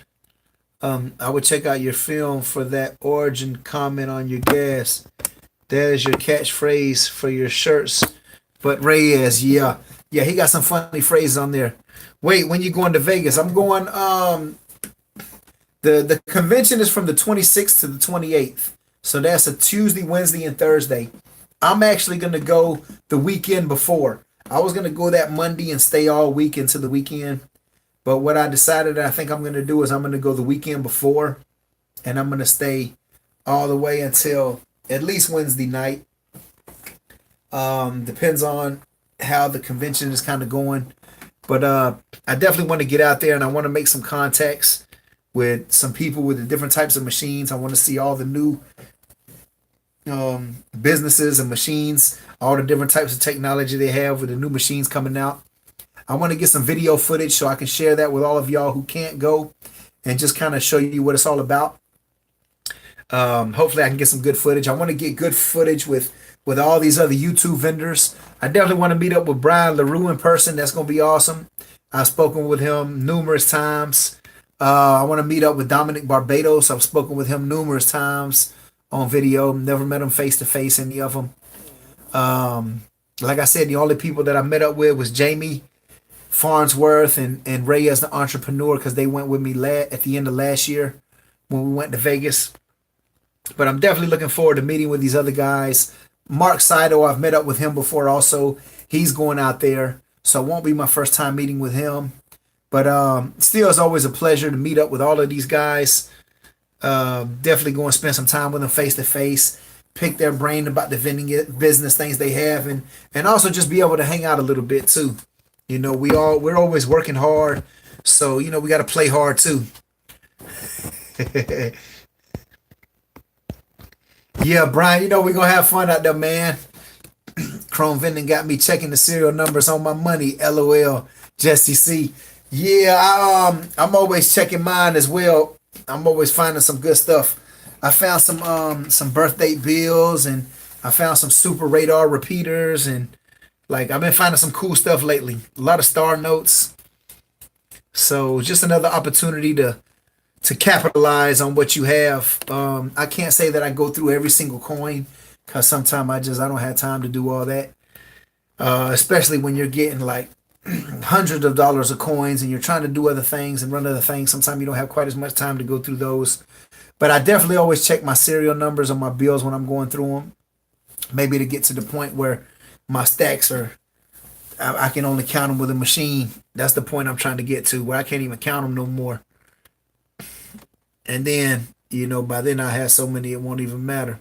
I would check out your film for that origin comment on your gas. That is your catchphrase for your shirts. But Reyes, yeah, he got some funny phrases on there. Wait, when you going to Vegas? I'm going. The convention is from the 26th to the 28th, so that's a Tuesday, Wednesday, and Thursday. I'm actually gonna go the weekend before. I was gonna go that Monday and stay all week into the weekend, but what I decided I think I'm gonna do is I'm gonna go the weekend before, and I'm gonna stay all the way until at least Wednesday night. Depends on how the convention is kind of going. But I definitely want to get out there and I want to make some contacts with some people with the different types of machines. I want to see all the new businesses and machines, all the different types of technology they have with the new machines coming out. I want to get some video footage so I can share that with all of y'all who can't go and just kind of show you what it's all about. Hopefully I can get some good footage. I want to get good footage with all these other YouTube vendors. I definitely want to meet up with Brian LaRue in person. That's going to be awesome. I've spoken with him numerous times. I want to meet up with Dominic Barbados. I've spoken with him numerous times on video. Never met him face to face, any of them. Like I said, the only people that I met up with was Jamie Farnsworth and Ray as the entrepreneur, because they went with me at the end of last year when we went to Vegas. But I'm definitely looking forward to meeting with these other guys. Mark Sido, I've met up with him before also. He's going out there, so it won't be my first time meeting with him. But still, it's always a pleasure to meet up with all of these guys. Definitely go and spend some time with them face to face, pick their brain about the vending business things they have, and also just be able to hang out a little bit too. You know, we're always working hard, so you know we got to play hard too. Yeah, Brian, you know we're gonna have fun out there, man. Chrome Vending got me checking the serial numbers on my money. LOL, Jesse C. Yeah, I'm always checking mine as well. I'm always finding some good stuff. I found some birthday bills, and I found some super radar repeaters, and like I've been finding some cool stuff lately. A lot of star notes. So just another opportunity to capitalize on what you have. I can't say that I go through every single coin because sometimes I don't have time to do all that. Especially when you're getting like hundreds of dollars of coins and you're trying to do other things and run other things. Sometimes you don't have quite as much time to go through those. But I definitely always check my serial numbers on my bills when I'm going through them. Maybe to get to the point where my stacks are, I can only count them with a machine. That's the point I'm trying to get to, where I can't even count them no more. And then, you know, by then I have so many it won't even matter.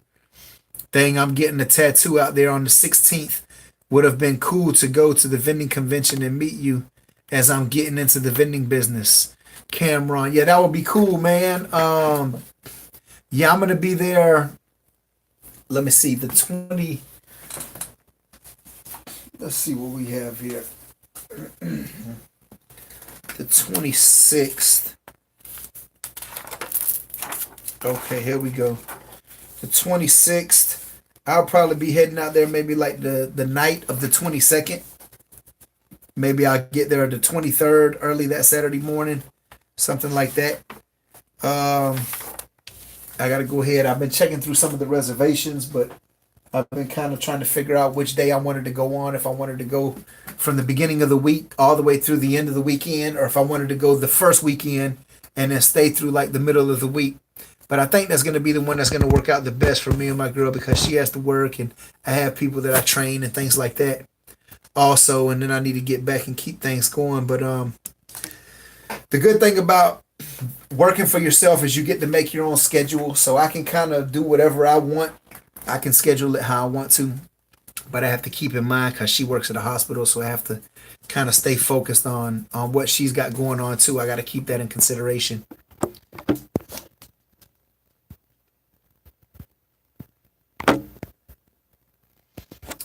Dang, I'm getting a tattoo out there on the 16th. Would have been cool to go to the vending convention and meet you as I'm getting into the vending business. Cameron, yeah, that would be cool, man. Yeah, I'm gonna be there. Let me see, the 20. Let's see what we have here. The 26th. Okay, here we go. The 26th. I'll probably be heading out there maybe like the night of the 22nd. Maybe I'll get there the 23rd, early that Saturday morning. Something like that. I got to go ahead. I've been checking through some of the reservations, but I've been kind of trying to figure out which day I wanted to go on. If I wanted to go from the beginning of the week all the way through the end of the weekend, or if I wanted to go the first weekend and then stay through like the middle of the week. But I think that's going to be the one that's going to work out the best for me and my girl, because she has to work and I have people that I train and things like that also. And then I need to get back and keep things going. But the good thing about working for yourself is you get to make your own schedule. So I can kind of do whatever I want. I can schedule it how I want to, but I have to keep in mind because she works at a hospital, so I have to kind of stay focused on what she's got going on too. I got to keep that in consideration.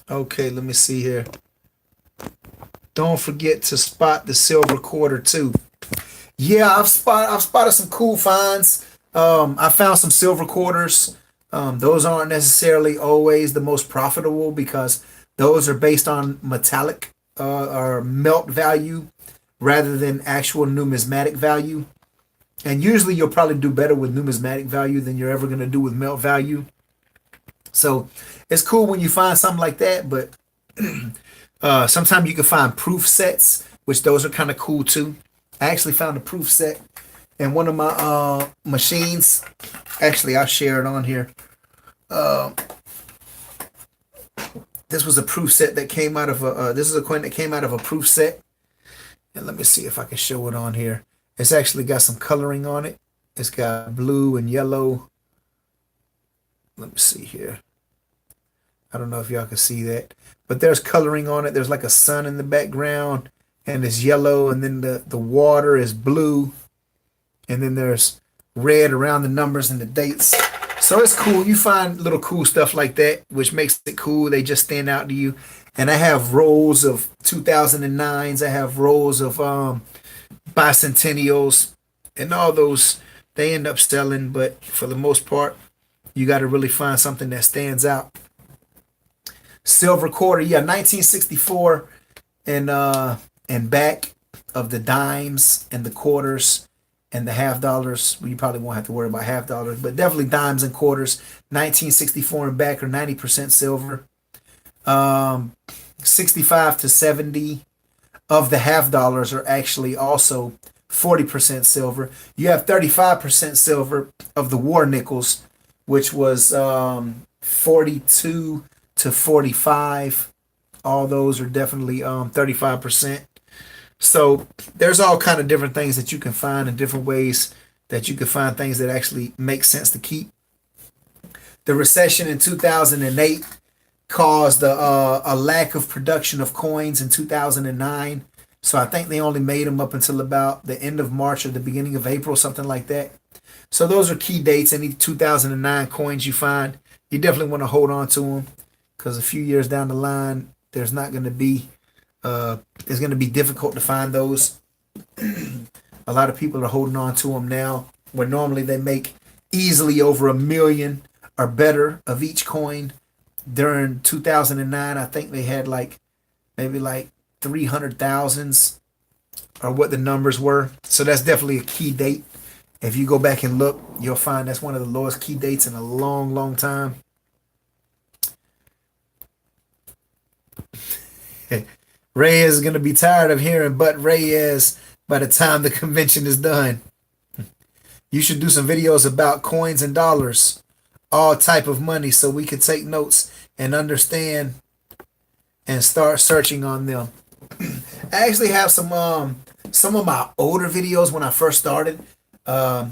Okay, let me see here. Don't forget to spot the silver quarter too. Yeah, I've spotted some cool finds. I found some silver quarters. Those aren't necessarily always the most profitable because those are based on metallic or melt value rather than actual numismatic value. And usually you'll probably do better with numismatic value than you're ever going to do with melt value. So it's cool when you find something like that, but sometimes you can find proof sets, which those are kind of cool too. I actually found a proof set in one of my machines. Actually, I'll share it on here. Uh, this was a proof set that came out of a. This is a coin that came out of a proof set, and let me see if I can show it on here. It's actually got some coloring on it. It's got blue and yellow. Let me see here. I don't know if y'all can see that, but there's coloring on it. There's like a sun in the background, and it's yellow, and then the water is blue, and then there's red around the numbers and the dates. So it's cool. You find little cool stuff like that, which makes it cool. They just stand out to you. And I have rolls of 2009s. I have rolls of bicentennials, and all those they end up selling. But for the most part, you got to really find something that stands out. Silver quarter, yeah, 1964 and back of the dimes and the quarters and the half dollars. Well, you probably won't have to worry about half dollars, but definitely dimes and quarters. 1964 and back are 90% silver. 65 to 70 of the half dollars are actually also 40% silver. You have 35% silver of the war nickels, which was 42 to 45. All those are definitely 35%. So there's all kind of different things that you can find in different ways that you can find things that actually make sense to keep. The recession in 2008 caused a lack of production of coins in 2009. So I think they only made them up until about the end of March or the beginning of April, something like that. So those are key dates. Any 2009 coins you find, you definitely want to hold on to them because a few years down the line, there's not going to be it's going to be difficult to find those. A lot of people are holding on to them now, where normally they make easily over 1 million or better of each coin. During 2009, I think they had like maybe like 300,000s or what the numbers were. So that's definitely a key date. If you go back and look, you'll find that's one of the lowest key dates in a long, long time. Reyes is going to be tired of hearing "but Reyes" by the time the convention is done. You should do some videos about coins and dollars, all type of money, so we could take notes and understand and start searching on them. I actually have some of my older videos when I first started. I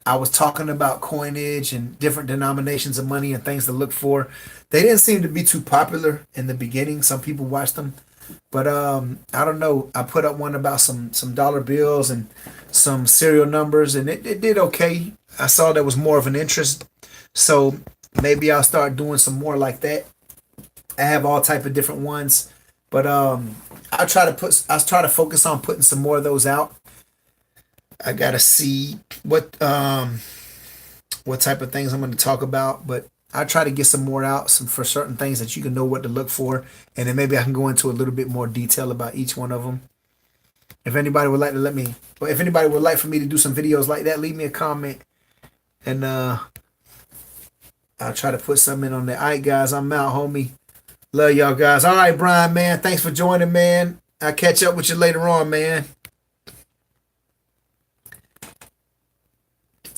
was talking about coinage and different denominations of money and things to look for. They didn't seem to be too popular in the beginning. Some people watched them, but I don't know. I put up one about some dollar bills and some serial numbers, and it did okay. I saw there was more of an interest, so maybe I'll start doing some more like that. I have all type of different ones, but I try to focus on putting some more of those out. I gotta see what type of things I'm going to talk about, but I try to get some more out some for certain things that you can know what to look for, and then maybe I can go into a little bit more detail about each one of them. If anybody would like to if anybody would like for me to do some videos like that, leave me a comment, and I'll try to put something in on there. All right, guys, I'm out, homie. Love y'all guys. All right, Brian, man, thanks for joining, man. I'll catch up with you later on, man.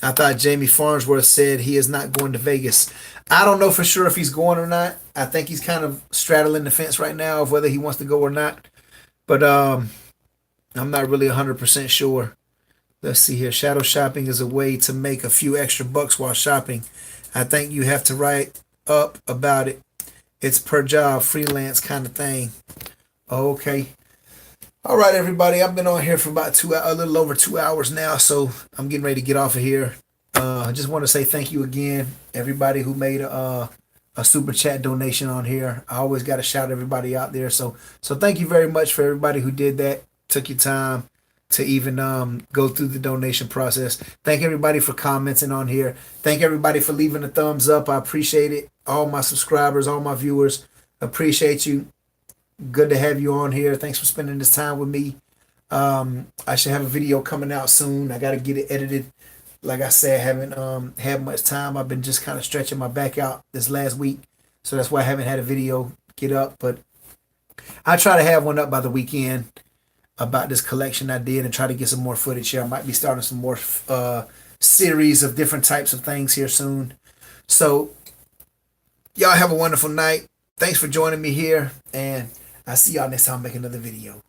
I thought Jamie Farnsworth said he is not going to Vegas. I don't know for sure if he's going or not. I think he's kind of straddling the fence right now of whether he wants to go or not. But I'm not really 100% sure. Let's see here. Shadow shopping is a way to make a few extra bucks while shopping. I think you have to write up about it. It's per job, freelance kind of thing. Okay. All right, everybody. I've been on here for about a little over 2 hours now, so I'm getting ready to get off of here. I just want to say thank you again, everybody who made a super chat donation on here. I always got to shout everybody out there. So thank you very much for everybody who did that. Took your time to even go through the donation process. Thank everybody for commenting on here. Thank everybody for leaving a thumbs up. I appreciate it. All my subscribers, all my viewers, appreciate you. Good to have you on here. Thanks for spending this time with me. I should have a video coming out soon. I got to get it edited. Like I said, I haven't had much time. I've been just kind of stretching my back out this last week, so that's why I haven't had a video get up. But I try to have one up by the weekend about this collection I did and try to get some more footage here. I might be starting some more series of different types of things here soon. So y'all have a wonderful night. Thanks for joining me here, and I'll see y'all next time. Make another video.